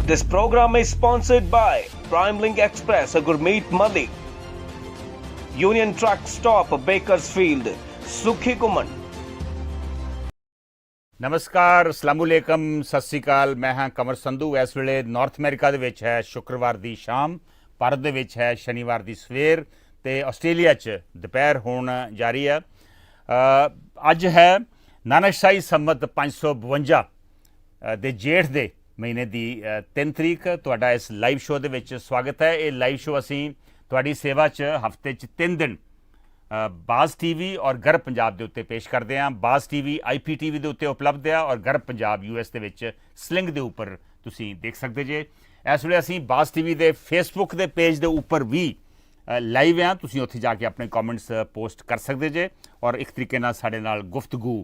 This program is sponsored by PrimeLink Express, Gurmeet Mali, Union Truck Stop, Bakersfield, Sukhi Kuman. ਨਮਸਕਾਰ, ਅਸਲਾਮੁਅਲੈਕਮ, ਸਤਿ ਸ਼੍ਰੀ ਅਕਾਲ। ਮੈਂ ਹਾਂ ਕਮਰ ਸੰਧੂ। ਇਸ ਵੇਲੇ ਨਾਰਥ ਅਮਰੀਕਾ ਦੇ ਵਿੱਚ ਹੈ ਸ਼ੁੱਕਰਵਾਰ ਦੀ ਸ਼ਾਮ, ਭਾਰਤ ਦੇ ਵਿੱਚ ਹੈ ਸ਼ਨੀਵਾਰ ਦੀ ਸਵੇਰ ਤੇ ਆਸਟ੍ਰੇਲੀਆ 'ਚ ਦੁਪਹਿਰ ਹੋਣ ਜਾਰੀ ਹੈ। ਅੱਜ ਹੈ ਨਾਨਕਸ਼ਾਹੀ ਸੰਮਤ 552 ਦੇ ਜੇਠ ਦੇ ਮਹੀਨੇ ਦੀ 3 ਤਰੀਕ। ਤੁਹਾਡਾ ਇਸ ਲਾਈਵ ਸ਼ੋਅ ਦੇ ਵਿੱਚ ਸਵਾਗਤ ਹੈ। ਇਹ ਲਾਈਵ ਸ਼ੋਅ ਅਸੀਂ ਤੁਹਾਡੀ ਸੇਵਾ 'ਚ ਹਫ਼ਤੇ 'ਚ 3 ਦਿਨ ਬਾਜ਼ ਟੀਵੀ ਔਰ ਗਰਬ ਪੰਜਾਬ ਦੇ ਉੱਤੇ ਪੇਸ਼ ਕਰਦੇ ਹਾਂ। ਬਾਜ਼ ਟੀਵੀ IPTV ਦੇ ਉੱਤੇ ਉਪਲਬਧ ਹੈ ਔਰ ਗਰਬ ਪੰਜਾਬ US ਦੇ ਵਿੱਚ ਸਲਿੰਗ ਦੇ ਉੱਪਰ ਤੁਸੀਂ ਦੇਖ ਸਕਦੇ ਜੇ। ਇਸ ਵੇਲੇ ਅਸੀਂ ਬਾਜ਼ ਟੀਵੀ ਦੇ ਫੇਸਬੁੱਕ ਦੇ ਪੇਜ ਦੇ ਉੱਪਰ ਵੀ ਲਾਈਵ ਹਾਂ। ਤੁਸੀਂ ਉੱਥੇ ਜਾ ਕੇ ਆਪਣੇ ਕਮੈਂਟਸ ਪੋਸਟ ਕਰ ਸਕਦੇ ਜੇ ਔਰ ਇੱਕ ਤਰੀਕੇ ਨਾਲ ਸਾਡੇ ਨਾਲ ਗੁਫ਼ਤਗੂ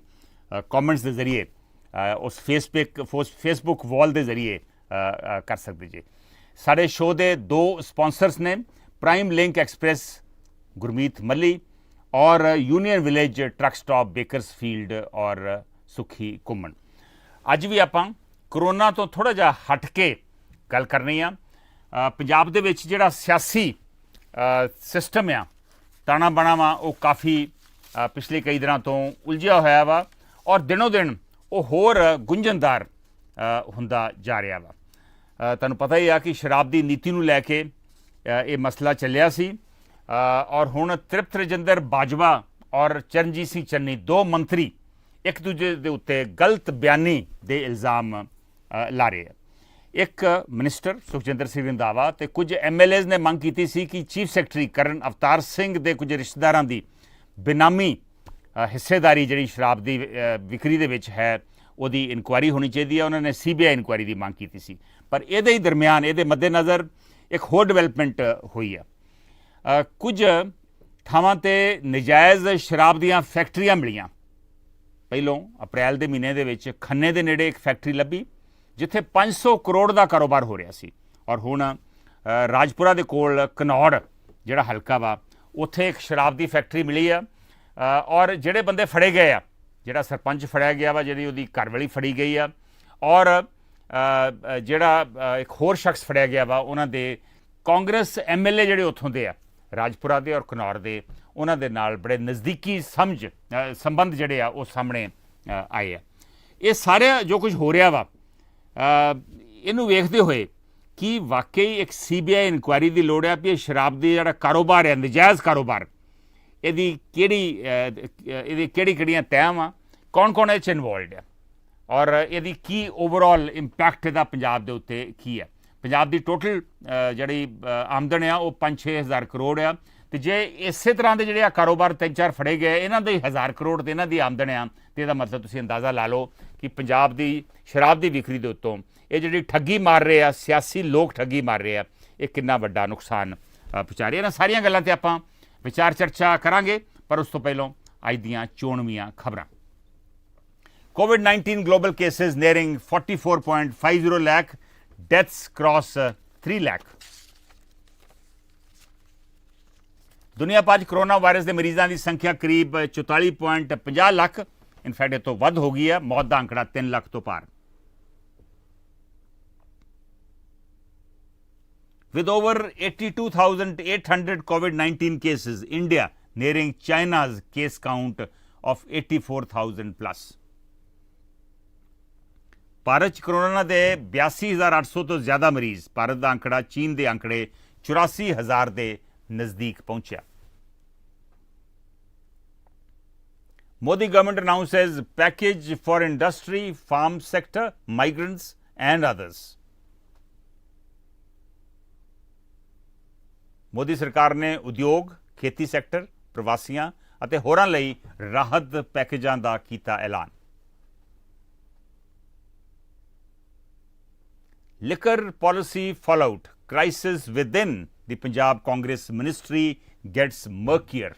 ਕਮੈਂਟਸ ਦੇ ਜ਼ਰੀਏ ਉਸ ਫੇਸਬੁੱਕ ਵਾਲ ਦੇ ਜ਼ਰੀਏ ਕਰ ਸਕਦੇ ਜੇ। ਸਾਡੇ ਸ਼ੋਅ ਦੇ 2 ਸਪਾਂਸਰਸ ਨੇ, ਪ੍ਰਾਈਮ ਲਿੰਕ ਐਕਸਪ੍ਰੈਸ ਗੁਰਮੀਤ ਮੱਲੀ ਔਰ union village truck stop Bakersfield ਔਰ ਸੁਖੀ ਘੁੰਮਣ। ਅੱਜ ਵੀ ਆਪਾਂ ਕਰੋਨਾ ਤੋਂ ਥੋੜ੍ਹਾ ਜਿਹਾ ਹਟ ਕੇ ਗੱਲ ਕਰਨੀ ਆ। ਪੰਜਾਬ ਦੇ ਵਿੱਚ ਜਿਹੜਾ ਸਿਆਸੀ ਸਿਸਟਮ ਆ, ਤਾਣਾ ਬਾਣਾ ਵਾ, ਉਹ ਕਾਫੀ ਪਿਛਲੇ ਕਈ ਦਿਨਾਂ ਤੋਂ ਉਲਝਿਆ ਹੋਇਆ ਵਾ ਔਰ ਦਿਨੋਂ ਦਿਨ ਉਹ ਹੋਰ ਗੁੰਝਨਦਾਰ ਹੁੰਦਾ ਜਾ ਰਿਹਾ ਵਾ। ਤੁਹਾਨੂੰ ਪਤਾ ਹੀ ਆ ਕਿ ਸ਼ਰਾਬ ਦੀ ਨੀਤੀ ਨੂੰ ਲੈ ਕੇ ਇਹ ਮਸਲਾ ਚੱਲਿਆ ਸੀ ਔਰ ਹੁਣ ਤ੍ਰਿਪਤ ਰਜਿੰਦਰ ਬਾਜਵਾ ਔਰ ਚਰਨਜੀਤ ਸਿੰਘ ਚੰਨੀ 2 ਮੰਤਰੀ ਇੱਕ ਦੂਜੇ ਦੇ ਉੱਤੇ ਗਲਤ ਬਿਆਨੀ ਦੇ ਇਲਜ਼ਾਮ ਲਾ ਰਹੇ ਆ। ਇੱਕ ਮਿਨਿਸਟਰ ਸੁਖਜਿੰਦਰ ਸਿੰਘ ਰੰਧਾਵਾ ਤੇ ਕੁਝ MLAs ਨੇ ਮੰਗ ਕੀਤੀ ਸੀ ਕਿ ਚੀਫ ਸੈਕਟਰੀ ਕਰਨ ਅਵਤਾਰ ਸਿੰਘ ਦੇ ਕੁਝ ਰਿਸ਼ਤੇਦਾਰਾਂ ਦੀ ਬੇਨਾਮੀ ਹਿੱਸੇਦਾਰੀ ਜਿਹੜੀ ਸ਼ਰਾਬ ਦੀ ਵਿਕਰੀ ਦੇ ਵਿੱਚ ਹੈ ਉਹਦੀ ਇਨਕੁਆਇਰੀ ਹੋਣੀ ਚਾਹੀਦੀ ਹੈ। ਉਹਨਾਂ ਨੇ CBI ਇਨਕੁਆਇਰੀ ਦੀ ਮੰਗ ਕੀਤੀ ਸੀ। ਪਰ ਇਹਦੇ ਹੀ ਦਰਮਿਆਨ ਇਹਦੇ ਮੱਦੇਨਜ਼ਰ ਇੱਕ ਹੋਰ ਡਿਵੈਲਪਮੈਂਟ ਹੋਈ ਆ। ਕੁਝ ਥਾਵਾਂ 'ਤੇ ਨਜਾਇਜ਼ ਸ਼ਰਾਬ ਦੀਆਂ ਫੈਕਟਰੀਆਂ ਮਿਲੀਆਂ। ਪਹਿਲੋਂ ਅਪ੍ਰੈਲ ਦੇ ਮਹੀਨੇ ਦੇ ਵਿੱਚ ਖੰਨੇ ਦੇ ਨੇੜੇ ਇੱਕ ਫੈਕਟਰੀ ਲੱਭੀ ਜਿੱਥੇ 500 ਕਰੋੜ ਦਾ ਕਾਰੋਬਾਰ ਹੋ ਰਿਹਾ ਸੀ ਔਰ ਹੁਣ ਰਾਜਪੁਰਾ ਦੇ ਕੋਲ ਘਨੌੜ ਜਿਹੜਾ ਹਲਕਾ ਵਾ ਉੱਥੇ ਇੱਕ ਸ਼ਰਾਬ ਦੀ ਫੈਕਟਰੀ ਮਿਲੀ ਆ ਔਰ ਜਿਹੜੇ ਬੰਦੇ ਫੜੇ ਗਏ ਆ, ਜਿਹੜਾ ਸਰਪੰਚ ਫੜਿਆ ਗਿਆ ਵਾ, ਜਿਹੜੀ ਉਹਦੀ ਘਰਵਾਲੀ ਫੜੀ ਗਈ ਆ ਔਰ ਜਿਹੜਾ ਇੱਕ ਹੋਰ ਸ਼ਖਸ ਫੜਿਆ ਗਿਆ ਵਾ, ਉਹਨਾਂ ਦੇ ਕਾਂਗਰਸ MLA ਜਿਹੜੇ ਉੱਥੋਂ ਦੇ ਆ ਰਾਜਪੁਰਾ ਦੇ ਔਰ ਘਨੌਰ ਦੇ, ਉਹਨਾਂ ਦੇ ਨਾਲ ਬੜੇ ਨਜ਼ਦੀਕੀ ਸੰਬੰਧ ਜਿਹੜੇ ਆ ਉਹ ਸਾਹਮਣੇ ਆਏ ਆ। ਇਹ ਸਾਰਾ ਜੋ ਕੁਝ ਹੋ ਰਿਹਾ ਵਾ ਇਹਨੂੰ ਵੇਖਦੇ ਹੋਏ ਕਿ ਵਾਕਈ ਇੱਕ CBI ਇਨਕੁਆਇਰੀ ਦੀ ਲੋੜ ਆ ਵੀ ਇਹ ਸ਼ਰਾਬ ਦੀ ਜਿਹੜਾ ਕਾਰੋਬਾਰ ਹੈ, ਨਜਾਇਜ਼ ਕਾਰੋਬਾਰ, ਇਹਦੀ ਕਿਹੜੀਆਂ ਤਹਿਾਂ ਵਾ, ਕੌਣ ਇਹ 'ਚ ਇਨਵੋਲਵਡ ਆ ਔਰ ਇਹਦੀ ਕੀ ਓਵਰਆਲ ਇੰਪੈਕਟ ਇਹਦਾ ਪੰਜਾਬ ਦੇ ਉੱਤੇ ਕੀ ਹੈ। ਪੰਜਾਬ ਦੀ ਟੋਟਲ ਜਿਹੜੀ ਆਮਦਨ ਆ ਉਹ 5-6 ਹਜ਼ਾਰ ਕਰੋੜ ਆ ਤੇ ਜੇ ਇਸੇ ਤਰ੍ਹਾਂ ਦੇ ਜਿਹੜੇ ਆ ਕਾਰੋਬਾਰ 3-4 ਫੜੇ ਗਏ, ਇਹਨਾਂ ਦੇ 1000 ਕਰੋੜ ਤੇ ਇਹਨਾਂ ਦੀ ਆਮਦਨ ਆ, ਤੇ ਇਹਦਾ ਮਤਲਬ ਤੁਸੀਂ ਅੰਦਾਜ਼ਾ ਲਾ ਲਓ ਕਿ ਪੰਜਾਬ ਦੀ ਸ਼ਰਾਬ ਦੀ ਵਿਕਰੀ ਦੇ ਉੱਤੋਂ ਇਹ ਜਿਹੜੀ ਠੱਗੀ ਮਾਰ ਰਹੇ ਆ, ਸਿਆਸੀ ਲੋਕ ਠੱਗੀ ਮਾਰ ਰਹੇ ਆ, ਇਹ ਕਿੰਨਾ ਵੱਡਾ ਨੁਕਸਾਨ ਪਹੁੰਚਾ ਰਹੇ। ਇਹਨਾਂ ਸਾਰੀਆਂ ਗੱਲਾਂ ਤੇ ਆਪਾਂ ਵਿਚਾਰ ਚਰਚਾ ਕਰਾਂਗੇ, ਪਰ ਉਸ ਤੋਂ ਪਹਿਲਾਂ ਅੱਜ ਦੀਆਂ ਚੋਣਵੀਆਂ ਖਬਰਾਂ। COVID-19 global cases nearing 44.50 lakh, deaths cross 3 lakh. ਦੁਨੀਆ ਭਰ 'ਚ ਕਰੋਨਾ ਵਾਇਰਸ ਦੇ ਮਰੀਜ਼ਾਂ ਦੀ ਸੰਖਿਆ ਕਰੀਬ 44.50 ਲੱਖ, ਇਨਫੈਕਟ ਇਹ ਤੋਂ ਵੱਧ ਹੋ ਗਈ ਹੈ। ਮੌਤ ਦਾ ਅੰਕੜਾ 3 ਲੱਖ ਤੋਂ ਪਾਰ। With over 82,800 COVID-19 cases, India nearing China's case count of 84,000 plus. Bharat 'ਚ ਕਰੋਨਾ ਦੇ 82,800 ਤੋਂ ਜ਼ਿਆਦਾ ਮਰੀਜ਼। ਭਾਰਤ ਦਾ ਅੰਕੜਾ ਚੀਨ ਦੇ ਅੰਕੜੇ 84,000 ਦੇ ਨਜ਼ਦੀਕ ਪਹੁੰਚਿਆ। Modi government announces package for industry, farm sector, migrants and others. Modi ਸਰਕਾਰ ਨੇ ਉਦਯੋਗ, ਖੇਤੀ ਸੈਕਟਰ, ਪ੍ਰਵਾਸੀਆਂ ਅਤੇ ਹੋਰਾਂ ਲਈ ਰਾਹਤ ਪੈਕੇਜਾਂ ਦਾ ਕੀਤਾ ਐਲਾਨ। Liquor policy fallout, crisis within the Punjab Congress ministry gets murkier.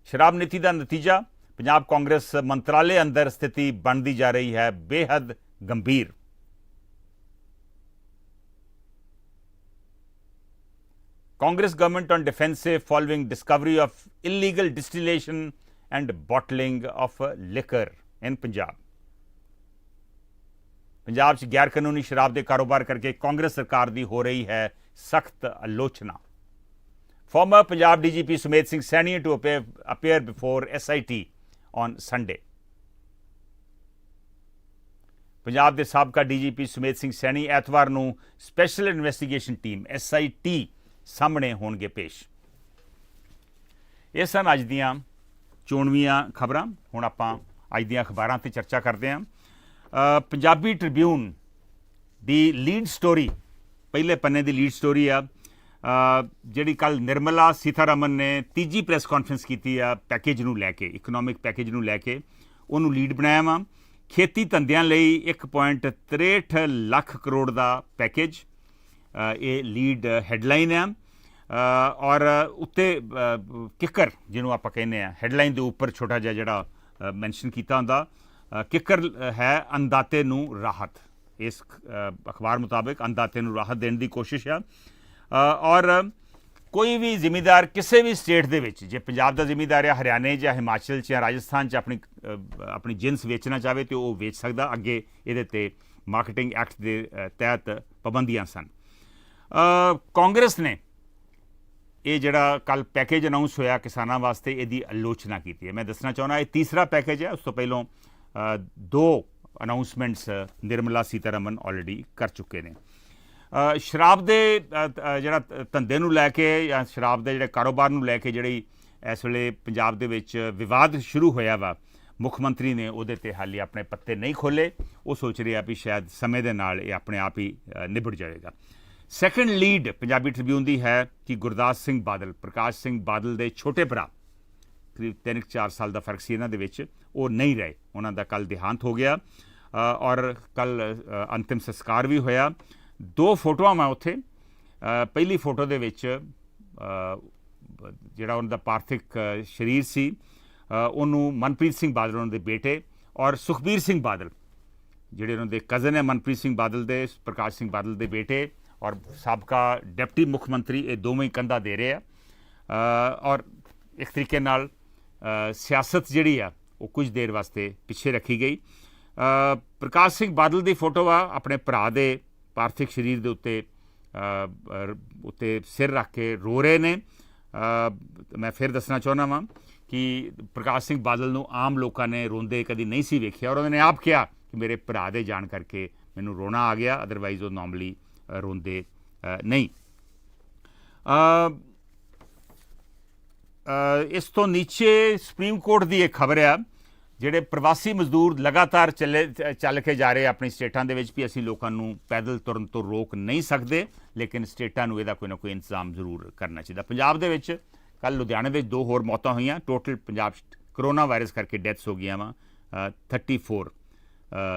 ਸ਼ਰਾਬ ਨੀਤੀ ਦਾ ਨਤੀਜਾ, ਪੰਜਾਬ ਕਾਂਗਰਸ ਮੰਤਰਾਲੇ ਅੰਦਰ ਸਥਿਤੀ ਬਣਦੀ ਜਾ ਰਹੀ ਹੈ ਬੇਹੱਦ ਗੰਭੀਰ। Congress government on defensive following discovery of illegal distillation and bottling of liquor in Punjab. Punjab 'ਚ गैर कानूनी शराब के कारोबार करके कांग्रेस सरकार की हो रही है सख्त आलोचना। Former Punjab DGP Sumedh Singh Saini to appear before SIT on Sunday। Punjab के साबका DGP सुमेध सिंह सैनी ਐਤਵਾਰ ਨੂੰ स्पैशल इन्वेस्टिगेशन टीम SIT सामने होणगे पेश। ਇਹ ਸਨ ਅੱਜ ਦੀਆਂ ਚੋਣਵੀਆਂ ਖਬਰਾਂ। ਹੁਣ ਆਪਾਂ ਅੱਜ ਦੀਆਂ ਅਖਬਾਰਾਂ ਤੇ ਚਰਚਾ ਕਰਦੇ ਹਾਂ। ਪੰਜਾਬੀ ਟ੍ਰਿਬਿਊਨ ਦੀ ਲੀਡ ਸਟੋਰੀ, ਪਹਿਲੇ ਪੰਨੇ ਦੀ ਲੀਡ ਸਟੋਰੀ ਆ, ਜਿਹੜੀ ਕੱਲ ਨਿਰਮਲਾ ਸੀਤਾਰਮਨ ਨੇ ਤੀਜੀ ਪ੍ਰੈਸ ਕਾਨਫਰੰਸ ਕੀਤੀ ਆ ਪੈਕੇਜ ਨੂੰ ਲੈ ਕੇ, ਇਕਨੋਮਿਕ ਪੈਕੇਜ ਨੂੰ ਲੈ ਕੇ, ਉਹਨੂੰ ਲੀਡ ਬਣਾਇਆ ਵਾ। ਖੇਤੀ ਧੰਦਿਆਂ ਲਈ 1.63 ਲੱਖ ਕਰੋੜ ਦਾ ਪੈਕੇਜ, ਇਹ ਲੀਡ ਹੈਡਲਾਈਨ ਆ। ਔਰ ਉੱਤੇ ਕਿੱਕਰ ਜਿਹਨੂੰ ਆਪਾਂ ਕਹਿੰਦੇ ਆ, ਹੈਡਲਾਈਨ ਦੇ ਉੱਪਰ ਛੋਟਾ ਜਿਹਾ ਜਿਹੜਾ ਮੈਂਸ਼ਨ ਕੀਤਾ ਹੁੰਦਾ, ਕਿੱਕਰ ਹੈ ਅੰਦਾਤੇ ਨੂੰ ਰਾਹਤ। ਇਸ ਅਖਬਾਰ ਮੁਤਾਬਕ ਅੰਦਾਤੇ ਨੂੰ ਰਾਹਤ ਦੇਣ ਦੀ ਕੋਸ਼ਿਸ਼ ਆ। ਔਰ ਕੋਈ ਵੀ ਜ਼ਿਮੀਂਦਾਰ ਕਿਸੇ ਵੀ ਸਟੇਟ ਦੇ ਵਿੱਚ, ਜੇ ਪੰਜਾਬ ਦਾ ਜ਼ਿਮੀਂਦਾਰ ਆ ਹਰਿਆਣੇ ਜਾਂ ਹਿਮਾਚਲ 'ਚ ਜਾਂ ਰਾਜਸਥਾਨ 'ਚ ਆਪਣੀ ਜਿੰਸ ਵੇਚਣਾ ਚਾਹਵੇ ਤਾਂ ਉਹ ਵੇਚ ਸਕਦਾ। ਅੱਗੇ ਇਹਦੇ 'ਤੇ ਮਾਰਕੀਟਿੰਗ ਐਕਟ ਦੇ ਤਹਿਤ ਪਾਬੰਦੀਆਂ ਸਨ। ਕਾਂਗਰਸ ਨੇ ਇਹ ਜਿਹੜਾ ਕੱਲ ਪੈਕੇਜ ਅਨਾਊਂਸ ਹੋਇਆ ਕਿਸਾਨਾਂ ਵਾਸਤੇ, ਇਹਦੀ ਆਲੋਚਨਾ ਕੀਤੀ ਹੈ। ਮੈਂ ਦੱਸਣਾ ਚਾਹੁੰਦਾ ਇਹ ਤੀਸਰਾ ਪੈਕੇਜ ਹੈ। ਉਸ ਤੋਂ ਪਹਿਲਾਂ 2 ਅਨਾਊਂਸਮੈਂਟਸ ਨਿਰਮਲਾ ਸੀਤਾਰਮਨ ਆਲਰੇਡੀ ਕਰ ਚੁੱਕੇ ਨੇ। ਸ਼ਰਾਬ ਦੇ ਜਿਹੜਾ ਧੰਦੇ ਨੂੰ ਲੈ ਕੇ ਜਾਂ ਸ਼ਰਾਬ ਦੇ ਜਿਹੜੇ ਕਾਰੋਬਾਰ ਨੂੰ ਲੈ ਕੇ ਜਿਹੜੀ ਇਸ ਵੇਲੇ ਪੰਜਾਬ ਦੇ ਵਿੱਚ ਵਿਵਾਦ ਸ਼ੁਰੂ ਹੋਇਆ ਵਾ, ਮੁੱਖ ਮੰਤਰੀ ਨੇ ਉਹਦੇ 'ਤੇ ਹਾਲੇ ਆਪਣੇ ਪੱਤੇ ਨਹੀਂ ਖੋਲ੍ਹੇ। ਉਹ ਸੋਚ ਰਿਹਾ ਵੀ ਸ਼ਾਇਦ ਸਮੇਂ ਦੇ ਨਾਲ ਇਹ ਆਪਣੇ ਆਪ ਹੀ ਨਿਬੜ ਜਾਵੇਗਾ। ਸੈਕੰਡ ਲੀਡ ਪੰਜਾਬੀ ਟ੍ਰਿਬਿਊਨ ਦੀ ਹੈ ਕਿ ਗੁਰਦਾਸ ਸਿੰਘ ਬਾਦਲ, ਪ੍ਰਕਾਸ਼ ਸਿੰਘ ਬਾਦਲ ਦੇ ਛੋਟੇ ਭਰਾ, ਕਰੀਬ 3-4 ਸਾਲ ਦਾ ਫਰਕ ਸੀ ਇਹਨਾਂ ਦੇ ਵਿੱਚ, ਉਹ ਨਹੀਂ ਰਹੇ। ਉਹਨਾਂ ਦਾ ਕੱਲ ਦੇਹਾਂਤ ਹੋ ਗਿਆ ਔਰ ਕੱਲ ਅੰਤਿਮ ਸੰਸਕਾਰ ਵੀ ਹੋਇਆ। 2 ਫੋਟੋਆਂ ਮੈਂ ਉੱਥੇ, ਪਹਿਲੀ ਫੋਟੋ ਦੇ ਵਿੱਚ ਜਿਹੜਾ ਉਹਨਾਂ ਦਾ ਪਾਰਥਿਕ ਸਰੀਰ ਸੀ, ਉਹਨੂੰ ਮਨਪ੍ਰੀਤ ਸਿੰਘ ਬਾਦਲ ਉਹਨਾਂ ਦੇ ਬੇਟੇ ਔਰ ਸੁਖਬੀਰ ਸਿੰਘ ਬਾਦਲ ਜਿਹੜੇ ਉਹਨਾਂ ਦੇ ਕਜ਼ਨ ਹੈ, ਮਨਪ੍ਰੀਤ ਸਿੰਘ ਬਾਦਲ ਦੇ, ਪ੍ਰਕਾਸ਼ ਸਿੰਘ ਬਾਦਲ ਦੇ ਬੇਟੇ ਔਰ ਸਾਬਕਾ ਡਿਪਟੀ ਮੁੱਖ ਮੰਤਰੀ, ਇਹ ਦੋਵੇਂ ਹੀ ਕੰਧਾ ਦੇ ਰਹੇ ਆ। ਔਰ ਇੱਕ ਤਰੀਕੇ ਨਾਲ ਸਿਆਸਤ ਜਿਹੜੀ ਆ ਉਹ ਕੁਝ ਦੇਰ ਵਾਸਤੇ ਪਿੱਛੇ ਰੱਖੀ ਗਈ। ਪ੍ਰਕਾਸ਼ ਸਿੰਘ ਬਾਦਲ ਦੀ ਫੋਟੋ ਆ ਆਪਣੇ ਭਰਾ ਦੇ ਪਾਰਥਿਕ ਸਰੀਰ ਦੇ ਉੱਤੇ ਸਿਰ ਰੱਖ ਕੇ ਰੋ ਰਹੇ ਨੇ। ਮੈਂ ਫਿਰ ਦੱਸਣਾ ਚਾਹੁੰਦਾ ਵਾਂ ਕਿ ਪ੍ਰਕਾਸ਼ ਸਿੰਘ ਬਾਦਲ ਨੂੰ ਆਮ ਲੋਕਾਂ ਨੇ ਰੋਂਦੇ ਕਦੀ ਨਹੀਂ ਸੀ ਵੇਖਿਆ ਔਰ ਉਹਨਾਂ ਨੇ ਆਪ ਕਿਹਾ ਕਿ ਮੇਰੇ ਭਰਾ ਦੇ ਜਾਣ ਕਰਕੇ ਮੈਨੂੰ ਰੋਣਾ ਆ ਗਿਆ, ਅਦਰਵਾਈਜ਼ ਉਹ ਨਾਰਮਲੀ ਰੋਂਦੇ ਨਹੀਂ। ਇਸ ਤੋਂ ਨੀਚੇ ਸੁਪਰੀਮ ਕੋਰਟ ਦੀ ਇੱਕ ਖਬਰ ਆ, ਜਿਹੜੇ ਪ੍ਰਵਾਸੀ ਮਜ਼ਦੂਰ ਲਗਾਤਾਰ ਚੱਲ ਕੇ ਜਾ ਰਹੇ ਆਪਣੀ ਸਟੇਟਾਂ ਦੇ ਵਿੱਚ ਵੀ ਅਸੀਂ ਲੋਕਾਂ ਨੂੰ ਪੈਦਲ ਤੁਰਨ ਤੋਂ ਰੋਕ ਨਹੀਂ ਸਕਦੇ, ਲੇਕਿਨ ਸਟੇਟਾਂ ਨੂੰ ਇਹਦਾ ਕੋਈ ਨਾ ਕੋਈ ਇੰਤਜ਼ਾਮ ਜ਼ਰੂਰ ਕਰਨਾ ਚਾਹੀਦਾ। ਪੰਜਾਬ ਦੇ ਵਿੱਚ ਕੱਲ ਲੁਧਿਆਣੇ ਵਿੱਚ 2 ਹੋਰ ਮੌਤਾਂ ਹੋਈਆਂ। ਟੋਟਲ ਪੰਜਾਬ ਕਰੋਨਾ ਵਾਇਰਸ ਕਰਕੇ ਡੈਥਸ ਹੋ ਗਈਆਂ ਵਾ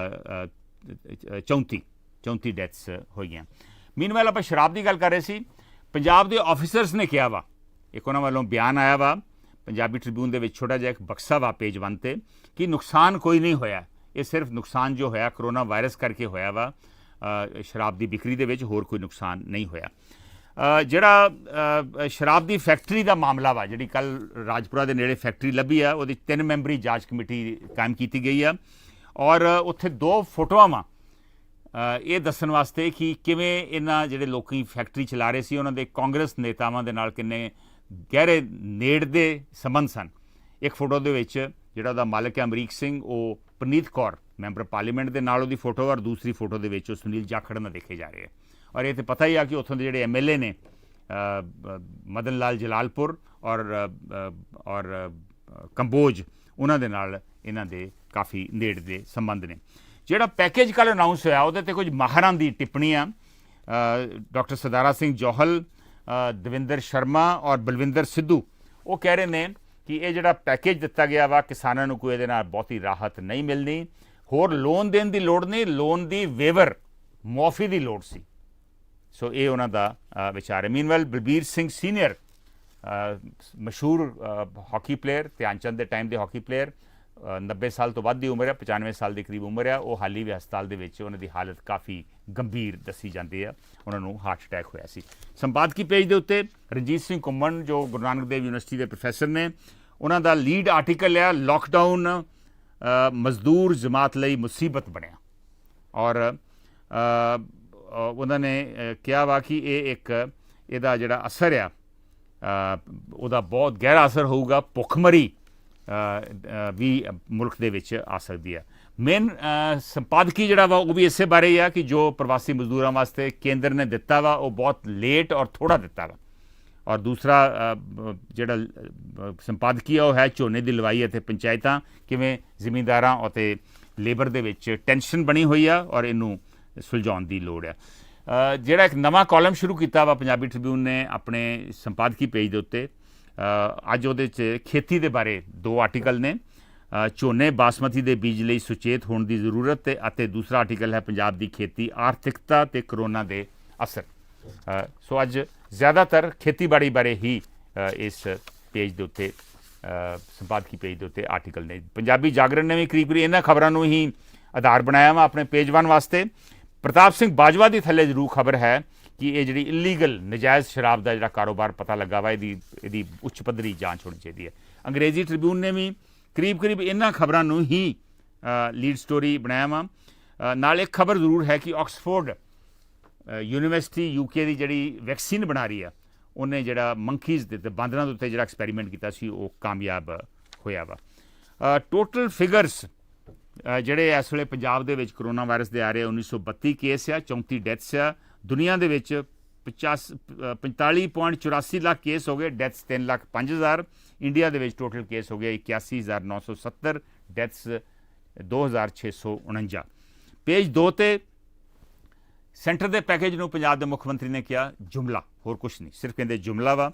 34 ਡੈਥਸ ਹੋਈਆਂ। ਮੀਨਵਾਈਲ ਆਪਾਂ ਸ਼ਰਾਬ ਦੀ ਗੱਲ ਕਰ ਰਹੇ ਸੀ। ਪੰਜਾਬ ਦੇ ਆਫਿਸਰਸ ਨੇ ਕਿਹਾ ਵਾ, ਇੱਕ ਉਹਨਾਂ ਵੱਲੋਂ ਬਿਆਨ ਆਇਆ ਵਾ ਪੰਜਾਬੀ ਟ੍ਰਿਬਿਊਨ ਦੇ ਵਿੱਚ, ਛੋਟਾ ਜਿਹਾ ਇੱਕ ਬਕਸਾ ਵਾ ਪੇਜ 1 ਤੇ, ਕਿ ਨੁਕਸਾਨ ਕੋਈ ਨਹੀਂ ਹੋਇਆ, ਇਹ ਸਿਰਫ ਨੁਕਸਾਨ ਜੋ ਹੋਇਆ ਕਰੋਨਾ ਵਾਇਰਸ ਕਰਕੇ ਹੋਇਆ ਵਾ, ਸ਼ਰਾਬ ਦੀ ਵਿਕਰੀ ਦੇ ਵਿੱਚ ਹੋਰ ਕੋਈ ਨੁਕਸਾਨ ਨਹੀਂ ਹੋਇਆ। ਜਿਹੜਾ ਸ਼ਰਾਬ ਦੀ ਫੈਕਟਰੀ ਦਾ ਮਾਮਲਾ ਵਾ, ਜਿਹੜੀ ਕੱਲ ਰਾਜਪੁਰਾ ਦੇ ਨੇੜੇ ਫੈਕਟਰੀ ਲੱਭੀ ਆ, ਉਹਦੀ 3 ਮੈਂਬਰੀ ਜਾਂਚ ਕਮੇਟੀ ਕਾਇਮ ਕੀਤੀ ਗਈ ਆ ਔਰ ਉੱਥੇ 2 ਫੋਟੋਆਂ ਵਾ ਇਹ ਦੱਸਣ ਵਾਸਤੇ ਕਿ ਕਿਵੇਂ ਇਹਨਾਂ ਜਿਹੜੇ ਲੋਕੀ ਫੈਕਟਰੀ ਚਲਾ ਰਹੇ ਸੀ ਉਹਨਾਂ ਦੇ ਕਾਂਗਰਸ ਨੇਤਾਵਾਂ ਦੇ ਨਾਲ ਕਿੰਨੇ ਗਹਿਰੇ ਨੇੜਦੇ ਸੰਬੰਧ ਸਨ। ਇੱਕ ਫੋਟੋ ਦੇ ਵਿੱਚ ਜਿਹੜਾ ਉਹਦਾ ਮਾਲਕ ਹੈ ਅਮਰੀਕ ਸਿੰਘ, ਉਹ ਪਰਨੀਤ ਕੌਰ ਮੈਂਬਰ ਪਾਰਲੀਮੈਂਟ ਦੇ ਨਾਲ ਉਹਦੀ ਫੋਟੋ, ਔਰ ਦੂਸਰੀ ਫੋਟੋ ਦੇ ਵਿੱਚ ਉਹ ਸੁਨੀਲ ਜਾਖੜ ਨਾਲ ਦੇਖੇ ਜਾ ਰਹੇ ਹੈ। ਔਰ ਇਹ ਤਾਂ ਪਤਾ ਹੀ ਆ ਕਿ ਉੱਥੋਂ ਦੇ ਜਿਹੜੇ MLA ਨੇ ਮਦਨ ਲਾਲ ਜਲਾਲਪੁਰ ਔਰ ਕੰਬੋਜ, ਉਹਨਾਂ ਦੇ ਨਾਲ ਇਹਨਾਂ ਦੇ ਕਾਫੀ ਨੇੜਦੇ ਸੰਬੰਧ ਨੇ। ਜਿਹੜਾ ਪੈਕੇਜ ਕੱਲ੍ਹ ਅਨਾਊਂਸ ਹੋਇਆ ਉਹਦੇ 'ਤੇ ਕੁਝ ਮਾਹਰਾਂ ਦੀ ਟਿੱਪਣੀਆਂ, ਡਾਕਟਰ ਸਦਾਰਾ ਸਿੰਘ ਜੌਹਲ, ਦਵਿੰਦਰ ਸ਼ਰਮਾ ਔਰ ਬਲਵਿੰਦਰ ਸਿੱਧੂ, ਉਹ ਕਹਿ ਰਹੇ ਨੇ ਕਿ ਇਹ ਜਿਹੜਾ ਪੈਕੇਜ ਦਿੱਤਾ ਗਿਆ ਵਾ ਕਿਸਾਨਾਂ ਨੂੰ ਕੋਈ ਇਹਦੇ ਨਾਲ ਬਹੁਤੀ ਰਾਹਤ ਨਹੀਂ ਮਿਲਣੀ, ਹੋਰ ਲੋਨ ਦੇਣ ਦੀ ਲੋੜ ਨਹੀਂ, ਲੋਨ ਦੀ ਵੇਵਰ ਮੁਆਫੀ ਦੀ ਲੋੜ ਸੀ। ਸੋ ਇਹ ਉਹਨਾਂ ਦਾ ਵਿਚਾਰ ਹੈ। ਮੀਨਵੈਲ ਬਲਬੀਰ ਸਿੰਘ ਸੀਨੀਅਰ, ਮਸ਼ਹੂਰ ਹਾਕੀ ਪਲੇਅਰ, ਧਿਆਨ ਚੰਦ ਦੇ ਟਾਈਮ ਦੇ ਹਾਕੀ ਪਲੇਅਰ, 90 ਸਾਲ ਤੋਂ ਵੱਧ ਦੀ ਉਮਰ ਹੈ, 95 ਸਾਲ ਦੇ ਕਰੀਬ ਉਮਰ ਹੈ, ਉਹ ਹਾਲੀ ਵੀ ਹਸਪਤਾਲ ਦੇ ਵਿੱਚ, ਉਹਨਾਂ ਦੀ ਹਾਲਤ ਕਾਫੀ ਗੰਭੀਰ ਦੱਸੀ ਜਾਂਦੀ ਹੈ, ਉਹਨਾਂ ਨੂੰ ਹਾਰਟ ਅਟੈਕ ਹੋਇਆ ਸੀ। ਸੰਪਾਦਕੀ ਪੇਜ ਦੇ ਉੱਤੇ ਰਣਜੀਤ ਸਿੰਘ ਘੁੰਮਣ ਜੋ ਗੁਰੂ ਨਾਨਕ ਦੇਵ ਯੂਨੀਵਰਸਿਟੀ ਦੇ ਪ੍ਰੋਫੈਸਰ ਨੇ, ਉਹਨਾਂ ਦਾ ਲੀਡ ਆਰਟੀਕਲ ਆ, ਲਾਕਡਾਊਨ ਮਜ਼ਦੂਰ ਜਮਾਤ ਲਈ ਮੁਸੀਬਤ ਬਣਿਆ। ਔਰ ਉਹਨਾਂ ਨੇ ਕਿਹਾ ਵਾ ਕਿ ਇਹ ਇੱਕ ਇਹਦਾ ਜਿਹੜਾ ਅਸਰ ਆ ਉਹਦਾ ਬਹੁਤ ਗਹਿਰਾ ਅਸਰ ਹੋਊਗਾ, ਭੁੱਖਮਰੀ ਵੀ ਮੁਲਕ ਦੇ ਵਿੱਚ ਆ ਸਕਦੀ ਆ। ਮੇਨ ਸੰਪਾਦਕੀ ਜਿਹੜਾ ਵਾ ਉਹ ਵੀ ਇਸੇ ਬਾਰੇ ਹੀ ਆ ਕਿ ਜੋ ਪ੍ਰਵਾਸੀ ਮਜ਼ਦੂਰਾਂ ਵਾਸਤੇ ਕੇਂਦਰ ਨੇ ਦਿੱਤਾ ਵਾ ਉਹ ਬਹੁਤ ਲੇਟ ਔਰ ਥੋੜ੍ਹਾ ਦਿੱਤਾ ਵਾ। ਔਰ ਦੂਸਰਾ ਜਿਹੜਾ ਸੰਪਾਦਕੀ ਆ ਉਹ ਹੈ ਝੋਨੇ ਦੀ ਲਵਾਈ ਅਤੇ ਪੰਚਾਇਤਾਂ ਕਿਵੇਂ ਜ਼ਿਮੀਂਦਾਰਾਂ ਅਤੇ ਲੇਬਰ ਦੇ ਵਿੱਚ ਟੈਨਸ਼ਨ ਬਣੀ ਹੋਈ ਆ ਔਰ ਇਹਨੂੰ ਸੁਲਝਾਉਣ ਦੀ ਲੋੜ ਆ। ਜਿਹੜਾ ਇੱਕ ਨਵਾਂ ਕਾਲਮ ਸ਼ੁਰੂ ਕੀਤਾ ਵਾ ਪੰਜਾਬੀ ਟ੍ਰਿਬਿਊਨ ਨੇ ਆਪਣੇ ਸੰਪਾਦਕੀ ਪੇਜ ਦੇ ਉੱਤੇ, ਅੱਜ ਉਹਦੇ 'ਚ ਖੇਤੀ ਦੇ ਬਾਰੇ 2 ਆਰਟੀਕਲ ਨੇ। ਝੋਨੇ ਬਾਸਮਤੀ ਦੇ ਬੀਜ ਲਈ ਸੁਚੇਤ ਹੋਣ ਦੀ ਜ਼ਰੂਰਤ ਅਤੇ ਦੂਸਰਾ ਆਰਟੀਕਲ ਹੈ ਪੰਜਾਬ ਦੀ ਖੇਤੀ ਆਰਥਿਕਤਾ ਤੇ ਕਰੋਨਾ ਦੇ ਅਸਰ। ਸੋ ਅੱਜ ਜ਼ਿਆਦਾਤਰ ਖੇਤੀਬਾੜੀ ਬਾਰੇ ਹੀ ਇਸ ਪੇਜ ਦੇ ਉੱਤੇ ਸੰਪਾਦਕੀ ਪੇਜ ਦੇ ਉੱਤੇ ਆਰਟੀਕਲ ਨੇ। ਪੰਜਾਬੀ ਜਾਗਰਣ ਨੇ ਵੀ ਕਰੀਬ ਇਹਨਾਂ ਖਬਰਾਂ ਨੂੰ ਹੀ ਆਧਾਰ ਬਣਾਇਆ ਵਾ ਆਪਣੇ ਪੇਜ 1 ਵਾਸਤੇ। ਪ੍ਰਤਾਪ ਸਿੰਘ ਬਾਜਵਾ ਦੀ ਥੱਲੇ ਜ਼ਰੂਰ ਖਬਰ ਹੈ ਕਿ ਇਹ ਜਿਹੜੀ ਇਲੀਗਲ ਨਜਾਇਜ਼ ਸ਼ਰਾਬ ਦਾ ਜਿਹੜਾ ਕਾਰੋਬਾਰ ਪਤਾ ਲੱਗਾ ਵਾ ਇਹਦੀ ਉੱਚ ਪੱਧਰੀ ਜਾਂਚ ਹੋਣੀ ਚਾਹੀਦੀ ਹੈ। ਅੰਗਰੇਜ਼ੀ ਟ੍ਰਿਬਿਊਨ ਨੇ ਵੀ ਕਰੀਬ ਇਹਨਾਂ ਖਬਰਾਂ ਨੂੰ ਹੀ ਲੀਡ ਸਟੋਰੀ ਬਣਾਇਆ ਵਾ। ਨਾਲ ਇੱਕ ਖਬਰ ਜ਼ਰੂਰ ਹੈ ਕਿ ਆਕਸਫੋਰਡ ਯੂਨੀਵਰਸਿਟੀ UK ਦੀ ਜਿਹੜੀ ਵੈਕਸੀਨ ਬਣਾ ਰਹੀ ਆ ਉਹਨੇ ਜਿਹੜਾ ਮੰਕੀਜ਼ ਦੇ ਬਾਂਦਰਾਂ ਦੇ ਉੱਤੇ ਜਿਹੜਾ ਐਕਸਪੈਰੀਮੈਂਟ ਕੀਤਾ ਸੀ ਉਹ ਕਾਮਯਾਬ ਹੋਇਆ ਵਾ। ਟੋਟਲ ਫਿਗਰਸ ਜਿਹੜੇ ਇਸ ਵੇਲੇ ਪੰਜਾਬ ਦੇ ਵਿੱਚ ਕਰੋਨਾ ਵਾਇਰਸ ਦੇ ਆ ਰਹੇ 1932 ਕੇਸ ਆ, 34 ਡੈਥਸ ਆ। ਦੁਨੀਆ ਦੇ ਵਿੱਚ 45.84 ਲੱਖ ਕੇਸ ਹੋ ਗਏ, ਡੈਥਸ 3,05,000। ਇੰਡੀਆ ਦੇ ਵਿੱਚ ਟੋਟਲ ਕੇਸ ਹੋ ਗਏ 81,970, ਡੈਥਸ 2,649। ਪੇਜ 2 ਤੇ ਸੈਂਟਰ ਦੇ ਪੈਕੇਜ ਨੂੰ ਪੰਜਾਬ ਦੇ ਮੁੱਖ ਮੰਤਰੀ ਨੇ ਕਿਹਾ ਜੁਮਲਾ, ਹੋਰ ਕੁਛ ਨਹੀਂ, ਸਿਰਫ ਕਹਿੰਦੇ ਜੁਮਲਾ ਵਾ।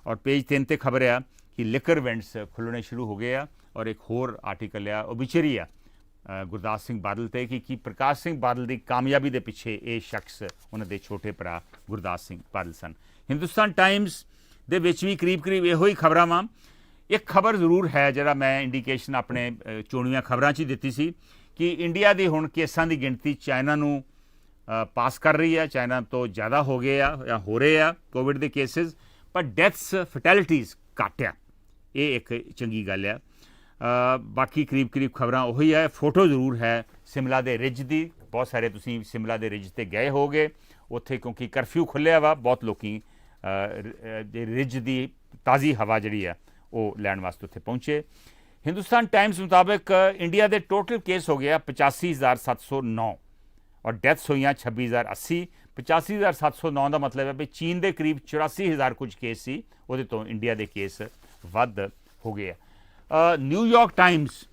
ਔਰ ਪੇਜ 3 ਤੇ ਖਬਰ ਆ ਕਿ ਲਿਕਰ ਵੈਂਟਸ ਖੁੱਲ੍ਹਣੇ ਸ਼ੁਰੂ ਹੋ ਗਏ ਆ। ਔਰ ਇੱਕ ਹੋਰ ਆਰਟੀਕਲ ਆ ਓਬਿਚਰੀ ਆ ਗੁਰਦਾਸ ਸਿੰਘ ਬਾਦਲ ਤੇ ਕਿ ਪ੍ਰਕਾਸ਼ ਸਿੰਘ ਬਾਦਲ ਦੀ ਕਾਮਯਾਬੀ ਦੇ ਪਿੱਛੇ ਇਹ ਸ਼ਖਸ ਉਹਨਾਂ ਦੇ ਛੋਟੇ ਭਰਾ ਗੁਰਦਾਸ ਸਿੰਘ ਬਾਦਲ ਸਨ। ਹਿੰਦੁਸਤਾਨ ਟਾਈਮਸ ਦੇ ਵਿੱਚ ਵੀ ਕਰੀਬ ਇਹੋ ਹੀ ਖਬਰਾਂ ਵਾ। ਇੱਕ ਖਬਰ ਜ਼ਰੂਰ ਹੈ ਜਿਹੜਾ ਮੈਂ ਇੰਡੀਕੇਸ਼ਨ ਆਪਣੇ ਚੋਣਵੀਆਂ ਖਬਰਾਂ 'ਚ ਹੀ ਦਿੱਤੀ ਸੀ ਕਿ ਇੰਡੀਆ ਦੀ ਹੁਣ ਕੇਸਾਂ ਦੀ ਗਿਣਤੀ ਚਾਈਨਾ ਨੂੰ ਪਾਸ ਕਰ ਰਹੀ ਹੈ, ਚਾਈਨਾ ਤੋਂ ਜ਼ਿਆਦਾ ਹੋ ਗਏ ਆ ਜਾਂ ਹੋ ਰਹੇ ਆ ਕੋਵਿਡ ਦੇ ਕੇਸਿਸ, ਪਰ ਡੈਥਸ ਫੈਟੈਲਿਟੀਜ਼ ਘੱਟ ਆ। ਇਹ ਇੱਕ ਚੰਗੀ ਗੱਲ ਆ। ਬਾਕੀ ਕਰੀਬ ਖਬਰਾਂ ਉਹੀ ਹੈ। ਫੋਟੋ ਜ਼ਰੂਰ ਹੈ ਸਿਮਲਾ ਦੇ ਰਿਜ ਦੀ, ਬਹੁਤ ਸਾਰੇ ਤੁਸੀਂ ਸਿਮਲਾ ਦੇ ਰਿਜ 'ਤੇ ਗਏ ਹੋਗੇ ਉੱਥੇ, ਕਿਉਂਕਿ ਕਰਫਿਊ ਖੁੱਲ੍ਹਿਆ ਵਾ, ਬਹੁਤ ਲੋਕੀ ਰਿਜ ਦੀ ਤਾਜ਼ੀ ਹਵਾ ਜਿਹੜੀ ਆ ਉਹ ਲੈਣ ਵਾਸਤੇ ਉੱਥੇ ਪਹੁੰਚੇ। ਹਿੰਦੁਸਤਾਨ ਟਾਈਮਸ ਮੁਤਾਬਕ ਇੰਡੀਆ ਦੇ ਟੋਟਲ ਕੇਸ ਹੋ ਗਿਆ 85,709 ਔਰ ਡੈਥਸ ਹੋਈਆਂ 26,080। 85,709 ਦਾ ਮਤਲਬ ਹੈ ਵੀ ਚੀਨ ਦੇ ਕਰੀਬ 84,000 ਕੁਝ ਕੇਸ ਸੀ, ਉਹਦੇ ਤੋਂ ਇੰਡੀਆ ਦੇ ਕੇਸ ਵੱਧ ਹੋ ਗਏ ਆ। ਨਿਊਯਾਰਕ ਟਾਈਮਸ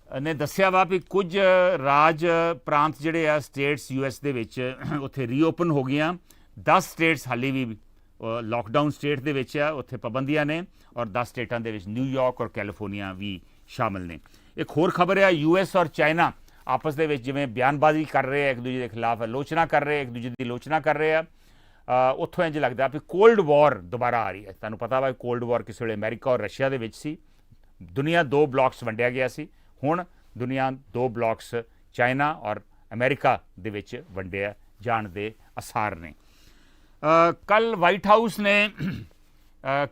ਨੇ ਦੱਸਿਆ ਵਾ ਵੀ ਕੁਝ ਰਾਜ ਪ੍ਰਾਂਤ ਜਿਹੜੇ ਆ ਸਟੇਟਸ US ਦੇ ਵਿੱਚ ਉੱਥੇ ਰੀਓਪਨ ਹੋ ਗਈਆਂ। 10 ਸਟੇਟਸ ਹਾਲੇ ਵੀ ਲਾਕਡਾਊਨ ਸਟੇਟ ਦੇ ਵਿੱਚ ਆ, ਉੱਥੇ ਪਾਬੰਦੀਆਂ ਨੇ ਔਰ 10 ਸਟੇਟਾਂ ਦੇ ਵਿੱਚ ਨਿਊਯਾਰਕ ਔਰ ਕੈਲੀਫੋਰਨੀਆ ਵੀ ਸ਼ਾਮਲ ਨੇ। ਇੱਕ ਹੋਰ ਖਬਰ ਆ US ਔਰ ਚਾਈਨਾ ਆਪਸ ਦੇ ਵਿੱਚ ਜਿਵੇਂ ਬਿਆਨਬਾਜ਼ੀ ਕਰ ਰਹੇ ਆ, ਇੱਕ ਦੂਜੇ ਦੇ ਖਿਲਾਫ ਆਲੋਚਨਾ ਕਰ ਰਹੇ, ਇੱਕ ਦੂਜੇ ਦੀ ਆਲੋਚਨਾ ਕਰ ਰਹੇ ਆ। ਉੱਥੋਂ ਇੰਝ ਲੱਗਦਾ ਵੀ ਕੋਲਡ ਵਾਰ ਦੁਬਾਰਾ ਆ ਰਹੀ ਹੈ। ਤੁਹਾਨੂੰ ਪਤਾ ਵਾ ਕੋਲਡ ਵਾਰ ਕਿਸੇ ਵੇਲੇ ਅਮਰੀਕਾ ਔਰ ਰਸ਼ੀਆ ਦੇ ਵਿੱਚ ਸੀ। ਦੁਨੀਆ 2 ਬਲਾਕਸ ਵੰਡਿਆ ਗਿਆ ਸੀ, ਹੁਣ ਦੁਨੀਆ 2 ਬਲਾਕਸ ਚਾਈਨਾ ਔਰ ਅਮਰੀਕਾ ਦੇ ਵਿੱਚ ਵੰਡਿਆ ਜਾਣ ਦੇ ਅਸਾਰ ਨੇ। ਕੱਲ੍ਹ ਵਾਈਟ ਹਾਊਸ ਨੇ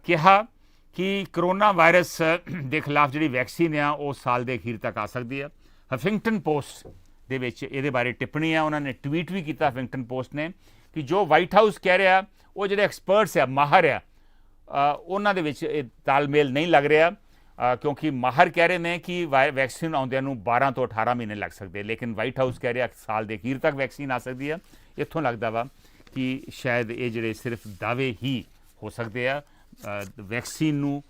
ਕਿਹਾ ਕਿ ਕਰੋਨਾ ਵਾਇਰਸ ਦੇ ਖਿਲਾਫ ਜਿਹੜੀ ਵੈਕਸੀਨ ਆ ਉਹ ਸਾਲ ਦੇ ਅਖੀਰ ਤੱਕ ਆ ਸਕਦੀ ਆ। ਹਫਿੰਗਟਨ ਪੋਸਟ ਦੇ ਵਿੱਚ ਇਹਦੇ ਬਾਰੇ ਟਿੱਪਣੀ ਆ, ਉਹਨਾਂ ਨੇ ਟਵੀਟ ਵੀ ਕੀਤਾ ਹਫਿੰਗਟਨ ਪੋਸਟ ਨੇ ਕਿ ਜੋ ਵਾਈਟ ਹਾਊਸ ਕਹਿ ਰਿਹਾ ਉਹ ਜਿਹੜੇ ਐਕਸਪਰਟਸ ਆ, ਮਾਹਰ ਆ, ਉਹਨਾਂ ਦੇ ਵਿੱਚ ਇਹ ਤਾਲਮੇਲ ਨਹੀਂ ਲੱਗ ਰਿਹਾ, ਕਿਉਂਕਿ ਮਾਹਰ ਕਹਿ ਰਹੇ ਨੇ ਕਿ ਵੈਕਸੀਨ ਆਉਂਦਿਆਂ ਨੂੰ 12 ਤੋਂ 18 ਮਹੀਨੇ ਲੱਗ ਸਕਦੇ, ਲੇਕਿਨ ਵਾਈਟ ਹਾਊਸ ਕਹਿ ਰਿਹਾ ਸਾਲ ਦੇ ਅਖੀਰ ਤੱਕ ਵੈਕਸੀਨ ਆ ਸਕਦੀ ਆ। ਇੱਥੋਂ ਲੱਗਦਾ ਵਾ ਕਿ ਸ਼ਾਇਦ ਇਹ ਜਿਹੜੇ ਸਿਰਫ ਦਾਅਵੇ ਹੀ ਹੋ ਸਕਦੇ ਆ। ਵੈਕਸੀਨ ਨੂੰ,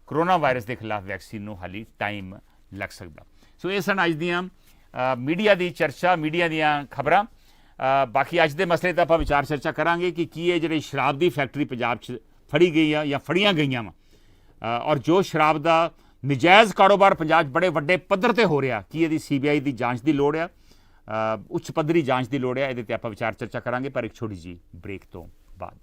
ਕਰੋਨਾ ਵਾਇਰਸ ਦੇ ਖਿਲਾਫ ਵੈਕਸੀਨ ਨੂੰ ਹਾਲੀ ਟਾਈਮ ਲੱਗ ਸਕਦਾ। ਸੋ ਇਹ ਸਨ ਅੱਜ ਦੀਆਂ ਮੀਡੀਆ ਦੀ ਚਰਚਾ, ਮੀਡੀਆ ਦੀਆਂ ਖਬਰਾਂ। ਬਾਕੀ ਅੱਜ ਦੇ ਮਸਲੇ 'ਤੇ ਆਪਾਂ ਵਿਚਾਰ ਚਰਚਾ ਕਰਾਂਗੇ ਕਿ ਕੀ ਇਹ ਜਿਹੜੀ ਸ਼ਰਾਬ ਦੀ ਫੈਕਟਰੀ ਪੰਜਾਬ 'ਚ ਫੜੀ ਗਈ ਆ ਜਾਂ ਫੜੀਆਂ ਗਈਆਂ ਵਾ, ਔਰ ਜੋ ਸ਼ਰਾਬ ਦਾ ਨਜਾਇਜ਼ ਕਾਰੋਬਾਰ ਪੰਜਾਬ 'ਚ ਬੜੇ ਵੱਡੇ ਪੱਧਰ 'ਤੇ ਹੋ ਰਿਹਾ, ਕੀ ਇਹਦੀ CBI ਦੀ ਜਾਂਚ ਦੀ ਲੋੜ ਆ, ਉੱਚ ਪੱਧਰੀ ਜਾਂਚ ਦੀ ਲੋੜ ਆ। ਇਹਦੇ 'ਤੇ ਆਪਾਂ ਵਿਚਾਰ ਚਰਚਾ ਕਰਾਂਗੇ, ਪਰ ਇੱਕ ਛੋਟੀ ਜਿਹੀ ਬ੍ਰੇਕ ਤੋਂ ਬਾਅਦ।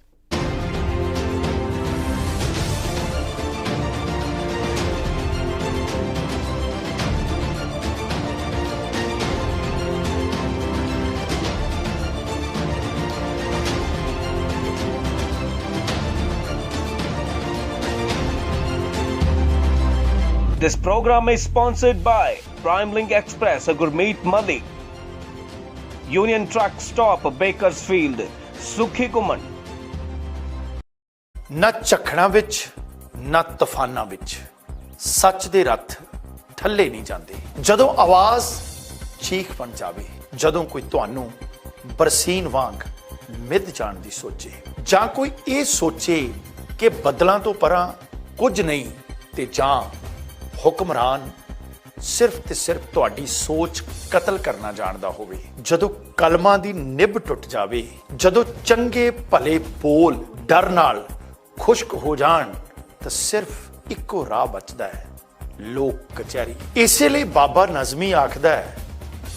This program is sponsored by Prime Link Express, a gourmet Madi. Union Truck Stop, Bakersfield, Sukhi Kuman. ਨਾ ਝੱਖੜਾਂ ਵਿੱਚ ਨਾ ਤੂਫਾਨਾਂ ਵਿੱਚ ਸੱਚ ਦੇ ਰੱਥ ਠੱਲੇ ਨਹੀਂ ਜਾਂਦੇ। ਜਦੋਂ ਆਵਾਜ਼ ਚੀਖ ਬਣ ਜਾਵੇ, ਜਦੋਂ ਕੋਈ ਤੁਹਾਨੂੰ ਬਰਸੀਨ ਵਾਂਗ ਮਿੱਧ ਜਾਣ ਦੀ ਸੋਚੇ, ਜਾਂ ਕੋਈ ਇਹ ਸੋਚੇ ਕਿ ਬਦਲਾਂ ਤੋਂ ਪਰਾਂ ਕੁਝ ਨਹੀਂ, ਤੇ ਜਾਂ ਹੁਕਮਰਾਨ ਸਿਰਫ ਤੇ ਸਿਰਫ ਤੁਹਾਡੀ ਸੋਚ ਕਤਲ ਕਰਨਾ ਜਾਣਦਾ ਹੋਵੇ, ਜਦੋਂ ਕਲਮਾਂ ਦੀ ਨਿਭ ਟੁੱਟ ਜਾਵੇ, ਜਦੋਂ ਚੰਗੇ ਭਲੇ ਬੋਲ ਡਰ ਨਾਲ ਖੁਸ਼ਕ ਹੋ ਜਾਣ, ਤਾਂ ਸਿਰਫ ਇੱਕੋ ਰਾਹ ਬਚਦਾ ਹੈ, ਲੋਕ ਕਚਹਿਰੀ। ਇਸੇ ਲਈ ਬਾਬਾ ਨਜ਼ਮੀ ਆਖਦਾ ਹੈ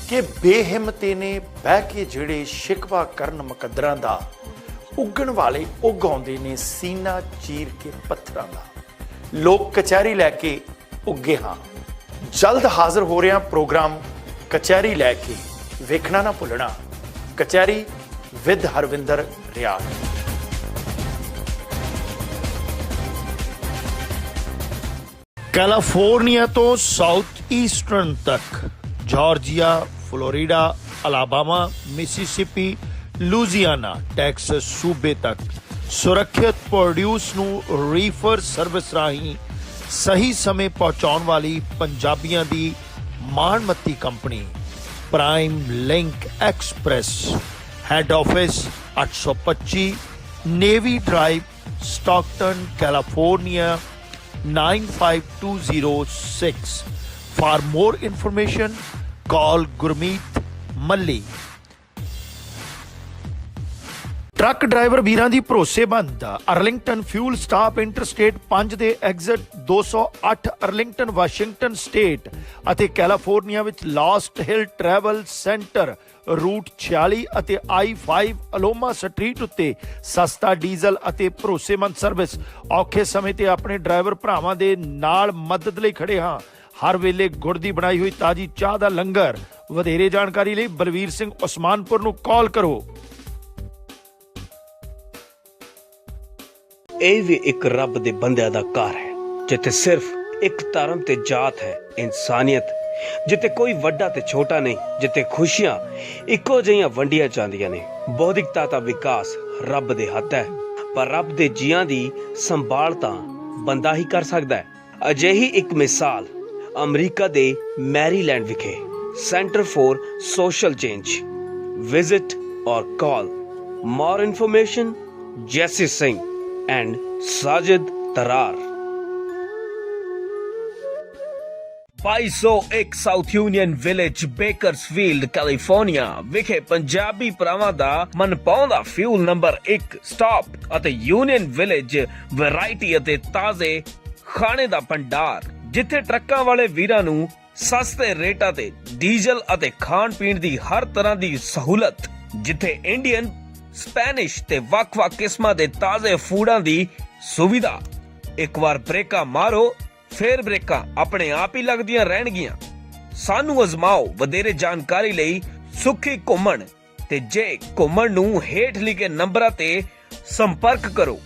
ਕਿ ਬੇਹਿੰਮਤੇ ਨੇ ਬਹਿ ਕੇ ਜਿਹੜੇ ਸ਼ਿਕਵਾ ਕਰਨ ਮੁਕੱਦਰਾਂ ਦਾ, ਉੱਗਣ ਵਾਲੇ ਉਗਾਉਂਦੇ ਨੇ ਸੀਨਾ ਚੀਰ ਕੇ ਪੱਥਰਾਂ ਦਾ। ਲੋਕ ਕਚਹਿਰੀ ਲੈ ਕੇ ਉੱਗੇ ਹਾਂ। ਜਲਦ ਹਾਜ਼ਰ ਹੋ ਰਿਹਾ ਪ੍ਰੋਗਰਾਮ ਕਚਹਿਰੀ ਲੈ ਕੇ, ਵੇਖਣਾ ਨਾ ਭੁੱਲਣਾ। ਕਚਹਿਰੀ ਵਿਦ ਹਰਵਿੰਦਰ ਰਿਆੜ। ਕੈਲੀਫੋਰਨੀਆ ਤੋਂ ਸਾਊਥ ਈਸਟਰਨ ਤੱਕ, Georgia, Florida, Alabama, Mississippi, Louisiana, Texas ਸੂਬੇ ਤੱਕ ਸੁਰੱਖਿਅਤ ਪ੍ਰੋਡਿਊਸ ਨੂੰ ਰੀਫਰ ਸਰਵਿਸ ਰਾਹੀਂ ਸਹੀ ਸਮੇਂ ਪਹੁੰਚਾਉਣ ਵਾਲੀ ਪੰਜਾਬੀਆਂ ਦੀ ਮਾਣਮੱਤੀ company Prime Link Express. Head office 825 Navy Drive, Stockton, California 95206. For more information, call Gurmeet Malli. Truck driver ਵੀਰਾਂ ਦੀ ਭਰੋਸੇਮੰਦ ਅਰਲਿੰਗਟਨ ਫਿਊਲ ਸਟਾਪ ਇੰਟਰਸਟੇਟ 5 ਦੇ ਐਗਜ਼ਿਟ 208 ਅਰਲਿੰਗਟਨ ਵਾਸ਼ਿੰਗਟਨ ਸਟੇਟ ਅਤੇ ਕੈਲੀਫੋਰਨੀਆ ਵਿੱਚ Lost Hill Travel Centre route 46 ਅਤੇ I-5 ਅਲੋਮਾ street ਉੱਤੇ ਸਸਤਾ diesel ਅਤੇ ਭਰੋਸੇਮੰਦ ਸਰਵਿਸ। ਔਖੇ ਸਮੇਂ ਤੇ ਆਪਣੇ ਡਰਾਈਵਰ ਭਰਾਵਾਂ ਦੇ ਨਾਲ ਮਦਦ ਲਈ ਖੜੇ ਹਾਂ। ਹਰ ਵੇਲੇ ਗੁੜ ਦੀ ਬਣਾਈ ਹੋਈ ਤਾਜ਼ੀ ਚਾਹ ਦਾ ਲੰਗਰ। ਵਧੇਰੇ ਜਾਣਕਾਰੀ ਲਈ ਬਲਵੀਰ ਸਿੰਘ ਉਸਮਾਨਪੁਰ ਨੂੰ ਕਾਲ ਕਰੋ। ਇਹ ਵੀ ਇੱਕ ਰੱਬ ਦੇ ਬੰਦਿਆਂ ਦਾ ਘਰ ਹੈ, ਜਿੱਥੇ ਸਿਰਫ ਇੱਕ ਧਰਮ ਤੇ ਜਾਤ ਹੈ, ਇਨਸਾਨੀਅਤ, ਜਿੱਥੇ ਕੋਈ ਵੱਡਾ ਤੇ ਛੋਟਾ ਨਹੀਂ, ਜਿੱਥੇ ਖੁਸ਼ੀਆਂ ਇੱਕੋ ਜਿਹੀਆਂ ਵੰਡੀਆਂ ਜਾਂਦੀਆਂ ਨੇ। ਬੌਧਿਕਤਾ ਦਾ ਵਿਕਾਸ ਰੱਬ ਦੇ ਹੱਥ ਹੈ, ਪਰ ਰੱਬ ਦੇ ਜੀਆਂ ਦੀ ਸੰਭਾਲ ਤਾਂ ਬੰਦਾ ਹੀ ਕਰ ਸਕਦਾ ਹੈ। ਅਜਿਹੀ ਇੱਕ ਮਿਸਾਲ ਅਮਰੀਕਾ ਦੇ ਮੈਰੀਲੈਂਡ ਵਿਖੇ Centre for Social Change. Visit or call. More information Jassi Singh and Sajid Tarar। 2201 South Union Village, Bakersfield, California ਵਿਖੇ ਪੰਜਾਬੀ ਭਰਾਵਾਂ ਦਾ ਮਨਪਾਉਂਦਾ ਫਿਊਲ ਨੰਬਰ 1 ਸਟਾਪ ਅਤੇ ਯੂਨੀਅਨ ਵਿਲੇਜ ਵੈਰਾਈਟੀ ਅਤੇ ਤਾਜ਼ੇ ਖਾਣੇ ਦਾ ਭੰਡਾਰ, ਜਿੱਥੇ ਟਰੱਕਾਂ ਵਾਲੇ ਵੀਰਾਂ ਨੂੰ ਸਸਤੇ ਰੇਟਾਂ ਤੇ ਡੀਜ਼ਲ ਅਤੇ ਖਾਣ ਪੀਣ ਦੀ ਹਰ ਤਰ੍ਹਾਂ ਦੀ ਸਹੂਲਤ, ਜਿੱਥੇ ਇੰਡੀਅਨ, ਸਪੈਨਿਸ਼ ਤੇ ਵੱਖ-ਵੱਖ ਕਿਸਮਾਂ ਦੇ ਤਾਜ਼ੇ ਫੂਡਾਂ ਦੀ ਸੁਵਿਧਾ। ਇੱਕ ਵਾਰ ਬ੍ਰੇਕਾਂ ਮਾਰੋ, ਫਿਰ ਬ੍ਰੇਕਾਂ ਆਪਣੇ ਆਪ ਹੀ ਲੱਗਦੀਆਂ ਰਹਿਣਗੀਆਂ। ਸਾਨੂੰ ਅਜ਼ਮਾਓ। ਵਧੇਰੇ ਜਾਣਕਾਰੀ ਲਈ ਸੁਖੀ ਘੁੰਮਣ ਤੇ ਜੇ ਘੁੰਮਣ ਨੂੰ ਹੇਠ ਲਿਖੇ ਨੰਬਰਾਂ ਤੇ ਸੰਪਰਕ ਕਰੋ।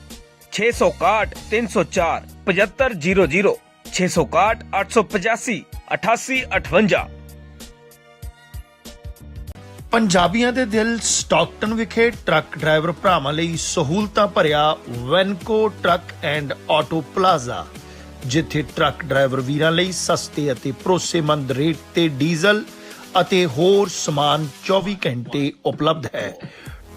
661 304 7500, 661 885 8858। ਪੰਜਾਬੀਆਂ ਦੇ ਦਿਲ ਸਟਾਕਟਨ ਵਿਖੇ ਟਰੱਕ ਡਰਾਈਵਰ ਭਰਾਵਾਂ ਲਈ ਸਹੂਲਤਾਂ ਭਰਿਆ ਵੈਨਕੋ ਟਰੱਕ ਐਂਡ ਆਟੋ ਪਲਾਜ਼ਾ, ਜਿੱਥੇ ਟਰੱਕ ਡਰਾਈਵਰ ਵੀਰਾਂ ਲਈ ਸਸਤੇ ਅਤੇ ਭਰੋਸੇਮੰਦ ਰੇਟ ਤੇ ਡੀਜ਼ਲ ਅਤੇ ਹੋਰ ਸਮਾਨ 24 ਘੰਟੇ ਉਪਲਬਧ ਹੈ।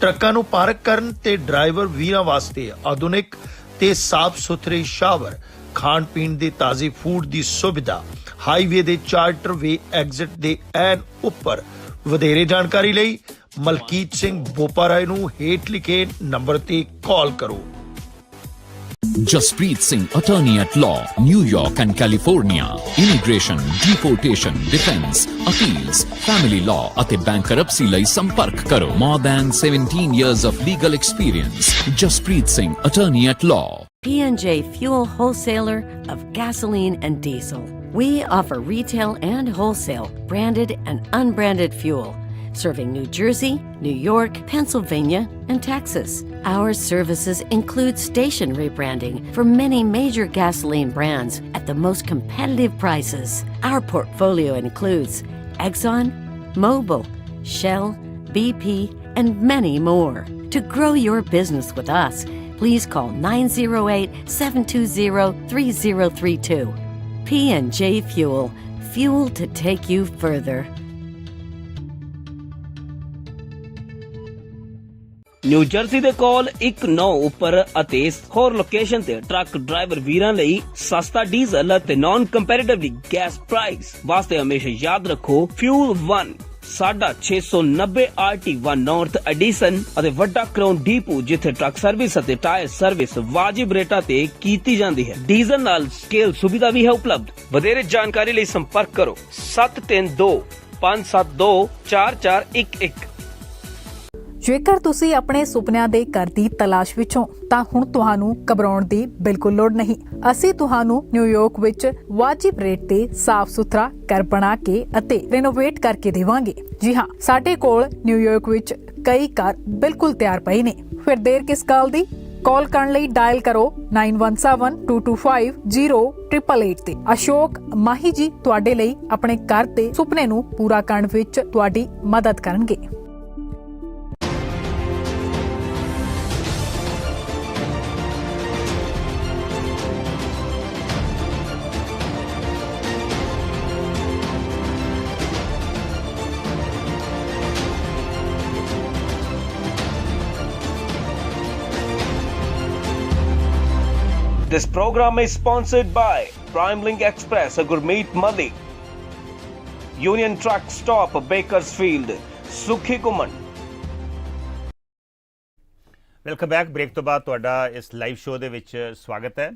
ਟਰੱਕਾਂ ਨੂੰ ਪਾਰਕ ਕਰਨ ਤੇ ਡਰਾਈਵਰ ਵੀਰਾਂ ਵਾਸਤੇ ਆਧੁਨਿਕ ਤੇ ਸਾਫ਼ ਸੁਥਰੇ ਸ਼ਾਵਰ, ਖਾਣ ਪੀਣ ਦੇ ਤਾਜ਼ੇ ਫੂਡ ਦੀ ਸੁਵਿਧਾ, ਹਾਈਵੇ ਦੇ ਚਾਰਟਰ ਵੇ ਐਗਜ਼ਿਟ ਦੇ ਐਨ ਉੱਪਰ। ਵਧੇਰੇ ਜਾਣਕਾਰੀ ਲਈ ਮਲਕੀਤ ਸਿੰਘ ਬੋਪਾਰਾਏ ਨੂੰ ਹੇਠ ਲਿਖੇ ਨੰਬਰ ਤੇ ਕਾਲ ਕਰੋ। Jaspreet Singh, attorney at law, New York and California. Immigration, deportation, defense, appeals, family law ਅਤੇ bankruptcy ਲਈ ਸੰਪਰਕ ਕਰੋ। More than 17 years of legal experience. Jaspreet Singh, attorney at law. P&J Fuel Wholesaler of gasoline and diesel. We offer retail and wholesale, branded and unbranded fuel, serving New Jersey, New York, Pennsylvania, and Texas. Our services include station rebranding for many major gasoline brands at the most competitive prices. Our portfolio includes Exxon, Mobil, Shell, BP, and many more. To grow your business with us, please call 908-720-3032. P&J Fuel, fuel to take you further. New jersey ਦੇ ਕੋਲ 19 ਉੱਪਰ ਅਤੇ ਹੋਰ location ਤੇ truck driver ਵੀਰਾਂ ਲਈ ਸਸਤਾ diesel ਅਤੇ ਨਾਨ ਕੰਪੈਰੀਟਿਵਲੀ ਗੈਸ ਪ੍ਰਾਈਸ ਵਾਸਤੇ ਹਮੇਸ਼ਾ ਯਾਦ ਰੱਖੋ ਫਿਊਲ 1 ਸਾਡਾ 690 RT1 ਨਾਰਥ ਐਡੀਸਨ ਅਤੇ ਵੱਡਾ ਕਰਾਊਨ ਡੀਪੂ, ਜਿੱਥੇ ਟਰੱਕ ਸਰਵਿਸ ਅਤੇ ਟਾਇਰ ਸਰਵਿਸ ਵਾਜਿਬ ਰੇਟਾਂ ਤੇ ਕੀਤੀ ਜਾਂਦੀ ਹੈ। ਡੀਜ਼ਲ ਨਾਲ ਸਕੇਲ ਸੁਵਿਧਾ ਵੀ ਹੈ ਉਪਲਬਧ। ਵਧੇਰੇ ਜਾਣਕਾਰੀ ਲਈ ਸੰਪਰਕ ਕਰੋ 7325724411। ਜੇਕਰ ਤੁਸੀਂ ਆਪਣੇ ਸੁਪਨਿਆਂ ਦੇ ਘਰ ਦੀ ਤਲਾਸ਼ ਵਿੱਚੋਂ ਤਾਂ ਹੁਣ ਤੁਹਾਨੂੰ ਘਬਰਾਉਣ ਦੀ ਬਿਲਕੁਲ ਲੋੜ ਨਹੀਂ। ਅਸੀਂ ਤੁਹਾਨੂੰ ਨਿਊਯਾਰਕ ਵਿੱਚ ਵਾਜਿਬ ਰੇਟ ਤੇ ਸਾਫ਼ ਸੁਥਰਾ ਘਰ ਬਣਾ ਕੇ ਅਤੇ ਰੈਨੋਵੇਟ ਕਰਕੇ ਦੇਵਾਂਗੇ। ਜੀ ਹਾਂ, ਸਾਡੇ ਕੋਲ ਨਿਊਯਾਰਕ ਵਿੱਚ ਕਈ ਘਰ ਬਿਲਕੁਲ ਤਿਆਰ ਪਏ ਨੇ। ਫਿਰ ਦੇਰ ਕਿਸ ਗੱਲ ਦੀ? ਕਾਲ ਕਰਨ ਲਈ ਡਾਇਲ ਕਰੋ 9172250888 ਤੇ। ਅਸ਼ੋਕ ਮਾਹੀ ਜੀ ਤੁਹਾਡੇ ਲਈ ਆਪਣੇ ਘਰ ਦੇ ਸੁਪਨੇ ਨੂੰ ਪੂਰਾ ਕਰਨ ਵਿੱਚ ਤੁਹਾਡੀ ਮਦਦ ਕਰਨਗੇ। This program is sponsored by Prime Link Express, a Gurmeet Madi, Union Truck Stop, Bakersfield, Sukhi Kuman. Welcome back. Break ਤੋਂ ਬਾਅਦ ਤੁਹਾਡਾ ਇਸ ਲਾਈਵ ਸ਼ੋਅ ਦੇ ਵਿੱਚ ਸਵਾਗਤ ਹੈ।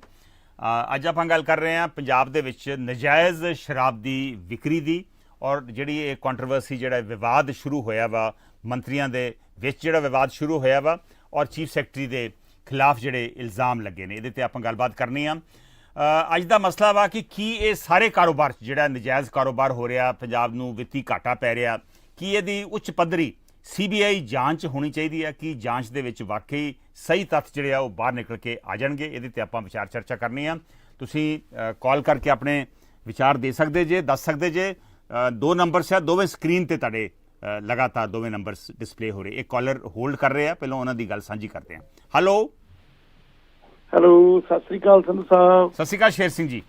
ਅੱਜ ਆਪਾਂ ਗੱਲ ਕਰ ਰਹੇ ਹਾਂ ਪੰਜਾਬ ਦੇ ਵਿੱਚ ਨਜਾਇਜ਼ ਸ਼ਰਾਬ ਦੀ ਵਿਕਰੀ ਦੀ, ਔਰ ਜਿਹੜੀ ਇਹ ਕੰਟਰੋਵਰਸੀ, ਜਿਹੜਾ ਵਿਵਾਦ ਸ਼ੁਰੂ ਹੋਇਆ ਵਾ ਮੰਤਰੀਆਂ ਦੇ ਵਿੱਚ, ਜਿਹੜਾ ਵਿਵਾਦ ਸ਼ੁਰੂ ਹੋਇਆ ਵਾ ਔਰ ਚੀਫ ਸੈਕਟਰੀ ਦੇ ਖਿਲਾਫ ਜਿਹੜੇ ਇਲਜ਼ਾਮ ਲੱਗੇ ਨੇ, ਇਹਦੇ ਤੇ ਆਪਾਂ ਗੱਲਬਾਤ ਕਰਨੀ ਆ। ਅੱਜ ਦਾ ਮਸਲਾ ਵਾ ਕਿ ਕੀ ਇਹ ਸਾਰੇ ਕਾਰੋਬਾਰ 'ਚ ਜਿਹੜਾ ਨਜਾਇਜ਼ ਕਾਰੋਬਾਰ ਹੋ ਰਿਹਾ, ਪੰਜਾਬ ਨੂੰ ਵਿੱਤੀ ਘਾਟਾ ਪੈ ਰਿਹਾ, ਕੀ ਇਹਦੀ ਉੱਚ ਪੱਧਰੀ CBI ਜਾਂਚ ਹੋਣੀ ਚਾਹੀਦੀ ਹੈ? ਕਿ ਜਾਂਚ ਦੇ ਵਿੱਚ ਵਾਕਈ ਸਹੀ ਤੱਥ ਜਿਹੜੇ ਆ ਉਹ ਬਾਹਰ ਨਿਕਲ ਕੇ ਆ ਜਾਣਗੇ? ਇਹਦੇ ਤੇ ਆਪਾਂ ਵਿਚਾਰ ਚਰਚਾ ਕਰਨੀ ਆ। ਤੁਸੀਂ ਕਾਲ ਕਰਕੇ ਆਪਣੇ ਵਿਚਾਰ ਦੇ ਸਕਦੇ ਜੇ, ਦੱਸ ਸਕਦੇ ਜੇ। 2 ਨੰਬਰਸ ਆ, ਦੋਵੇਂ ਸਕਰੀਨ ਤੇ ਤੁਹਾਡੇ ਲਗਾਤਾਰ ਦੋਵੇਂ ਨੰਬਰਸ ਡਿਸਪਲੇ ਹੋ ਰਹੇ। ਇੱਕ ਕਾਲਰ ਹੋਲਡ ਕਰ ਰਹੇ ਆ, ਪਹਿਲਾਂ ਉਹਨਾਂ ਦੀ ਗੱਲ ਸਾਂਝੀ ਕਰਦੇ ਆ। ਹੈਲੋ ਸਤਿ ਸ੍ਰੀ ਅਕਾਲ ਸੰਧੂ ਸਾਹਿਬ। ਸਤਿ ਸ਼੍ਰੀ ਅਕਾਲ ਸ਼ੇਰ ਸਿੰਘ ਜੀ।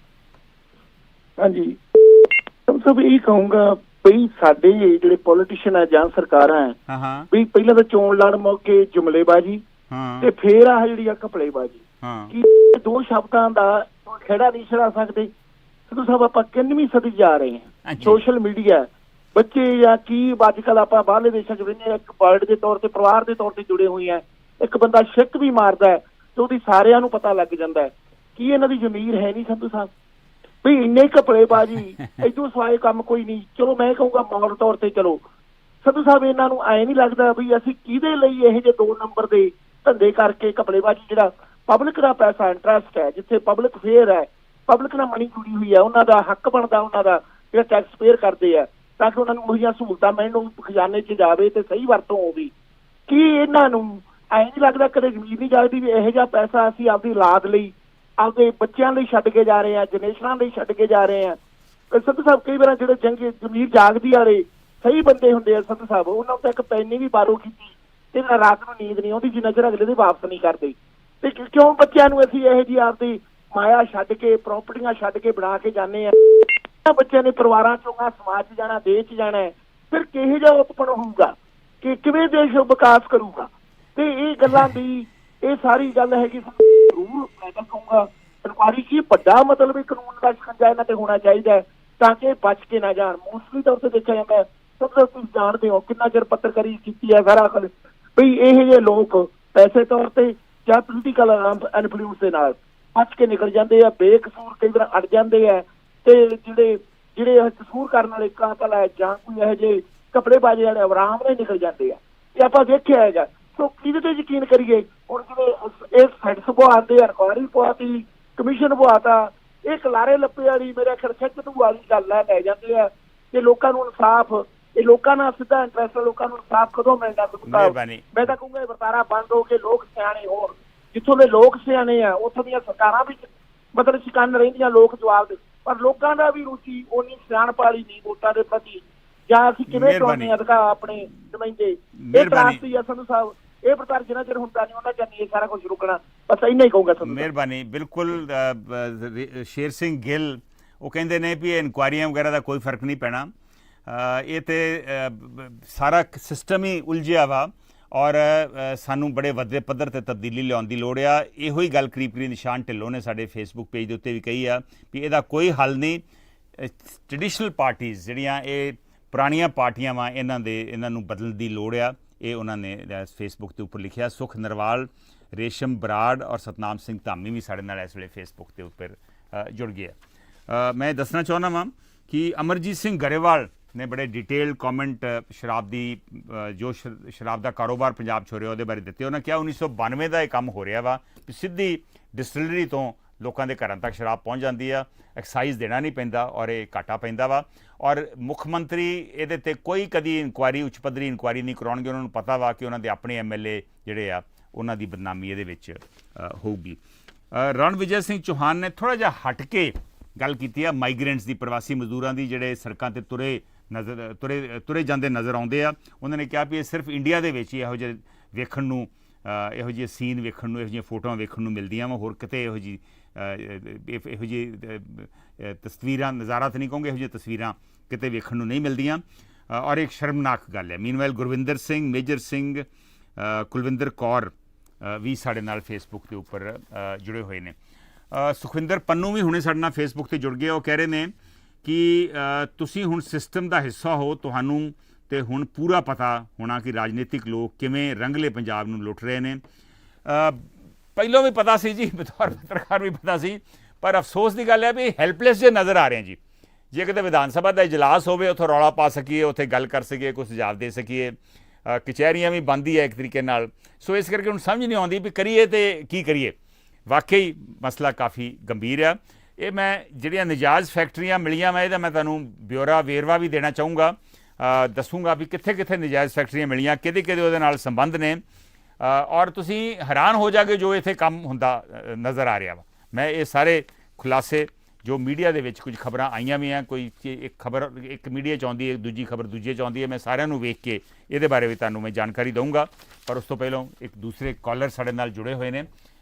ਹਾਂਜੀ ਸੰਧੂ ਸਾਹਿਬ, ਇਹ ਕਹੂੰਗਾ ਬਈ ਸਾਡੇ ਜਿਹੜੇ ਪੋਲੀਟੀਸ਼ੀਅਨ ਹੈ ਜਾਂ ਸਰਕਾਰਾਂ ਹੈ, ਵੀ ਪਹਿਲਾਂ ਤਾਂ ਚੋਣ ਲੜ ਮੌਕੇ ਜੁਮਲੇਬਾਜ਼ੀ ਤੇ ਫੇਰ ਆਹ ਜਿਹੜੀ ਆ ਘਪਲੇਬਾਜ਼ੀ, ਕੀ 2 ਸ਼ਬਦਾਂ ਦਾ ਖੇੜਾ ਨਹੀਂ ਛੜਾ ਸਕਦੇ? ਸੰਧੂ ਸਾਹਿਬ, ਆਪਾਂ ਕਿੰਨਵੀਂ ਸਦੀ ਜਾ ਰਹੇ ਹਾਂ। ਸੋਸ਼ਲ ਮੀਡੀਆ, ਬੱਚੇ ਜਾਂ ਕੀ ਅੱਜ ਕੱਲ੍ਹ ਆਪਾਂ ਬਾਹਰਲੇ ਦੇਸ਼ਾਂ 'ਚ ਵੇਖਦੇ, ਇੱਕ ਬਰਡ ਦੇ ਤੌਰ ਤੇ, ਪਰਿਵਾਰ ਦੇ ਤੌਰ ਤੇ ਜੁੜੇ ਹੋਏ ਆ। ਇੱਕ ਬੰਦਾ ਛਿੱਕ ਵੀ ਮਾਰਦਾ ਹੈ ਤੇ ਉਹਦੀ ਸਾਰਿਆਂ ਨੂੰ ਪਤਾ ਲੱਗ ਜਾਂਦਾ ਹੈ। ਕੀ ਇਹਨਾਂ ਦੀ ਜ਼ਮੀਰ ਹੈ ਨਹੀਂ ਸੰਧੂ ਸਾਹਿਬ? ਵੀ ਇੰਨੇ ਘਪਲੇਬਾਜ਼ੀ, ਏਦੋਂ ਸਿਵਾਏ ਕੰਮ ਕੋਈ ਨਹੀਂ। ਚਲੋ ਮੈਂ ਕਹੂੰਗਾ ਮੌਲ ਤੌਰ ਤੇ ਚਲੋ ਸੰਧੂ ਸਾਹਿਬ, ਇਹਨਾਂ ਨੂੰ ਐਂ ਨਹੀਂ ਲੱਗਦਾ ਵੀ ਅਸੀਂ ਕਿਹਦੇ ਲਈ ਇਹੋ ਜਿਹੇ 2 ਨੰਬਰ ਦੇ ਧੰਦੇ ਕਰਕੇ ਘਪਲੇਬਾਜ਼ੀ, ਜਿਹੜਾ ਪਬਲਿਕ ਦਾ ਪੈਸਾ, ਇੰਟਰਸਟ ਹੈ, ਜਿੱਥੇ ਪਬਲਿਕ ਫੇਅਰ ਹੈ, ਪਬਲਿਕ ਨਾਲ ਮਨੀ ਜੁੜੀ ਹੋਈ ਹੈ, ਉਹਨਾਂ ਦਾ ਹੱਕ ਬਣਦਾ, ਉਹਨਾਂ ਦਾ ਜਿਹੜਾ ਟੈਕਸ ਪੇਅਰ ਕਰਦੇ ਆ, ਤਾਂ ਕਿ ਉਹਨਾਂ ਨੂੰ ਉਹੀਆਂ ਸਹੂਲਤਾਂ ਮੈਨੂੰ ਖਜ਼ਾਨੇ 'ਚ ਜਾਵੇ ਤੇ ਸਹੀ ਵਰਤੋਂ ਹੋਵੇ। ਕੀ ਇਹਨਾਂ ਨੂੰ ਐਂ ਨਹੀਂ ਲੱਗਦਾ, ਕਦੇ ਜ਼ਮੀਰ ਨਹੀਂ ਜਾਗਦੀ ਵੀ ਇਹੋ ਜਿਹਾ ਪੈਸਾ ਅਸੀਂ ਆਪਦੀ ਔਲਾਦ ਲਈ, ਆਪਦੇ ਬੱਚਿਆਂ ਲਈ ਛੱਡ ਕੇ ਜਾ ਰਹੇ ਹਾਂ, ਜਨਰੇਸ਼ਨਾਂ ਲਈ ਛੱਡ ਕੇ ਜਾ ਰਹੇ ਹਾਂ? ਸੰਧੂ ਸਾਹਿਬ, ਕਈ ਵਾਰ ਜਿਹੜੇ ਜ਼ਮੀਰ ਜਾਗਦੀ ਵਾਲੇ ਸਹੀ ਬੰਦੇ ਹੁੰਦੇ ਆ ਸੰਧੂ ਸਾਹਿਬ, ਉਹਨਾਂ ਨੂੰ ਤਾਂ ਇੱਕ ਪੈਨੀ ਵੀ ਬਾਰੋ ਕੀਤੀ ਤੇ ਰਾਤ ਨੂੰ ਨੀਂਦ ਨਹੀਂ ਆਉਂਦੀ ਜਿੰਨਾ ਚਿਰ ਅਗਲੇ ਦੇ ਵਾਪਸ ਨਹੀਂ ਕਰਦੇ। ਤੇ ਕਿਉਂ ਬੱਚਿਆਂ ਨੂੰ ਅਸੀਂ ਇਹੋ ਜਿਹੀ ਆਪਦੀ ਮਾਇਆ ਛੱਡ ਕੇ, ਪ੍ਰਾਪਰਟੀਆਂ ਛੱਡ ਕੇ ਬਣਾ ਕੇ ਜਾਂਦੇ ਆ? ਬੱਚਿਆਂ ਨੇ ਪਰਿਵਾਰਾਂ ਚੋਂ ਸਮਾਜ 'ਚ ਜਾਣਾ, ਦੇਸ਼ 'ਚ ਜਾਣਾ, ਫਿਰ ਕਿਹੋ ਜਿਹਾ ਉਤਪੰਨ ਹੋਊਗਾ, ਕਿ ਕਿਵੇਂ ਦੇਸ਼ ਵਿਕਾਸ ਕਰੂਗਾ? ਤੇ ਇਹ ਗੱਲਾਂ ਦੀ, ਇਹ ਸਾਰੀ ਗੱਲ ਹੈਗੀ ਜ਼ਰੂਰ ਮੈਂ ਤਾਂ ਕਹੂੰਗਾ ਇਨਕੁਆਇਰੀ ਕੀ ਵੱਡਾ ਮਤਲਬ ਕਾਨੂੰਨ ਦਾ ਸ਼ਿਕੰਜਾ ਇਹਨਾਂ ਤੇ ਹੋਣਾ ਚਾਹੀਦਾ, ਤਾਂ ਕਿ ਬਚ ਕੇ ਨਾ ਜਾਣ। ਮੋਸਟਲੀ ਤੌਰ ਤੇ ਦੇਖਿਆ ਜਾਂਦਾ, ਸਭ ਤੋਂ ਤੁਸੀਂ ਜਾਣਦੇ ਹੋ ਕਿੰਨਾ ਚਿਰ ਪੱਤਰਕਾਰੀ ਕੀਤੀ ਹੈ ਸਾਰਾ ਕੁਝ, ਵੀ ਇਹ ਜਿਹੇ ਲੋਕ ਪੈਸੇ ਤੌਰ ਤੇ ਜਾਂ ਪੋਲੀਟੀਕਲ ਇਨਫਲੂਐਂਸ ਦੇ ਨਾਲ ਬਚ ਕੇ ਨਿਕਲ ਜਾਂਦੇ ਆ, ਬੇਕਸੂਰ ਕਈ ਵਾਰ ਅੜ ਜਾਂਦੇ ਆ। ਤੇ ਜਿਹੜੇ ਕਸੂਰ ਕਰਨ ਵਾਲੇ ਕਾਤਲ ਹੈ ਜਾਂ ਕੋਈ ਇਹੋ ਜਿਹੇ ਕੱਪੜੇਬਾਜ਼ੀ ਵਾਲੇ ਆਰਾਮ ਨਾਲ ਨਿਕਲ ਜਾਂਦੇ ਆ। ਇਹ ਆਪਾਂ ਦੇਖਿਆ ਹੈਗਾ। ਸੋ ਕਿਹਦੇ ਤੇ ਯਕੀਨ ਕਰੀਏ? ਹੁਣ ਜਿਵੇਂ ਇਹ ਸੈਟਸ ਪਵਾਉਂਦੇ ਆ, ਇਨਕੁਆਇਰੀ ਪਵਾਤੀ, ਕਮਿਸ਼ਨ ਪਵਾਤਾ, ਇਹ ਕਲਾਰੇ ਲੱਪੇ ਵਾਲੀ, ਮੇਰੇ ਖਿਆਲ ਖਿੱਚ ਵਾਲੀ ਗੱਲ ਹੈ, ਲੈ ਜਾਂਦੇ ਆ। ਤੇ ਲੋਕਾਂ ਨੂੰ ਇਨਸਾਫ, ਇਹ ਲੋਕਾਂ ਨਾਲ ਸਿੱਧਾ ਇੰਟਰਸਟ, ਲੋਕਾਂ ਨੂੰ ਇਨਸਾਫ ਕਦੋਂ ਮਿਲਣਾ? ਮੈਂ ਤਾਂ ਕਹੂੰਗਾ ਇਹ ਵਰਤਾਰਾ ਬੰਦ ਹੋ ਕੇ ਲੋਕ ਸਿਆਣੇ ਹੋਣ। ਜਿੱਥੋਂ ਦੇ ਲੋਕ ਸਿਆਣੇ ਆ ਉੱਥੋਂ ਦੀਆਂ ਸਰਕਾਰਾਂ ਵੀ ਮਤਲਬ ਸ਼ਿਕਾਨ ਰਹਿੰਦੀਆਂ, ਲੋਕ ਜਵਾਬ ਦੇ, ਪਰ ਲੋਕਾਂ ਦਾ ਵੀ ਰੁਚੀ ਉਨੀ ਸਿਆਣਪ ਵਾਲੀ ਨਹੀਂ ਵੋਟਾਂ ਦੇ ਪ੍ਰਤੀ। ਜਾਂ ਅਸੀਂ ਕਿਵੇਂ ਮਿਹਰਬਾਨੀ। ਕਰਾਉਂਦੇ ਅਧਿਕਾਰ ਆਪਣੇ ਨੁਮਾਇੰਦੇ। ਇਹ ਮਿਹਰਬਾਨੀ। ਤਰਾਸਦੀ ਆ ਸੰਧੂ ਸਾਹਿਬ, ਇਹ ਪ੍ਰਕਾਰ ਜਿੰਨਾ ਚਿਰ ਹੁੰਦਾ ਨਹੀਂ ਉਹਨਾਂ ਚਿਰ ਨਹੀਂ ਇਹ ਸਾਰਾ ਕੁਝ ਰੁਕਣਾ। ਬਸ ਇੰਨਾ ਹੀ ਕਹੂੰਗਾ ਸੰਧੂ ਸਾਹਿਬ। ਮਿਹਰਬਾਨੀ। ਬਿਲਕੁਲ ਸ਼ੇਰ ਸਿੰਘ ਗਿੱਲ ਉਹ ਕਹਿੰਦੇ ਨੇ ਵੀ ਇਹ ਇਨਕੁਆਇਰੀਆਂ ਵਗੈਰਾ ਦਾ ਕੋਈ ਫਰਕ ਨਹੀਂ ਪੈਣਾ, ਇਹ ਤੇ ਸਾਰਾ ਸਿਸਟਮ ਹੀ ਉਲਝਿਆ ਵਾ ਔਰ ਸਾਨੂੰ ਬੜੇ ਵੱਡੇ ਪੱਧਰ ਤੇ ਤਬਦੀਲੀ ਲਿਆਉਣ ਦੀ ਲੋੜ ਆ। ਇਹੋ ਹੀ ਗੱਲ ਕਰੀਬ ਕਰੀਬ ਨਿਸ਼ਾਨ ਢਿੱਲੋਂ ਨੇ ਸਾਡੇ ਫੇਸਬੁੱਕ ਪੇਜ ਦੇ ਉੱਤੇ ਵੀ ਕਹੀ ਆ ਵੀ ਇਹਦਾ ਕੋਈ ਹੱਲ ਨਹੀਂ। ਟ੍ਰੈਡੀਸ਼ਨਲ ਪਾਰਟੀਆਂ ਜਿਹੜੀਆਂ ਇਹ ਪੁਰਾਣੀਆਂ ਪਾਰਟੀਆਂ ਵਾ ਇਹਨਾਂ ਨੂੰ ਬਦਲਣ ਦੀ ਲੋੜ ਆ। ਇਹ ਉਹਨਾਂ ਨੇ ਫੇਸਬੁੱਕ ਦੇ ਉੱਪਰ ਲਿਖਿਆ। ਸੁਖ ਨਰਵਾਲ, ਰੇਸ਼ਮ ਬਰਾੜ ਔਰ ਸਤਨਾਮ ਸਿੰਘ ਧਾਮੀ ਵੀ ਸਾਡੇ ਨਾਲ ਇਸ ਵੇਲੇ ਫੇਸਬੁੱਕ ਦੇ ਉੱਪਰ ਜੁੜ ਗਏ। ਮੈਂ ਦੱਸਣਾ ਚਾਹੁੰਦਾ ਵਾਂ ਕਿ ਅਮਰਜੀਤ ਸਿੰਘ ਗਰੇਵਾਲ ਨੇ ਬੜੇ ਡਿਟੇਲ ਕਮੈਂਟ ਸ਼ਰਾਬ ਦੀ ਜੋ ਸ਼ਰਾਬ ਦਾ ਕਾਰੋਬਾਰ ਪੰਜਾਬ 'ਚ ਹੋ ਰਿਹਾ ਉਹਦੇ ਬਾਰੇ ਦਿੱਤੇ। ਉਹਨਾਂ ਕਿਹਾ 1992 ਦਾ ਇਹ ਕੰਮ ਹੋ ਰਿਹਾ ਵਾ ਵੀ ਸਿੱਧੀ ਡਿਸਟਿਲਰੀ ਤੋਂ ਲੋਕਾਂ ਦੇ ਘਰਾਂ ਤੱਕ ਸ਼ਰਾਬ ਪਹੁੰਚ ਜਾਂਦੀ ਆ, ਐਕਸਾਈਜ਼ ਦੇਣਾ ਨਹੀਂ ਪੈਂਦਾ ਔਰ ਇਹ ਘਾਟਾ ਪੈਂਦਾ ਵਾ। ਔਰ ਮੁੱਖ ਮੰਤਰੀ ਇਹਦੇ ਤੇ ਕੋਈ ਕਦੀ ਇਨਕੁਆਇਰੀ ਉੱਚ ਪੱਧਰੀ ਇਨਕੁਆਇਰੀ ਨਹੀਂ ਕਰਾਉਣਗੇ। ਉਹਨਾਂ ਨੂੰ ਪਤਾ ਵਾ ਕਿ ਉਹਨਾਂ ਦੇ ਆਪਣੇ MLA ਜਿਹੜੇ ਆ ਉਹਨਾਂ ਦੀ ਬਦਨਾਮੀ ਇਹਦੇ ਵਿੱਚ ਹੋਊਗੀ। ਰਣਵਿਜੇ ਸਿੰਘ ਚੌਹਾਨ ਨੇ ਥੋੜ੍ਹਾ ਜਿਹਾ ਹਟ ਕੇ ਗੱਲ ਕੀਤੀ ਆ ਮਾਈਗ੍ਰੈਂਟਸ ਦੀ, ਪ੍ਰਵਾਸੀ ਮਜ਼ਦੂਰਾਂ ਦੀ, ਜਿਹੜੇ ਸੜਕਾਂ ਤੇ ਤੁਰੇ ਜਾਂਦੇ ਨਜ਼ਰ ਆਉਂਦੇ ਆ। ਉਹਨਾਂ ਨੇ ਕਿਹਾ ਵੀ ਇਹ ਸਿਰਫ ਇੰਡੀਆ ਦੇ ਵਿੱਚ ਹੀ ਇਹੋ ਜਿਹੇ ਵੇਖਣ ਨੂੰ, ਇਹੋ ਜਿਹੇ ਸੀਨ ਵੇਖਣ ਨੂੰ, ਇਹੋ ਜਿਹੀਆਂ ਫੋਟੋਆਂ ਵੇਖਣ ਨੂੰ ਮਿਲਦੀਆਂ ਵਾ, ਹੋਰ ਕਿਤੇ ਇਹੋ ਜਿਹੀ ਤਸਵੀਰਾਂ, ਨਜ਼ਾਰਾ ਤਾਂ ਨਹੀਂ ਕਹੂੰਗੇ, ਇਹੋ ਜਿਹੀਆਂ ਤਸਵੀਰਾਂ ਕਿਤੇ ਵੇਖਣ ਨੂੰ ਨਹੀਂ ਮਿਲਦੀਆਂ ਔਰ ਇੱਕ ਸ਼ਰਮਨਾਕ ਗੱਲ ਹੈ। ਮੀਨਵਾਈਲ ਗੁਰਵਿੰਦਰ ਸਿੰਘ, ਮੇਜਰ ਸਿੰਘ, ਕੁਲਵਿੰਦਰ ਕੌਰ ਵੀ ਸਾਡੇ ਨਾਲ ਫੇਸਬੁੱਕ ਦੇ ਉੱਪਰ ਜੁੜੇ ਹੋਏ ਨੇ। ਸੁਖਵਿੰਦਰ ਪੰਨੂ ਵੀ ਹੁਣੇ ਸਾਡੇ ਨਾਲ ਫੇਸਬੁੱਕ 'ਤੇ ਜੁੜ ਗਏ। ਉਹ ਕਹਿ ਰਹੇ ਨੇ ਕਿ ਤੁਸੀਂ ਹੁਣ ਸਿਸਟਮ ਦਾ ਹਿੱਸਾ ਹੋ, ਤੁਹਾਨੂੰ ਤੇ ਹੁਣ ਪੂਰਾ ਪਤਾ ਹੋਣਾ ਕਿ ਰਾਜਨੀਤਿਕ ਲੋਕ ਕਿਵੇਂ ਰੰਗਲੇ ਪੰਜਾਬ ਨੂੰ ਲੁੱਟ ਰਹੇ ਨੇ। ਪਹਿਲਾਂ ਵੀ ਪਤਾ ਸੀ ਜੀ, ਬਤੌਰ ਪੱਤਰਕਾਰ ਵੀ ਪਤਾ ਸੀ, ਪਰ ਅਫਸੋਸ ਦੀ ਗੱਲ ਹੈ ਵੀ ਹੈਲਪਲੈਸ ਜੇ ਨਜ਼ਰ ਆ ਰਹੇ ਜੀ। ਜੇ ਕਿਤੇ ਵਿਧਾਨ ਸਭਾ ਦਾ ਇਜਲਾਸ ਹੋਵੇ, ਉੱਥੋਂ ਰੌਲਾ ਪਾ ਸਕੀਏ, ਉੱਥੇ ਗੱਲ ਕਰ ਸਕੀਏ, ਕੋਈ ਸੁਝਾਅ ਦੇ ਸਕੀਏ, ਕਚਹਿਰੀਆਂ ਵੀ ਬੰਦ ਹੀ ਹੈ ਇੱਕ ਤਰੀਕੇ ਨਾਲ। ਸੋ ਇਸ ਕਰਕੇ ਹੁਣ ਸਮਝ ਨਹੀਂ ਆਉਂਦੀ ਵੀ ਕਰੀਏ ਤੇ ਕੀ ਕਰੀਏ। ਵਾਕਈ ਮਸਲਾ ਕਾਫੀ ਗੰਭੀਰ ਆ। ਇਹ ਮੈਂ ਜਿਹੜੀਆਂ ਨਜਾਇਜ਼ ਫੈਕਟਰੀਆਂ ਮਿਲੀਆਂ ਵਾ ਇਹਦਾ ਮੈਂ ਤੁਹਾਨੂੰ ਵੇਰਵਾ ਵੀ ਦੇਣਾ ਚਾਹੂੰਗਾ, ਦੱਸੂੰਗਾ ਵੀ ਕਿੱਥੇ ਕਿੱਥੇ ਨਜਾਇਜ਼ ਫੈਕਟਰੀਆਂ ਮਿਲੀਆਂ, ਕਿਹਦੇ ਉਹਦੇ ਨਾਲ ਸੰਬੰਧ ਨੇ ਔਰ ਤੁਸੀਂ ਹੈਰਾਨ ਹੋ ਜਾਗੇ ਜੋ ਇੱਥੇ ਕੰਮ ਹੁੰਦਾ ਨਜ਼ਰ ਆ ਰਿਹਾ ਵਾ। ਮੈਂ ਇਹ ਸਾਰੇ ਖੁਲਾਸੇ ਜੋ ਮੀਡੀਆ ਦੇ ਵਿੱਚ ਕੁਝ ਖਬਰਾਂ ਆਈਆਂ ਵੀ ਆ, ਕੋਈ ਇੱਕ ਖਬਰ ਇੱਕ ਮੀਡੀਆ 'ਚ ਆਉਂਦੀ ਹੈ, ਦੂਜੀ ਖਬਰ ਦੂਜੇ 'ਚ ਆਉਂਦੀ ਹੈ, ਮੈਂ ਸਾਰਿਆਂ ਨੂੰ ਵੇਖ ਕੇ ਇਹਦੇ ਬਾਰੇ ਵੀ ਤੁਹਾਨੂੰ ਮੈਂ ਜਾਣਕਾਰੀ ਦਊਂਗਾ। ਪਰ ਉਸ ਤੋਂ ਪਹਿਲਾਂ ਇੱਕ ਦੂਸਰੇ ਕਾਲਰ ਸਾਡੇ ਨਾਲ ਜੁੜੇ ਹੋਏ ਨੇ,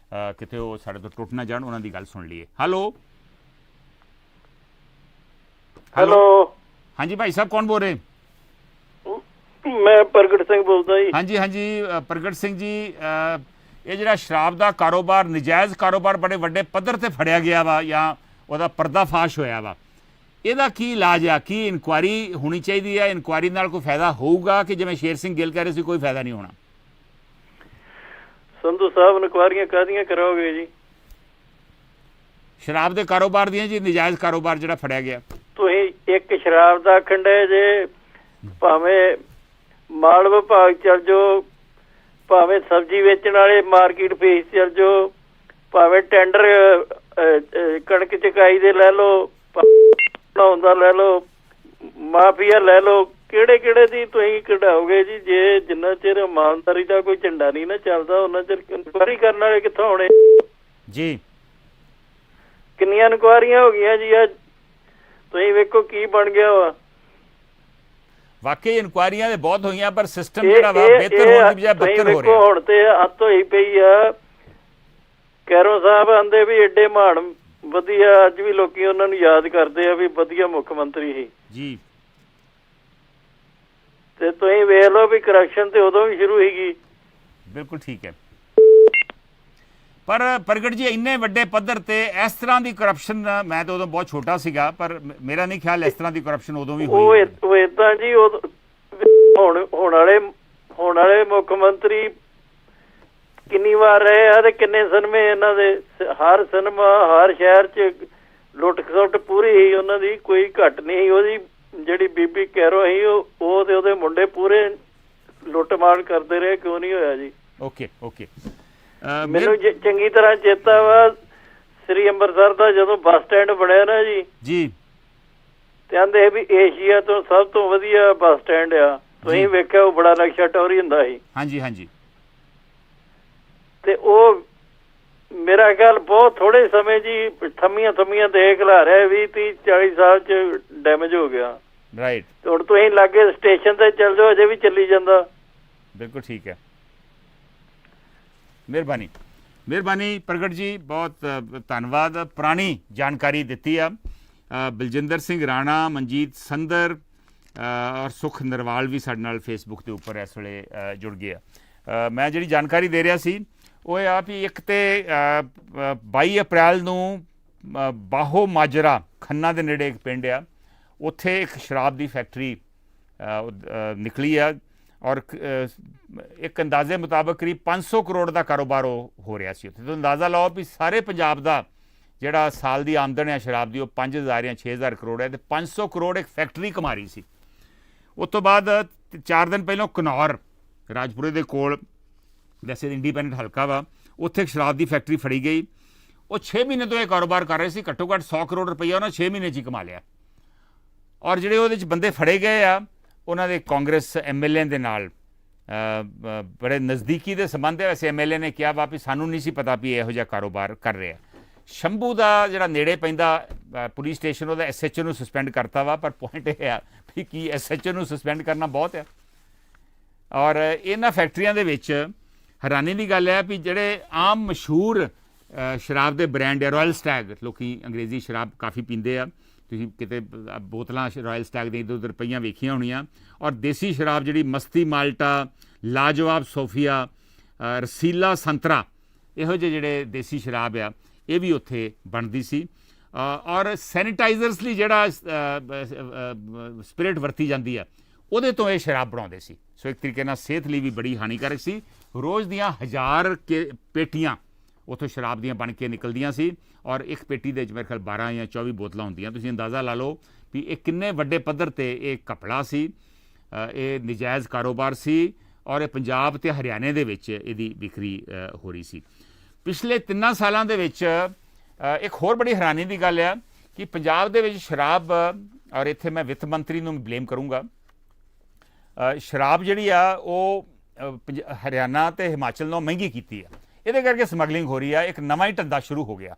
ਕਿਤੇ ਉਹ ਸਾਡੇ ਤੋਂ ਟੁੱਟ ਨਾ ਜਾਣ, ਉਹਨਾਂ ਦੀ ਗੱਲ ਸੁਣ ਲਈਏ। ਹੈਲੋ ਹਾਂਜੀ ਭਾਈ ਸਾਹਿਬ, ਕੌਣ ਬੋਲ ਰਹੇ? ਮੈਂ ਪ੍ਰਗਟ ਸਿੰਘ ਬੋਲਦਾ ਜੀ। ਹਾਂਜੀ ਹਾਂਜੀ ਪ੍ਰਗਟ ਸਿੰਘ ਜੀ, ਇਹ ਜਿਹੜਾ ਸ਼ਰਾਬ ਦਾ ਕਾਰੋਬਾਰ, ਨਜਾਇਜ਼ ਕਾਰੋਬਾਰ ਬੜੇ ਵੱਡੇ ਪੱਧਰ ਤੇ ਫੜਿਆ ਗਿਆ ਵਾ ਜਾਂ ਉਹਦਾ ਪਰਦਾਫਾਸ਼ ਹੋਇਆ ਵਾ, ਇਹਦਾ ਕੀ ਇਲਾਜ ਆ? ਕੀ ਇਨਕੁਆਇਰੀ ਹੋਣੀ ਚਾਹੀਦੀ ਹੈ? ਇਨਕੁਆਇਰੀ ਨਾਲ ਕੋਈ ਫਾਇਦਾ ਹੋਊਗਾ ਕਿ ਜਿਵੇਂ ਸ਼ੇਰ ਸਿੰਘ ਗਿੱਲ ਕਹਿ ਰਹੇ ਸੀ ਕੋਈ ਫਾਇਦਾ ਨਹੀਂ ਹੋਣਾ? ਸੰਧੂ ਸਾਹਿਬ ਇਨਕੁਆਇਰੀਆਂ ਕਾਹਦੀਆਂ ਕਰਾਓਗੇ ਜੀ? ਸ਼ਰਾਬ ਦੇ ਕਾਰੋਬਾਰ ਦੀਆਂ ਜੀ, ਨਜਾਇਜ਼ ਕਾਰੋਬਾਰ ਜਿਹੜਾ ਫੜਿਆ ਗਿਆ। ਤੁਸੀਂ ਇੱਕ ਸ਼ਰਾਬ ਦਾ ਖੰਡੇ ਜੇ, ਭਾਵੇਂ ਮਾਲ ਵਿਭਾਗ ਚਲ ਜਾਓ, ਭਾਵੇਂ ਸਬਜ਼ੀ ਵੇਚਣ ਵਾਲੇ ਮਾਰਕੀਟ ਫੇਸ ਚਲ ਜਾਓ, ਭਾਵੇਂ ਟੈਂਡਰ ਕਣਕ ਚਕਾਈ ਦੇ ਲੈ ਲਓ, ਬਣਾਉਣ ਦਾ ਲੈ ਲਓ, ਮਾਫੀਆ ਲੈ ਲਓ, ਕਿਹੜੇ ਦੀ ਤੁਸੀਂ ਕਢਾਓਗੇ ਜੀ? ਜੇ ਜਿੰਨਾ ਚਿਰ ਇਮਾਨਦਾਰੀ ਦਾ ਕੋਈ ਝੰਡਾ ਨਹੀਂ ਨਾ ਚੱਲਦਾ ਉਹਨਾਂ ਚਿਰ ਇਨਕੁਆਇਰੀ ਕਰਨ ਵਾਲੇ ਕਿੱਥੋਂ ਆਉਣੇ ਜੀ? ਕਿੰਨੀਆਂ ਇਨਕੁਆਇਰੀਆਂ ਹੋ ਗਈਆਂ ਜੀ, ਅੱਜ ਤੁਸੀਂ ਵੇਖੋ ਕੀ ਬਣ ਗਿਆ ਵਾ। ਵਾਕਈ ਇਨਕੁਆਇਰੀਆਂ ਦੇ ਬਹੁਤ ਹੋਈਆਂ, ਪਰ ਸਿਸਟਮ ਜਿਹੜਾ ਵਾ ਬਿਹਤਰ ਹੋਣ ਦੀ ਬਜਾਏ ਬੱਤਰ ਹੋ ਰਿਹਾ। ਹੁਣ ਤੇ ਹੱਥ ਹੋਈ ਪਈ ਆ। ਕੈਰੋ ਸਾਹਿਬ ਆਂਦੇ ਵੀ ਏਡੇ ਮਾਣ ਵਧੀਆ, ਅੱਜ ਵੀ ਲੋਕੀ ਉਹਨਾਂ ਨੂੰ ਯਾਦ ਕਰਦੇ ਆ ਵੀ ਵਧੀਆ ਮੁੱਖ ਮੰਤਰੀ ਸੀ ਜੀ। ਤੇ ਤੁਸੀਂ ਵੇਖ ਲਓ ਵੀ ਕਰਪਸ਼ਨ ਤੇ ਉਦੋਂ ਵੀ ਸ਼ੁਰੂ ਸੀਗੀ। ਬਿਲਕੁਲ ਠੀਕ ਹੈ, ਪਰ ਪ੍ਰਗਟ ਜੀ ਇੰਨੇ ਵੱਡੇ ਪੱਧਰ ਤੇ ਇਸ ਤਰ੍ਹਾਂ ਦੀ ਕਰਪਸ਼ਨ, ਮੈਂ ਤਾਂ ਉਦੋਂ ਬਹੁਤ ਛੋਟਾ ਸੀਗਾ, ਪਰ ਮੇਰਾ ਨਹੀਂ ਖਿਆਲ ਇਸ ਤਰ੍ਹਾਂ ਦੀ ਕਰਪਸ਼ਨ ਉਦੋਂ ਵੀ ਹੋਈ। ਉਹ ਏਦਾਂ ਜੀ, ਹੋਣ ਵਾਲੇ ਮੁੱਖ ਮੰਤਰੀ ਕਿੰਨੀ ਵਾਰ ਰਹੇ ਆ ਤੇ ਕਿੰਨੇ ਸਿਨੇਮੇ ਇਹਨਾਂ ਦੇ, ਹਰ ਸਿਨੇਮਾ ਹਰ ਸ਼ਹਿਰ 'ਚ ਲੁੱਟ ਖਸੁੱਟ ਪੂਰੀ ਸੀ ਉਹਨਾਂ ਦੀ, ਕੋਈ ਘੱਟ ਨਹੀਂ ਸੀ। ਉਹਦੀ ਜਿਹੜੀ ਬੀਬੀ ਕੈਰੋ ਸੀ ਉਹ ਤੇ ਉਹਦੇ ਮੁੰਡੇ ਪੂਰੇ ਲੁੱਟ ਮਾਰ ਕਰਦੇ ਰਹੇ, ਕਿਉਂ ਨਹੀਂ ਹੋਇਆ ਜੀ? ਓਕੇ ਓਕੇ, ਮੈਨੂੰ ਚੰਗੀ ਤਰ੍ਹਾਂ ਚੇਤਾ ਵਾ ਸ੍ਰੀ ਅੰਮ੍ਰਿਤਸਰ ਦਾ ਜਦੋਂ ਬੱਸ ਸਟੈਂਡ ਬਣਿਆ ਨਾ ਜੀ, ਤੇ ਆਂਦੇ ਵੀ ਏਸ਼ੀਆ ਤੋਂ ਸਭ ਤੋਂ ਵਧੀਆ ਬੱਸ ਸਟੈਂਡ ਆ। ਤੁਸੀਂ ਵੇਖਿਆ ਉਹ ਬੜਾ ਨਕਸ਼ਾ ਟੌਰੀ ਹੁੰਦਾ ਸੀ। ਹਾਂਜੀ ਹਾਂਜੀ, ਤੇ ਉਹ ਮੇਰਾ ਖਿਆਲ ਬਹੁਤ ਥੋੜੇ ਸਮੇਂ ਜੀ ਥੰਮੀਆਂ ਦੇ ਖਿਲਾ ਰਿਹਾ, 20 30 40 ਸਾਲ ਚ ਡੈਮੇਜ ਹੋ ਗਿਆ ਰਾਈਟ। ਤੇ ਹੁਣ ਤੁਸੀਂ ਲਾਗੇ ਸਟੇਸ਼ਨ ਤੇ ਚੱਲ ਜਾਓ, ਅਜੇ ਵੀ ਚੱਲੀ ਜਾਂਦਾ। ਬਿਲਕੁਲ ਠੀਕ ਹੈ, ਮਿਹਰਬਾਨੀ ਮਿਹਰਬਾਨੀ ਪ੍ਰਗਟ ਜੀ, ਬਹੁਤ ਧੰਨਵਾਦ, ਪੁਰਾਣੀ ਜਾਣਕਾਰੀ ਦਿੱਤੀ ਆ। ਬਲਜਿੰਦਰ ਸਿੰਘ ਰਾਣਾ, ਮਨਜੀਤ ਸੰਦਰ ਔਰ ਸੁਖ ਨਰਵਾਲ ਵੀ ਸਾਡੇ ਨਾਲ ਫੇਸਬੁੱਕ ਦੇ ਉੱਪਰ ਇਸ ਵੇਲੇ ਜੁੜ ਗਏ ਆ। ਮੈਂ ਜਿਹੜੀ ਜਾਣਕਾਰੀ ਦੇ ਰਿਹਾ ਸੀ ਉਹ ਇਹ ਆ ਵੀ ਇੱਕ ਤੇ 22 ਅਪ੍ਰੈਲ ਨੂੰ ਬਾਹੋ ਮਾਜਰਾ ਖੰਨਾ ਦੇ ਨੇੜੇ ਇੱਕ ਪਿੰਡ ਆ, ਉੱਥੇ ਇੱਕ ਸ਼ਰਾਬ ਦੀ ਫੈਕਟਰੀ ਨਿਕਲੀ ਆ ਔਰ ਇੱਕ ਅੰਦਾਜ਼ੇ ਮੁਤਾਬਕ ਕਰੀਬ 500 ਕਰੋੜ ਦਾ ਕਾਰੋਬਾਰ ਹੋ ਰਿਹਾ ਸੀ ਉੱਥੇ। ਤਾਂ ਅੰਦਾਜ਼ਾ ਲਾਓ ਵੀ ਸਾਰੇ ਪੰਜਾਬ ਦਾ ਜਿਹੜਾ ਸਾਲ ਦੀ ਆਮਦਨ ਹੈ ਸ਼ਰਾਬ ਦੀ ਉਹ 5000 ਜਾਂ 6000 ਕਰੋੜ ਹੈ, ਅਤੇ 500 ਕਰੋੜ ਇੱਕ ਫੈਕਟਰੀ ਕਮਾ ਰਹੀ ਸੀ। ਉਸ ਤੋਂ ਬਾਅਦ 4 ਦਿਨ ਪਹਿਲਾਂ ਘਨੌਰ ਰਾਜਪੁਰੇ ਦੇ ਕੋਲ, ਵੈਸੇ ਇੰਡੀਪੈਂਡੈਂਟ ਹਲਕਾ ਵਾ, ਉੱਥੇ ਇੱਕ ਸ਼ਰਾਬ ਦੀ ਫੈਕਟਰੀ ਫੜੀ ਗਈ। ਉਹ 6 ਮਹੀਨੇ ਤੋਂ ਇਹ ਕਾਰੋਬਾਰ ਕਰ ਰਹੇ ਸੀ, ਘੱਟੋ ਘੱਟ 100 ਕਰੋੜ ਰੁਪਈਆ ਉਹਨਾਂ 6 ਮਹੀਨੇ 'ਚ ਹੀ ਕਮਾ ਲਿਆ। ਔਰ ਜਿਹੜੇ ਉਹਦੇ 'ਚ ਬੰਦੇ ਫੜੇ ਗਏ ਆ ਉਹਨਾਂ ਦੇ ਕਾਂਗਰਸ MLA ਦੇ ਨਾਲ ਬੜੇ ਨਜ਼ਦੀਕੀ ਦੇ ਸੰਬੰਧ ਹੈ। ਵੈਸੇ MLA ਨੇ ਕਿਹਾ ਵਾ ਵੀ ਸਾਨੂੰ ਨਹੀਂ ਸੀ ਪਤਾ ਵੀ ਇਹੋ ਜਿਹਾ ਕਾਰੋਬਾਰ ਕਰ ਰਿਹਾ। ਸ਼ੰਭੂ ਦਾ ਜਿਹੜਾ ਨੇੜੇ ਪੈਂਦਾ ਪੁਲਿਸ ਸਟੇਸ਼ਨ, ਉਹਦਾ SHO ਨੂੰ ਸਸਪੈਂਡ ਕਰਤਾ ਵਾ, ਪਰ ਪੁਆਇੰਟ ਇਹ ਆ ਵੀ ਕੀ SHO ਨੂੰ ਸਸਪੈਂਡ ਕਰਨਾ ਬਹੁਤ ਹੈ। ਔਰ ਇਹਨਾਂ ਫੈਕਟਰੀਆਂ ਦੇ ਵਿੱਚ ਹੈਰਾਨੀ ਦੀ ਗੱਲ ਹੈ ਵੀ ਜਿਹੜੇ ਆਮ ਮਸ਼ਹੂਰ ਸ਼ਰਾਬ ਦੇ ਬ੍ਰਾਂਡ ਹੈ, ਰਾਇਲ ਸਟੈਗ, ਲੋਕ ਅੰਗਰੇਜ਼ੀ ਸ਼ਰਾਬ ਕਾਫੀ ਪੀਂਦੇ ਆ, ਤੁਸੀਂ ਕਿਤੇ ਬੋਤਲਾਂ ਰਾਇਲ ਸਟੈਗ ਦੀਆਂ ਇੱਧਰ ਉੱਧਰ ਪਈਆਂ ਵੇਖੀਆਂ ਹੋਣੀਆਂ। ਔਰ ਦੇਸੀ ਸ਼ਰਾਬ ਜਿਹੜੀ ਮਸਤੀ ਮਾਲਟਾ, ਲਾਜਵਾਬ ਸੋਫੀਆ, ਰਸੀਲਾ ਸੰਤਰਾ, ਇਹੋ ਜਿਹੇ ਜਿਹੜੇ ਦੇਸੀ ਸ਼ਰਾਬ ਆ ਇਹ ਵੀ ਉੱਥੇ ਬਣਦੀ ਸੀ। ਔਰ ਸੈਨੀਟਾਈਜ਼ਰਸ ਲਈ ਜਿਹੜਾ ਸਪਿਰਿਟ ਵਰਤੀ ਜਾਂਦੀ ਆ ਉਹਦੇ ਤੋਂ ਇਹ ਸ਼ਰਾਬ ਬਣਾਉਂਦੇ ਸੀ। ਸੋ ਇੱਕ ਤਰੀਕੇ ਨਾਲ ਸਿਹਤ ਲਈ ਵੀ ਬੜੀ ਹਾਨੀਕਾਰਕ ਸੀ। ਰੋਜ਼ ਦੀਆਂ 1000 ਪੇਟੀਆਂ ਉੱਥੋਂ ਸ਼ਰਾਬ ਦੀਆਂ ਬਣ ਕੇ ਨਿਕਲਦੀਆਂ ਸੀ ਔਰ ਇੱਕ ਪੇਟੀ ਦੇ ਵਿੱਚ ਮੇਰੇ ਖਿਆਲ 12 ਜਾਂ 24 ਬੋਤਲਾਂ ਹੁੰਦੀਆਂ। ਤੁਸੀਂ ਅੰਦਾਜ਼ਾ ਲਾ ਲਓ ਵੀ ਇਹ ਕਿੰਨੇ ਵੱਡੇ ਪੱਧਰ 'ਤੇ ਇਹ ਘਪਲਾ ਸੀ, ਇਹ ਨਜਾਇਜ਼ ਕਾਰੋਬਾਰ ਸੀ ਔਰ ਇਹ ਪੰਜਾਬ ਅਤੇ ਹਰਿਆਣੇ ਦੇ ਵਿੱਚ ਇਹਦੀ ਵਿਕਰੀ ਹੋ ਰਹੀ ਸੀ। ਪਿਛਲੇ 3 ਸਾਲਾਂ ਦੇ ਵਿੱਚ ਇੱਕ ਹੋਰ ਬੜੀ ਹੈਰਾਨੀ ਦੀ ਗੱਲ ਆ ਕਿ ਪੰਜਾਬ ਦੇ ਵਿੱਚ ਸ਼ਰਾਬ, ਔਰ ਇੱਥੇ ਮੈਂ ਵਿੱਤ ਮੰਤਰੀ ਨੂੰ ਬਲੇਮ ਕਰੂੰਗਾ, ਸ਼ਰਾਬ ਜਿਹੜੀ ਆ ਉਹ ਹਰਿਆਣਾ ਅਤੇ ਹਿਮਾਚਲ ਨਾਲੋਂ ਮਹਿੰਗੀ ਕੀਤੀ ਆ। ਇਹਦੇ ਕਰਕੇ ਸਮਗਲਿੰਗ ਹੋ ਰਹੀ ਆ। ਇੱਕ ਨਵਾਂ ਹੀ ਧੰਦਾ ਸ਼ੁਰੂ ਹੋ ਗਿਆ।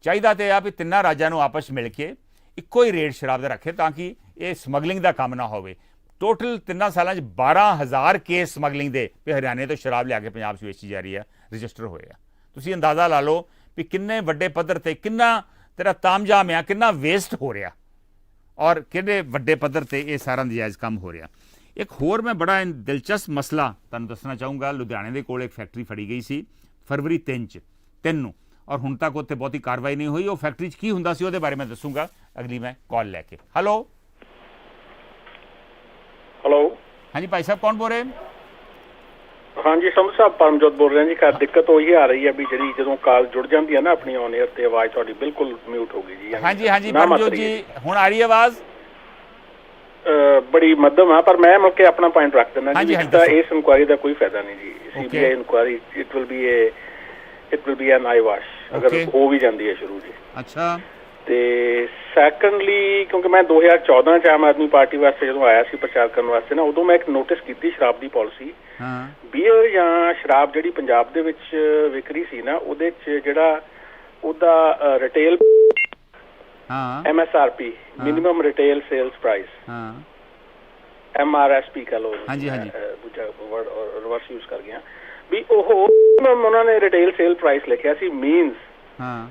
ਚਾਹੀਦਾ ਤੇ ਆ ਵੀ ਤਿੰਨਾਂ ਰਾਜਾਂ ਨੂੰ ਆਪਸ ਮਿਲ ਕੇ ਇੱਕੋ ਹੀ ਰੇਟ ਸ਼ਰਾਬ ਦਾ ਰੱਖੇ ਤਾਂ ਕਿ ਇਹ ਸਮਗਲਿੰਗ ਦਾ ਕੰਮ ਨਾ ਹੋਵੇ। ਟੋਟਲ 3 ਸਾਲਾਂ 'ਚ 12000 ਕੇਸ ਸਮਗਲਿੰਗ ਦੇ ਵੀ ਹਰਿਆਣੇ ਤੋਂ ਸ਼ਰਾਬ ਲਿਆ ਕੇ ਪੰਜਾਬ 'ਚ ਵੇਚੀ ਜਾ ਰਹੀ ਆ, ਰਜਿਸਟਰ ਹੋਏ ਆ। ਤੁਸੀਂ ਅੰਦਾਜ਼ਾ ਲਾ ਲਓ ਵੀ ਕਿੰਨੇ ਵੱਡੇ ਪੱਧਰ 'ਤੇ ਕਿੰਨਾ ਤੇਰਾ ਤਾਮਝਾਮ ਆ, ਕਿੰਨਾ ਵੇਸਟ ਹੋ ਰਿਹਾ ਔਰ ਕਿੰਨੇ ਵੱਡੇ ਪੱਧਰ 'ਤੇ ਇਹ ਸਾਰਾ ਨਜਾਇਜ਼ ਕੰਮ ਹੋ ਰਿਹਾ। ਇੱਕ ਹੋਰ ਮੈਂ ਬੜਾ ਦਿਲਚਸਪ ਮਸਲਾ ਤੁਹਾਨੂੰ ਦੱਸਣਾ ਚਾਹੂੰਗਾ। ਲੁਧਿਆਣੇ ਦੇ ਕੋਲ ਇੱਕ ਫੈਕਟਰੀ ਫੜੀ ਗਈ ਸੀ ਫਰਵਰੀ 3 ਨੂੰ ਔਰ ਹੁਣ ਤੱਕ ਉੱਥੇ ਬਹੁਤੀ ਕਾਰਵਾਈ ਨਹੀਂ ਹੋਈ। ਉਹ ਫੈਕਟਰੀ 'ਚ ਕੀ ਹੁੰਦਾ ਸੀ ਉਹਦੇ ਬਾਰੇ ਮੈਂ ਦੱਸੂਗਾ ਅਗਲੀ ਮੈਂ ਕਾਲ ਲੈ ਕੇ। ਹੈਲੋ ਹਾਂਜੀ ਭਾਈ ਸਾਹਿਬ, ਕੌਣ ਬੋਲ ਰਹੇ? ਹਾਂਜੀ ਸੰਧੂ ਸਾਹਿਬ, ਪਰਮਜੋਤ ਬੋਲ ਰਿਹਾ ਜੀ। ਘਰ ਦਿੱਕਤ ਉਹੀ ਆ ਰਹੀ ਹੈ ਵੀ ਜਿਹੜੀ ਜਦੋਂ ਕਾਲ ਜੁੜ ਜਾਂਦੀ ਹੈ ਨਾ ਆਪਣੀ ਔਨ 에ਅਰ ਤੇ ਆਵਾਜ਼ ਤੁਹਾਡੀ ਬਿਲਕੁਲ ਮਿਊਟ ਹੋ ਗਈ ਜੀ। ਹਾਂਜੀ ਹਾਂਜੀ ਪਰਮਜੋਤ ਜੀ, ਹੁਣ ਆ ਰਹੀ ਆਵਾਜ਼? ਬੜੀ ਮੱਧਮ ਆ, ਪਰ ਮੈਂ ਮੁੜ ਕੇ ਆਪਣਾ ਪੁਆਇੰਟ ਰੱਖ ਦਿੰਦਾ ਜੀ। ਤਾਂ ਇਸ ਇਨਕੁਆਇਰੀ ਦਾ ਕੋਈ ਫਾਇਦਾ ਨਹੀਂ ਜੀ। CBI inquiry it will B N I wash ਅਗਰ ਹੋ ਵੀ ਜਾਂਦੀ ਹੈ ਸ਼ੁਰੂ ਜੀ। ਅੱਛਾ। ਤੇ ਸੈਕੰਡਲੀ ਕਿਉਂਕਿ ਮੈਂ 2014 ਚ ਆਮ ਆਦਮੀ ਪਾਰਟੀ ਵਾਸਤੇ ਜਦੋਂ ਆਇਆ ਸੀ ਪ੍ਰਚਾਰ ਕਰਨ ਵਾਸਤੇ ਨਾ, ਉਦੋਂ ਮੈਂ ਇੱਕ ਨੋਟਿਸ ਕੀਤੀ ਸ਼ਰਾਬ ਦੀ ਪਾਲਿਸੀ, ਬੀਅਰ ਜਾਂ ਸ਼ਰਾਬ ਜਿਹੜੀ ਪੰਜਾਬ ਦੇ ਵਿੱਚ ਵਿਕਰੀ ਸੀ ਨਾ ਉਹਦੇ ਚ ਜਿਹੜਾ ਉਹਦਾ retail MSRP minimum retail sales price, MRSP ਕਹ ਲਓ, ਦੂਜਾ ਵਰਡ ਰਿਵਰਸ ਯੂਜ਼ ਕਰ ਗਿਆ ਵੀ ਉਹ ਉਹਨਾਂ ਨੇ ਰਿਟੇਲ ਸੇਲ ਪ੍ਰਾਈਸ ਲਿਖਿਆ ਸੀ। ਮੀਨਸ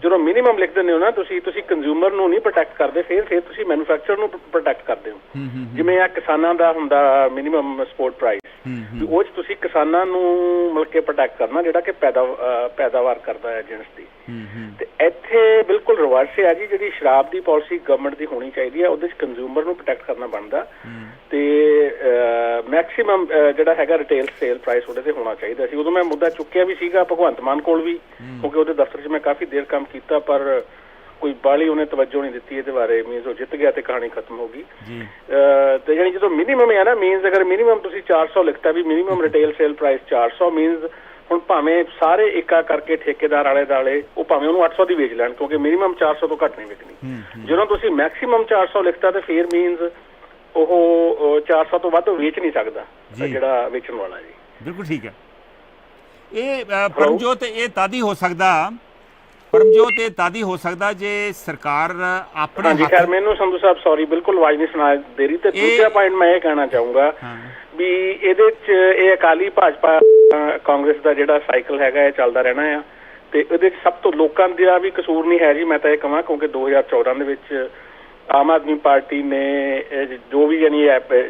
ਜਦੋਂ ਮਿਨੀਮਮ ਲਿਖ ਦਿੰਦੇ ਹੋ ਨਾ ਤੁਸੀਂ ਕੰਜ਼ਿਊਮਰ ਨੂੰ ਨਹੀਂ ਪ੍ਰੋਟੈਕਟ ਕਰਦੇ, ਫਿਰ ਤੁਸੀਂ ਮੈਨੂਫੈਕਚਰਰ ਨੂੰ ਪ੍ਰੋਟੈਕਟ ਕਰਦੇ ਹੋ। ਜਿਵੇਂ ਆ ਕਿਸਾਨਾਂ ਦਾ ਹੁੰਦਾ ਮਿਨੀਮਮ ਸਪੋਰਟ ਪ੍ਰਾਈਸ, ਉਹ 'ਚ ਤੁਸੀਂ ਕਿਸਾਨਾਂ ਨੂੰ ਮਿਲ ਕੇ ਪ੍ਰੋਟੈਕਟ ਕਰਨਾ ਜਿਹੜਾ ਕਿ ਪੈਦਾਵਾਰ ਕਰਦਾ ਹੈ ਜਿਣਸ ਦੀ। ਤੇ ਇੱਥੇ ਬਿਲਕੁਲ ਰਿਵਰਸ ਹੈ ਜੀ। ਜਿਹੜੀ ਸ਼ਰਾਬ ਦੀ ਪਾਲਿਸੀ ਗਵਰਨਮੈਂਟ ਦੀ ਹੋਣੀ ਚਾਹੀਦੀ ਹੈ ਉਹਦੇ 'ਚ ਕੰਜ਼ਿਊਮਰ ਨੂੰ ਪ੍ਰੋਟੈਕਟ ਕਰਨਾ ਬਣਦਾ ਤੇ ਮੈਕਸੀਮਮ ਜਿਹੜਾ ਹੈਗਾ ਰਿਟੇਲ ਸੇਲ ਪ੍ਰਾਈਸ ਉਹਦੇ ਤੇ ਹੋਣਾ ਚਾਹੀਦਾ ਸੀ। ਉਦੋਂ ਮੈਂ ਮੁੱਦਾ ਚੁੱਕਿਆ ਵੀ ਸੀਗਾ ਭਗਵੰਤ ਮਾਨ ਕੋਲ ਵੀ, ਕਿਉਂਕਿ ਉਹਦੇ ਦਫ਼ਤਰ 'ਚ ਮੈਂ ਕਾਫੀ ਦੇਰ ਕੰਮ ਕੀਤਾ, ਪਰ ਕੋਈ ਬਾਹਲੀ ਉਹਨੇ ਤਵੱਜੋ ਨਹੀਂ ਦਿੱਤੀ ਇਹਦੇ ਬਾਰੇ। ਮੀਨਸ ਉਹ ਜਿੱਤ ਗਿਆ ਤੇ ਕਹਾਣੀ ਖਤਮ ਹੋ ਗਈ। ਤੇ ਜਾਨੀ ਜਦੋਂ ਮਿਨੀਮਮ ਹੈ ਨਾ, ਮੀਨਸ ਅਗਰ ਮਿਨੀਮਮ ਤੁਸੀਂ 400 ਲਿਖਤਾ ਵੀ minimum retail sale price 400, means ਹੁਣ ਭਾਵੇਂ ਸਾਰੇ ਇੱਕਾ ਕਰਕੇ ਠੇਕੇਦਾਰ ਆਲੇ ਦਾਲੇ ਉਹ ਭਾਵੇਂ ਉਹਨੂੰ 800 ਦੀ ਵੇਚ ਲੈਣ ਕਿਉਂਕਿ ਮਿਨੀਮਮ 400 ਤੋਂ ਘੱਟ ਨਹੀਂ ਵਿਕਣੀ। ਜਦੋਂ ਤੁਸੀਂ ਮੈਕਸੀਮਮ 400 ਲਿਖਤਾ ਤੇ ਫਿਰ ਮੀਨਸ ਉਹ 400 ਤੋਂ ਵੱਧ ਵੇਚ ਨਹੀਂ ਸਕਦਾ ਜਿਹੜਾ ਵੇਚਣ ਵਾਲਾ ਜੀ। ਬਿਲਕੁਲ ਠੀਕ ਹੈ। ਇਹ ਪਰਮਜੋਤ ਇਹ ਤਦ ਹੀ ਹੋ ਸਕਦਾ ਪਰਮਜੋਤ ਇਹ ਤਾਦੀ ਹੋ ਸਕਦਾ ਜੇ ਸਰਕਾਰ ਆਪਣੇ ਹਾਂਜੀ ਖੈਰ ਮੈਨੂੰ ਸੰਧੂ ਸਾਹਿਬ ਸੌਰੀ ਬਿਲਕੁਲ ਆਵਾਜ਼ ਨਹੀਂ ਸੁਣਾ ਦੇ ਰਹੀ। ਤੇ ਦੂਜਾ ਪੁਆਇੰਟ ਮੈਂ ਇਹ ਕਹਿਣਾ ਚਾਹੂੰਗਾ ਵੀ ਇਹਦੇ 'ਚ ਇਹ ਅਕਾਲੀ ਭਾਜਪਾ ਕਾਂਗਰਸ ਦਾ ਜਿਹੜਾ ਸਾਈਕਲ ਹੈਗਾ ਇਹ ਚੱਲਦਾ ਰਹਿਣਾ ਆ, ਤੇ ਇਹਦੇ 'ਚ ਸਭ ਤੋਂ ਲੋਕਾਂ ਦਾ ਵੀ ਕਸੂਰ ਨਹੀਂ ਹੈ ਜੀ, ਮੈਂ ਤਾਂ ਇਹ ਕਹਾਂ, ਕਿਉਂਕਿ 2014 ਦੇ ਵਿੱਚ ਆਮ ਆਦਮੀ ਪਾਰਟੀ ਨੇ ਜੋ ਵੀ ਯਾਨੀ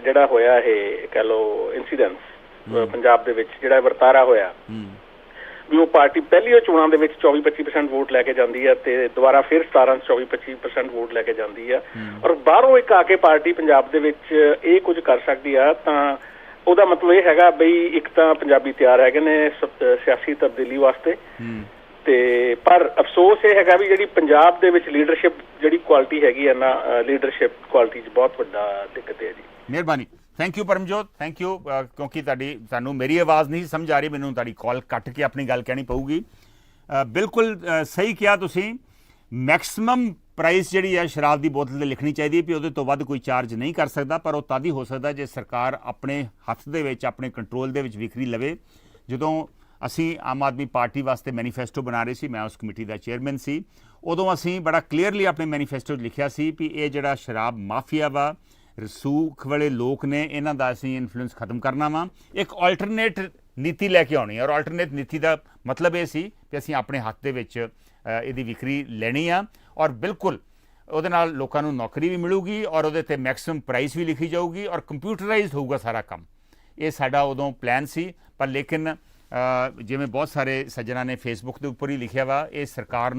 ਜਿਹੜਾ ਹੋਇਆ ਇਹ ਕਹਿ ਲਓ ਇਨਸੀਡੈਂਟਸ ਪੰਜਾਬ ਦੇ ਵਿੱਚ ਜਿਹੜਾ ਵਰਤਾਰਾ ਹੋਇਆ ਵੀ ਉਹ ਪਾਰਟੀ ਪਹਿਲੀ ਚੋਣਾਂ ਦੇ ਵਿੱਚ 24-25% ਵੋਟ ਲੈ ਕੇ ਜਾਂਦੀ ਹੈ ਤੇ ਦੁਬਾਰਾ ਫਿਰ 17 24-25% ਵੋਟ ਲੈ ਕੇ ਜਾਂਦੀ ਆ, ਔਰ ਬਾਹਰੋਂ ਇੱਕ ਆ ਕੇ ਪਾਰਟੀ ਪੰਜਾਬ ਦੇ ਵਿੱਚ ਇਹ ਕੁਝ ਕਰ ਸਕਦੀ ਆ, ਤਾਂ ਉਹਦਾ ਮਤਲਬ ਇਹ ਹੈਗਾ ਬਈ ਇੱਕ ਤਾਂ ਪੰਜਾਬੀ ਤਿਆਰ ਹੈਗੇ ਨੇ ਸਿਆਸੀ ਤਬਦੀਲੀ ਵਾਸਤੇ, ਤੇ ਪਰ ਅਫਸੋਸ ਇਹ ਹੈਗਾ ਵੀ ਜਿਹੜੀ ਪੰਜਾਬ ਦੇ ਵਿੱਚ ਲੀਡਰਸ਼ਿਪ ਜਿਹੜੀ ਕੁਆਲਿਟੀ ਹੈਗੀ ਹੈ ਨਾ, ਲੀਡਰਸ਼ਿਪ ਕੁਆਲਿਟੀ 'ਚ ਬਹੁਤ ਵੱਡਾ ਦਿੱਕਤ ਹੈ ਜੀ। ਮਿਹਰਬਾਨੀ, thank you Paramjot, thank you. ਕਿਉਂਕਿ ਤੁਹਾਨੂੰ ਮੇਰੀ ਆਵਾਜ਼ ਨਹੀਂ ਸਮਝ ਆ ਰਹੀ, ਮੈਨੂੰ ਤੁਹਾਡੀ ਕਾਲ ਕੱਟ ਕੇ ਆਪਣੀ ਗੱਲ ਕਹਿਣੀ ਪਊਗੀ। ਬਿਲਕੁਲ ਸਹੀ ਕਿਹਾ ਤੁਸੀਂ, ਮੈਕਸਿਮਮ ਪ੍ਰਾਈਸ ਜਿਹੜੀ ਹੈ ਸ਼ਰਾਬ ਦੀ ਬੋਤਲ 'ਤੇ ਲਿਖਣੀ ਚਾਹੀਦੀ ਹੈ ਵੀ ਉਹਦੇ ਤੋਂ ਵੱਧ ਕੋਈ ਚਾਰਜ ਨਹੀਂ ਕਰ ਸਕਦਾ, ਪਰ ਉਹ ਤਦ ਹੀ ਹੋ ਸਕਦਾ ਜੇ ਸਰਕਾਰ ਆਪਣੇ ਹੱਥ ਦੇ ਵਿੱਚ ਆਪਣੇ ਕੰਟਰੋਲ ਦੇ ਵਿੱਚ ਵਿਕਰੀ ਲਵੇ। ਜਦੋਂ ਅਸੀਂ ਆਮ ਆਦਮੀ ਪਾਰਟੀ ਵਾਸਤੇ ਮੈਨੀਫੈਸਟੋ ਬਣਾ ਰਹੇ ਸੀ, ਮੈਂ ਉਸ ਕਮੇਟੀ ਦਾ ਚੇਅਰਮੈਨ ਸੀ, ਉਦੋਂ ਅਸੀਂ ਬੜਾ ਕਲੀਅਰਲੀ ਆਪਣੇ ਮੈਨੀਫੈਸਟੋ 'ਚ ਲਿਖਿਆ ਸੀ ਵੀ ਇਹ ਜਿਹੜਾ ਸ਼ਰਾਬ ਮਾਫੀਆ ਵਾ, ਰਸੂਖ ਵਾਲੇ ਲੋਕ ਨੇ, ਇਹਨਾਂ ਦਾ ਅਸੀਂ ਇਨਫਲੂਐਂਸ ਖਤਮ ਕਰਨਾ ਵਾ, ਇੱਕ ਆਲਟਰਨੇਟ ਨੀਤੀ ਲੈ ਕੇ ਆਉਣੀ ਹੈ। ਔਰ ਆਲਟਰਨੇਟ ਨੀਤੀ ਦਾ ਮਤਲਬ ਇਹ ਸੀ ਕਿ ਅਸੀਂ ਆਪਣੇ ਹੱਥ ਦੇ ਵਿੱਚ ਇਹਦੀ ਵਿਕਰੀ ਲੈਣੀ ਆ, ਔਰ ਬਿਲਕੁਲ ਉਹਦੇ ਨਾਲ ਲੋਕਾਂ ਨੂੰ ਨੌਕਰੀ ਵੀ ਮਿਲੂਗੀ ਔਰ ਉਹਦੇ 'ਤੇ ਮੈਕਸਿਮਮ ਪ੍ਰਾਈਸ ਵੀ ਲਿਖੀ ਜਾਊਗੀ ਔਰ ਕੰਪਿਊਟਰਾਈਜ਼ਡ ਹੋਊਗਾ ਸਾਰਾ ਕੰਮ। ਇਹ ਸਾਡਾ ਉਦੋਂ ਪਲਾਨ ਸੀ, ਪਰ ਲੇਕਿਨ ਜਿਵੇਂ ਬਹੁਤ ਸਾਰੇ ਸੱਜਣਾਂ ਨੇ ਫੇਸਬੁੱਕ ਦੇ ਉੱਪਰ ਹੀ ਲਿਖਿਆ ਵਾ, ਇਹ ਸਰਕਾਰ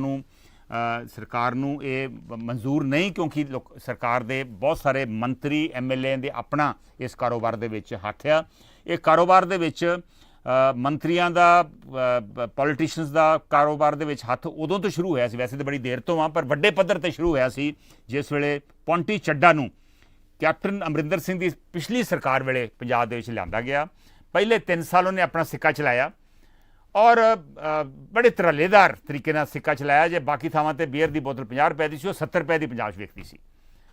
ਨੂੰ ਇਹ ਮਨਜ਼ੂਰ ਨਹੀਂ, ਕਿਉਂਕਿ ਸਰਕਾਰ ਦੇ ਬਹੁਤ ਸਾਰੇ ਮੰਤਰੀ MLA ਦੇ ਆਪਣਾ ਇਸ ਕਾਰੋਬਾਰ ਦੇ ਵਿੱਚ ਹੱਥ ਆ। ਇਹ ਕਾਰੋਬਾਰ ਦੇ ਵਿੱਚ ਮੰਤਰੀਆਂ ਦਾ, ਪੋਲੀਟੀਸ਼ੀਅਨਸ ਦਾ ਕਾਰੋਬਾਰ ਦੇ ਵਿੱਚ ਹੱਥ ਉਦੋਂ ਤੋਂ ਸ਼ੁਰੂ ਹੋਇਆ ਸੀ, ਵੈਸੇ ਤਾਂ ਬੜੀ ਦੇਰ ਤੋਂ ਆ, ਪਰ ਵੱਡੇ ਪੱਧਰ 'ਤੇ ਸ਼ੁਰੂ ਹੋਇਆ ਸੀ ਜਿਸ ਵੇਲੇ ਪੌਂਟੀ ਚੱਡਾ ਨੂੰ ਕੈਪਟਨ ਅਮਰਿੰਦਰ ਸਿੰਘ ਦੀ ਪਿਛਲੀ ਸਰਕਾਰ ਵੇਲੇ ਪੰਜਾਬ ਦੇ ਵਿੱਚ ਲਿਆਂਦਾ ਗਿਆ। ਪਹਿਲੇ 3 ਸਾਲ ਉਹਨੇ ਆਪਣਾ ਸਿੱਕਾ ਚਲਾਇਆ ਔਰ ਬੜੇ ਧੜੱਲੇਦਾਰ ਤਰੀਕੇ ਨਾਲ ਸਿੱਕਾ ਚਲਾਇਆ। ਜੇ ਬਾਕੀ ਥਾਵਾਂ 'ਤੇ ਬੀਅਰ ਦੀ ਬੋਤਲ 50 ਰੁਪਏ ਦੀ ਸੀ, ਉਹ 70 ਰੁਪਏ ਦੀ ਪੰਜਾਬ 'ਚ ਵਿਕਦੀ ਸੀ।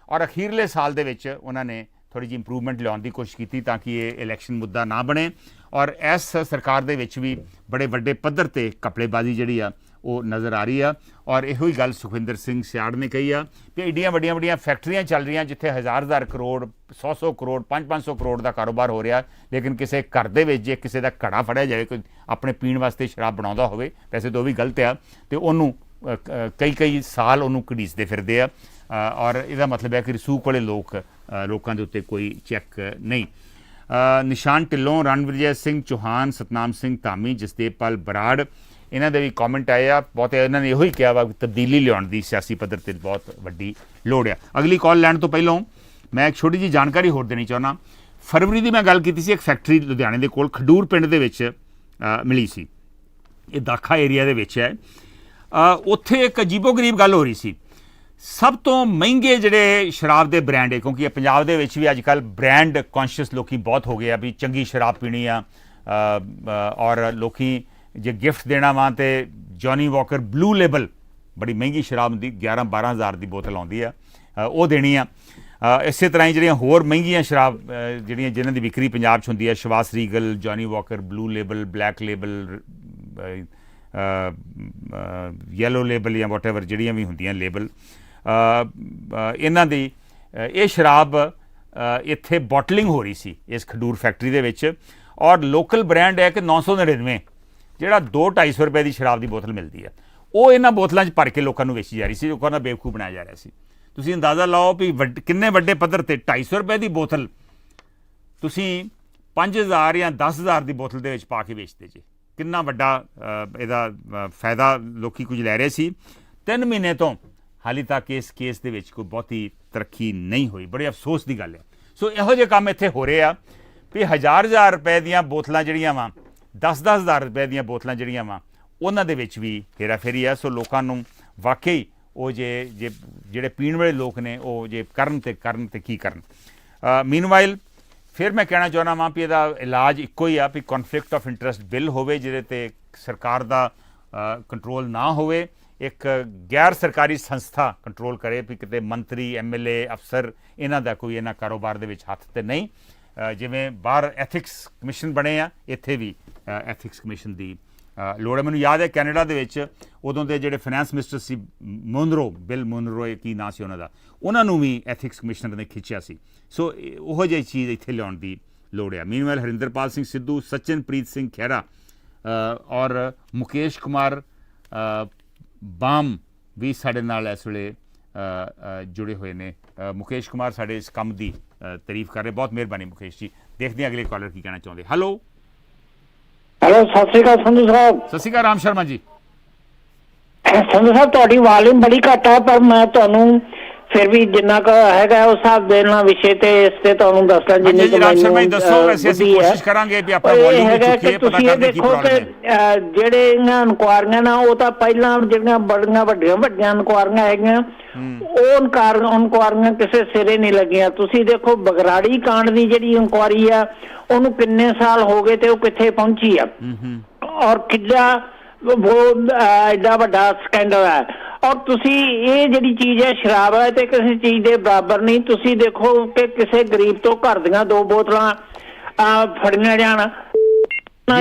ਔਰ ਅਖੀਰਲੇ ਸਾਲ ਦੇ ਵਿੱਚ ਉਹਨਾਂ ਨੇ ਥੋੜ੍ਹੀ ਜਿਹੀ ਇੰਪਰੂਵਮੈਂਟ ਲਿਆਉਣ ਦੀ ਕੋਸ਼ਿਸ਼ ਕੀਤੀ ਤਾਂ ਕਿ ਇਹ ਇਲੈਕਸ਼ਨ ਮੁੱਦਾ ਨਾ ਬਣੇ। ਔਰ ਇਸ ਸਰਕਾਰ ਦੇ ਵਿੱਚ ਵੀ ਬੜੇ ਵੱਡੇ ਪੱਧਰ 'ਤੇ ਘਪਲੇਬਾਜ਼ੀ ਜਿਹੜੀ ਆ ਉਹ ਨਜ਼ਰ ਆ ਰਹੀ ਆ। ਔਰ ਇਹੋ ਹੀ ਗੱਲ ਸੁਖਵਿੰਦਰ ਸਿੰਘ ਸਿਆੜ ਨੇ ਕਹੀ ਆ ਕਿ ਏਡੀਆਂ ਵੱਡੀਆਂ ਫੈਕਟਰੀਆਂ ਚੱਲ ਰਹੀਆਂ ਜਿੱਥੇ 1000 ਕਰੋੜ, 100 ਕਰੋੜ, 500 ਕਰੋੜ ਦਾ ਕਾਰੋਬਾਰ ਹੋ ਰਿਹਾ, ਲੇਕਿਨ ਕਿਸੇ ਘਰ ਦੇ ਵਿੱਚ ਜੇ ਕਿਸੇ ਦਾ ਘੜਾ ਫੜਿਆ ਜਾਵੇ, ਕੋਈ ਆਪਣੇ ਪੀਣ ਵਾਸਤੇ ਸ਼ਰਾਬ ਬਣਾਉਂਦਾ ਹੋਵੇ, ਵੈਸੇ ਤਾਂ ਉਹ ਵੀ ਗਲਤ ਆ, ਤੇ ਉਹਨੂੰ ਕਈ ਸਾਲ ਉਹਨੂੰ ਘੜੀਸਦੇ ਫਿਰਦੇ ਆ। ਔਰ ਇਹਦਾ ਮਤਲਬ ਹੈ ਕਿ ਰਸੂਖ ਵਾਲੇ ਲੋਕਾਂ ਦੇ ਉੱਤੇ ਕੋਈ ਚੈੱਕ ਨਹੀਂ। ਨਿਸ਼ਾਨ ਢਿੱਲੋਂ, ਰਣਵਿਜੈ ਸਿੰਘ ਚੌਹਾਨ, ਸਤਨਾਮ ਸਿੰਘ ਧਾਮੀ, ਜਸਦੇਵਪਾਲ ਬਰਾੜ, ਇਹਨਾਂ ਦੇ ਵੀ ਕਮੈਂਟ ਆਏ ਆ ਬਹੁਤ। ਇਹਨਾਂ ਨੇ ਇਹੋ ਹੀ ਕਿਹਾ ਵਾ ਕਿ ਤਬਦੀਲੀ ਲਿਆਉਣ ਦੀ ਸਿਆਸੀ ਪੱਧਰ 'ਤੇ ਬਹੁਤ ਵੱਡੀ ਲੋੜ ਆ। ਅਗਲੀ ਕਾਲ ਲੈਣ ਤੋਂ ਪਹਿਲਾਂ ਮੈਂ ਇੱਕ ਛੋਟੀ ਜਿਹੀ ਜਾਣਕਾਰੀ ਹੋਰ ਦੇਣੀ ਚਾਹੁੰਦਾ। ਫਰਵਰੀ ਦੀ ਮੈਂ ਗੱਲ ਕੀਤੀ ਸੀ, ਇੱਕ ਫੈਕਟਰੀ ਲੁਧਿਆਣੇ ਦੇ ਕੋਲ ਖਡੂਰ ਪਿੰਡ ਦੇ ਵਿੱਚ ਮਿਲੀ ਸੀ, ਇਹ ਦਾਖਾ ਏਰੀਆ ਦੇ ਵਿੱਚ ਹੈ। ਉੱਥੇ ਇੱਕ ਅਜੀਬੋ-ਗਰੀਬ ਗੱਲ ਹੋ ਰਹੀ ਸੀ। ਸਭ ਤੋਂ ਮਹਿੰਗੇ ਜਿਹੜੇ ਸ਼ਰਾਬ ਦੇ ਬ੍ਰਾਂਡ ਹੈ, ਕਿਉਂਕਿ ਪੰਜਾਬ ਦੇ ਵਿੱਚ ਵੀ ਅੱਜ ਕੱਲ੍ਹ ਬ੍ਰਾਂਡ ਕੌਨਸ਼ੀਅਸ ਲੋਕੀ ਬਹੁਤ ਹੋ ਗਏ ਆ ਵੀ ਚੰਗੀ ਸ਼ਰਾਬ ਪੀਣੀ ਆ, ਔਰ ਲੋਕੀ ਜੇ ਗਿਫਟ ਦੇਣਾ ਵਾ ਤੇ ਜੌਨੀ ਵਾਕਰ ਬਲੂ ਲੇਬਲ ਬੜੀ ਮਹਿੰਗੀ ਸ਼ਰਾਬ ਹੁੰਦੀ, 11-12 ਹਜ਼ਾਰ ਦੀ ਬੋਤਲ ਆਉਂਦੀ ਆ, ਉਹ ਦੇਣੀ ਆ। ਇਸੇ ਤਰ੍ਹਾਂ ਹੀ ਜਿਹੜੀਆਂ ਹੋਰ ਮਹਿੰਗੀਆਂ ਸ਼ਰਾਬ ਜਿਨ੍ਹਾਂ ਦੀ ਵਿਕਰੀ ਪੰਜਾਬ 'ਚ ਹੁੰਦੀ ਹੈ, Chivas Regal, Johnnie Walker, blue label, black label, yellow label ਜਾਂ ਵਾਟਐਵਰ ਜਿਹੜੀਆਂ ਵੀ ਹੁੰਦੀਆਂ ਲੇਬਲ, ਇਹਨਾਂ ਦੀ ਇਹ ਸ਼ਰਾਬ ਇੱਥੇ ਬੋਟਲਿੰਗ ਹੋ ਰਹੀ ਸੀ ਇਸ ਖਡੂਰ ਫੈਕਟਰੀ ਦੇ ਵਿੱਚ। ਔਰ ਲੋਕਲ ਬ੍ਰਾਂਡ ਹੈ ਕਿ 999 ਜਿਹੜਾ 200-250 ਰੁਪਏ ਦੀ ਸ਼ਰਾਬ ਦੀ ਬੋਤਲ ਮਿਲਦੀ ਹੈ, ਉਹ ਇਹਨਾਂ ਬੋਤਲਾਂ 'ਚ ਭਰ ਕੇ ਲੋਕਾਂ ਨੂੰ ਵੇਚੀ ਜਾ ਰਹੀ ਸੀ, ਲੋਕਾਂ ਦਾ ਬੇਵਕੂਫ ਬਣਾਇਆ ਜਾ ਰਿਹਾ ਸੀ। ਤੁਸੀਂ ਅੰਦਾਜ਼ਾ ਲਾਓ ਵੀ ਕਿੰਨੇ ਵੱਡੇ ਪੱਧਰ 'ਤੇ 250 ਰੁਪਏ ਦੀ ਬੋਤਲ ਤੁਸੀਂ 5000 ਜਾਂ 10000 ਦੀ ਬੋਤਲ ਦੇ ਵਿੱਚ ਪਾ ਕੇ ਵੇਚਦੇ ਜੇ, ਕਿੰਨਾ ਵੱਡਾ ਇਹਦਾ ਫਾਇਦਾ ਲੋਕੀ ਕੁਝ ਲੈ ਰਹੇ ਸੀ। 3 ਮਹੀਨੇ ਤੋਂ ਹਾਲੇ ਤੱਕ ਇਸ ਕੇਸ ਦੇ ਵਿੱਚ ਕੋਈ ਬਹੁਤੀ ਤਰੱਕੀ ਨਹੀਂ ਹੋਈ, ਬੜੇ ਅਫਸੋਸ ਦੀ ਗੱਲ ਹੈ। ਸੋ ਇਹੋ ਜਿਹੇ ਕੰਮ ਇੱਥੇ ਹੋ ਰਹੇ ਆ ਵੀ 1000 ਰੁਪਏ ਦੀਆਂ ਬੋਤਲਾਂ ਜਿਹੜੀਆਂ ਵਾ, 10-10 ਰੁਪਏ ਦੀਆਂ ਬੋਤਲਾਂ ਜਿਹੜੀਆਂ ਵਾ, ਉਹਨਾਂ ਦੇ ਵਿੱਚ ਵੀ ਹੇਰਾਫੇਰੀ ਆ। ਸੋ ਲੋਕਾਂ ਨੂੰ ਵਾਕਈ ਉਹ ਜਿਹੜੇ ਪੀਣ ਵਾਲੇ ਲੋਕ ਨੇ ਉਹ ਜੇ ਕਰਨ ਤੇ ਕੀ ਕਰਨ। ਮੀਨਵਾਈਲ ਫਿਰ ਮੈਂ ਕਹਿਣਾ ਚਾਹੁੰਦਾ ਵਾਂ ਵੀ ਇਹਦਾ ਇਲਾਜ ਇੱਕੋ ਹੀ ਆ ਵੀ ਕਨਫਲਿਕਟ ਆਫ ਇੰਟਰਸਟ ਬਿੱਲ ਹੋਵੇ ਜਿਹਦੇ 'ਤੇ ਸਰਕਾਰ ਦਾ ਕੰਟਰੋਲ ਨਾ ਹੋਵੇ, ਇੱਕ ਗੈਰ ਸਰਕਾਰੀ ਸੰਸਥਾ ਕੰਟਰੋਲ ਕਰੇ ਵੀ ਕਿਤੇ ਮੰਤਰੀ, MLA, ਅਫਸਰ ਇਹਨਾਂ ਦਾ ਕੋਈ ਇਹਨਾਂ ਕਾਰੋਬਾਰ ਦੇ ਵਿੱਚ ਹੱਥ ਤੇ ਨਹੀਂ। ਜਿਵੇਂ ਬਾਹਰ ਐਥਿਕਸ ਕਮਿਸ਼ਨ ਬਣੇ ਆ, ਇੱਥੇ ਵੀ ਐਥਿਕਸ ਕਮਿਸ਼ਨ ਦੀ ਲੋੜ ਹੈ। ਮੈਨੂੰ ਯਾਦ ਹੈ ਕੈਨੇਡਾ ਦੇ ਵਿੱਚ ਉਦੋਂ ਦੇ ਜਿਹੜੇ ਫਾਈਨੈਂਸ ਮਿਨਿਸਟਰ ਸੀ ਮੁਨਰੋ, ਬਿਲ ਮੁਨਰੋ ਕੀ ਨਾਂ ਸੀ ਉਹਨਾਂ ਦਾ, ਉਹਨਾਂ ਨੂੰ ਵੀ ਐਥਿਕਸ ਕਮਿਸ਼ਨਰ ਨੇ ਖਿੱਚਿਆ ਸੀ। ਸੋ ਉਹੋ ਜਿਹੀ ਚੀਜ਼ ਇੱਥੇ ਲਿਆਉਣ ਦੀ ਲੋੜ ਹੈ। ਮੀਨਵਾਈਲ ਹਰਿੰਦਰਪਾਲ ਸਿੰਘ ਸਿੱਧੂ, ਸਚਿਨਪ੍ਰੀਤ ਸਿੰਘ ਖਹਿਰਾ ਔਰ ਮੁਕੇਸ਼ ਕੁਮਾਰ ਬਾਮ ਵੀ ਸਾਡੇ ਨਾਲ ਇਸ ਵੇਲੇ ਜੁੜੇ ਹੋਏ ਨੇ। ਮੁਕੇਸ਼ ਕੁਮਾਰ ਸਾਡੇ ਇਸ ਕੰਮ ਦੀ ਤਾਰੀਫ ਕਰ ਰਹੇ। ਬਹੁਤ ਮਿਹਰਬਾਨੀ ਮੁਕੇਸ਼ ਜੀ। ਦੇਖਦੇ ਹਾਂ ਅਗਲੇ ਕਾਲਰ ਕੀ ਕਹਿਣਾ ਚਾਹੁੰਦੇ। ਹੈਲੋ ਹੈਲੋ, ਸਤਿ ਸ਼੍ਰੀ ਅਕਾਲ ਸੰਧੂ ਸਾਹਿਬ। ਸਤਿ ਸ਼੍ਰੀ ਅਕਾਲ ਰਾਮ ਸ਼ਰਮਾ ਜੀ। ਸੰਧੂ ਸਾਹਿਬ ਤੁਹਾਡੀ ਵਾਲੀਅਮ ਬੜੀ ਘੱਟ ਹੈ, ਪਰ ਮੈਂ ਤੁਹਾਨੂੰ ਫਿਰ ਵੀ ਜਿੰਨਾ ਕੁ ਹੈਗਾ ਉਸ ਹਿਸਾਬ ਦੇ ਨਾਲ ਵਿਸ਼ੇ ਤੇ ਇਸ ਤੇ ਤੁਹਾਨੂੰ ਦੱਸਦਾ ਜਿੰਨੀ ਕੁ ਰਾਮ ਸ਼ਰਮਾ ਜੀ ਦੱਸੋ। ਵੈਸੇ ਅਸੀਂ ਕੋਸ਼ਿਸ਼ ਕਰਾਂਗੇ ਵੀ ਆਪਣਾ ਵਾਲੀਅਮ ਵੀ ਚੁੱਕੀਏ, ਪਤਾ ਕਰਦੇ ਕੀ ਪ੍ਰੋਬਲਮ ਹੈ। ਜਿਹੜੇ ਇਹਨਾਂ ਇਨਕੁਆਰੀਆਂ ਨਾ ਉਹ ਤਾਂ ਪਹਿਲਾਂ ਜਿਹੜੀਆਂ ਬੜੀਆਂ ਵੱਡੀਆਂ ਇਨਕੁਆਰੀਆਂ ਹੈਗੀਆਂ ਉਹ ਇਨਕੁਆਰੀਆਂ ਕਿਸੇ ਸਿਰੇ ਨਹੀਂ ਲੱਗੀਆਂ। ਤੁਸੀਂ ਦੇਖੋ ਬਗਰਾੜੀ ਕਾਂਡ ਦੀ ਜਿਹੜੀ ਇਨਕੁਆਰੀ ਆ ਉਹਨੂੰ ਕਿੰਨੇ ਸਾਲ ਹੋ ਗਏ ਤੇ ਉਹ ਕਿੱਥੇ ਪਹੁੰਚੀ ਆ, ਔਰ ਕਿੱਡਾ ਐਡਾ ਵੱਡਾ ਸਕੈਂਡਲ ਹੈ। ਔਰ ਤੁਸੀਂ ਇਹ ਜਿਹੜੀ ਚੀਜ਼ ਹੈ ਸ਼ਰਾਬ ਹੈ ਤੇ ਕਿਸੇ ਚੀਜ਼ ਦੇ ਬਰਾਬਰ ਨਹੀਂ। ਤੁਸੀਂ ਦੇਖੋ ਕਿ ਕਿਸੇ ਗਰੀਬ ਤੋਂ ਘਰ ਦੀਆਂ 2 ਬੋਤਲਾਂ ਫੜੀਆਂ ਜਾਣ,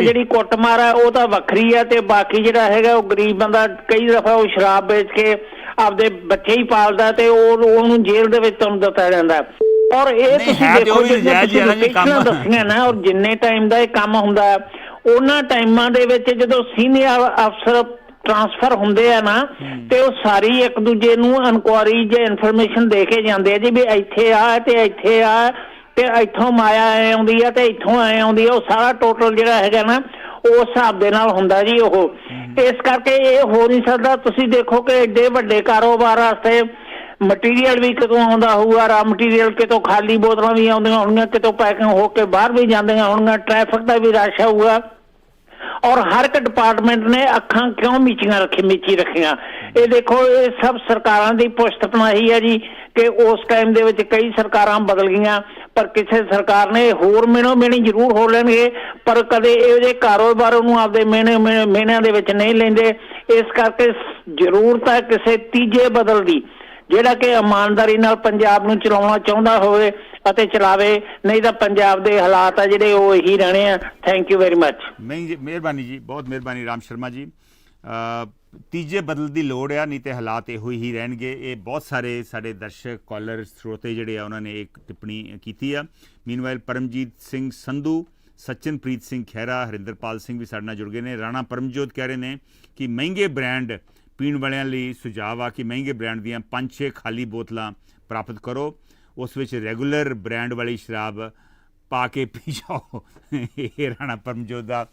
ਜਿਹੜੀ ਕੁੱਟਮਾਰ ਹੈ ਉਹ ਤਾਂ ਵੱਖਰੀ ਹੈ, ਤੇ ਬਾਕੀ ਜਿਹੜਾ ਹੈਗਾ ਉਹ ਗਰੀਬ ਬੰਦਾ ਕਈ ਦਫਾ ਉਹ ਸ਼ਰਾਬ ਵੇਚ ਕੇ ਆਪਦੇ ਬੱਚੇ ਹੀ ਪਾਲਦਾ ਤੇ ਉਹਨੂੰ ਜੇਲ੍ਹ ਦੇ ਵਿੱਚ ਤੁਹਾਨੂੰ ਦਿੱਤਾ ਜਾਂਦਾ। ਔਰ ਇਹ ਤੁਸੀਂ ਦੇਖੋ ਜਿਹੜੀਆਂ ਦੱਸੀਆਂ ਨਾ, ਔਰ ਜਿੰਨੇ ਟਾਈਮ ਦਾ ਇਹ ਕੰਮ ਹੁੰਦਾ ਉਹਨਾਂ ਟਾਈਮਾਂ ਦੇ ਵਿੱਚ ਜਦੋਂ ਸੀਨੀਅਰ ਅਫਸਰ ਟ੍ਰਾਂਸਫਰ ਹੁੰਦੇ ਆ ਨਾ ਤੇ ਉਹ ਸਾਰੀ ਇੱਕ ਦੂਜੇ ਨੂੰ ਇਨਕੁਆਰੀ ਜਾਂ ਇਨਫੋਰਮੇਸ਼ਨ ਦੇ ਕੇ ਜਾਂਦੇ ਆ ਜੀ ਵੀ ਇੱਥੇ ਆ ਤੇ ਇੱਥੇ ਆ ਤੇ ਇੱਥੋਂ ਮਾਇਆ ਐ ਆਉਂਦੀ ਆ ਤੇ ਇੱਥੋਂ ਐ ਆਉਂਦੀ ਆ। ਉਹ ਸਾਰਾ ਟੋਟਲ ਜਿਹੜਾ ਹੈਗਾ ਨਾ ਉਸ ਹਿਸਾਬ ਦੇ ਨਾਲ ਹੁੰਦਾ ਜੀ ਉਹ। ਇਸ ਕਰਕੇ ਇਹ ਹੋ ਨਹੀਂ ਸਕਦਾ। ਤੁਸੀਂ ਦੇਖੋ ਕਿ ਏਡੇ ਵੱਡੇ ਕਾਰੋਬਾਰ ਵਾਸਤੇ ਮਟੀਰੀਅਲ ਵੀ ਕਿਤੋਂ ਆਉਂਦਾ ਹੋਊਗਾ, ਰਾ ਮਟੀਰੀਅਲ ਕਿਤੋਂ ਖਾਲੀ ਬੋਤਲਾਂ ਵੀ ਆਉਂਦੀਆਂ ਹੋਣਗੀਆਂ, ਕਿਤੋਂ ਪੈਕਿੰਗ ਹੋ ਕੇ ਬਾਹਰ ਵੀ ਜਾਂਦੀਆਂ ਹੋਣਗੀਆਂ, ਟ੍ਰੈਫਿਕ ਦਾ ਵੀ ਰਸ਼ ਹੋਊਗਾ। ਔਰ ਹਰ ਇੱਕ ਡਿਪਾਰਟਮੈਂਟ ਨੇ ਅੱਖਾਂ ਕਿਉਂ ਮੀਚੀ ਰੱਖੀਆਂ? ਇਹ ਦੇਖੋ ਇਹ ਸਭ ਸਰਕਾਰਾਂ ਦੀ ਪੁਸ਼ਤ ਪਨਾਹੀ ਹੈ ਜੀ ਕਿ ਉਸ ਟਾਈਮ ਦੇ ਵਿੱਚ ਕਈ ਸਰਕਾਰਾਂ ਬਦਲ ਗਈਆਂ, ਪਰ ਕਿਸੇ ਸਰਕਾਰ ਨੇ ਹੋਰ ਮਿਹਣੀ ਜ਼ਰੂਰ ਹੋ ਲੈਣਗੇ, ਪਰ ਕਦੇ ਇਹੋ ਜਿਹੇ ਕਾਰੋਬਾਰ ਉਹਨੂੰ ਆਪਦੇ ਮਿਹਣਿਆਂ ਦੇ ਵਿੱਚ ਨਹੀਂ ਲੈਂਦੇ। ਇਸ ਕਰਕੇ ਜ਼ਰੂਰਤ ਹੈ ਕਿਸੇ ਤੀਜੇ ਬਦਲ ਦੀ, ਜਿਹੜਾ ਕਿ ਇਮਾਨਦਾਰੀ ਨਾਲ ਪੰਜਾਬ ਨੂੰ ਚਲਾਉਣਾ ਚਾਹੁੰਦਾ ਹੋਵੇ ਅਤੇ ਚਲਾਵੇ, ਨਹੀਂ ਤਾਂ ਪੰਜਾਬ ਦੇ ਹਾਲਾਤ ਆ ਜਿਹੜੇ ਉਹ ਇਹੀ ਰਹਿਣੇ ਆ। Thank you very much. ਮਿਹਰਬਾਨੀ ਜੀ, ਬਹੁਤ ਮਿਹਰਬਾਨੀ ਰਾਮ ਸ਼ਰਮਾ ਜੀ। ਤੀਜੇ ਬਦਲ ਦੀ ਲੋੜ ਆ, ਨਹੀਂ ਤੇ ਹਾਲਾਤ ਇਹੋ ਹੀ ਰਹਿਣਗੇ। ਇਹ ਬਹੁਤ ਸਾਰੇ ਸਾਡੇ ਦਰਸ਼ਕ ਕਾਲਰ ਸਰੋਤੇ ਜਿਹੜੇ ਆ ਉਹਨਾਂ ਨੇ ਇੱਕ ਟਿੱਪਣੀ ਕੀਤੀ ਆ। ਮੀਨਵਾਈਲ ਪਰਮਜੀਤ ਸਿੰਘ ਸੰਧੂ, ਸਚਿਨਪ੍ਰੀਤ ਸਿੰਘ ਖਹਿਰਾ, ਹਰਿੰਦਰਪਾਲ ਸਿੰਘ ਵੀ ਸਾਡੇ ਨਾਲ ਜੁੜ ਗਏ ਨੇ। ਰਾਣਾ ਪਰਮਜੋਤ ਕਹਿ ਰਹੇ ਨੇ ਕਿ ਮਹਿੰਗੇ ਬ੍ਰਾਂਡ ਪੀਣ ਵਾਲਿਆਂ ਲਈ ਸੁਝਾਅ ਆ ਕਿ ਮਹਿੰਗੇ ਬ੍ਰਾਂਡ ਦੀਆਂ 5-6 ਖਾਲੀ ਬੋਤਲਾਂ ਪ੍ਰਾਪਤ ਕਰੋ, ਉਸ ਵਿੱਚ ਰੈਗੂਲਰ ਬ੍ਰਾਂਡ ਵਾਲੀ ਸ਼ਰਾਬ ਪਾ ਕੇ ਪੀ ਜਾਓ। ਇਹ ਰਾਣਾ ਪਰਮਜੋਤ ਦਾ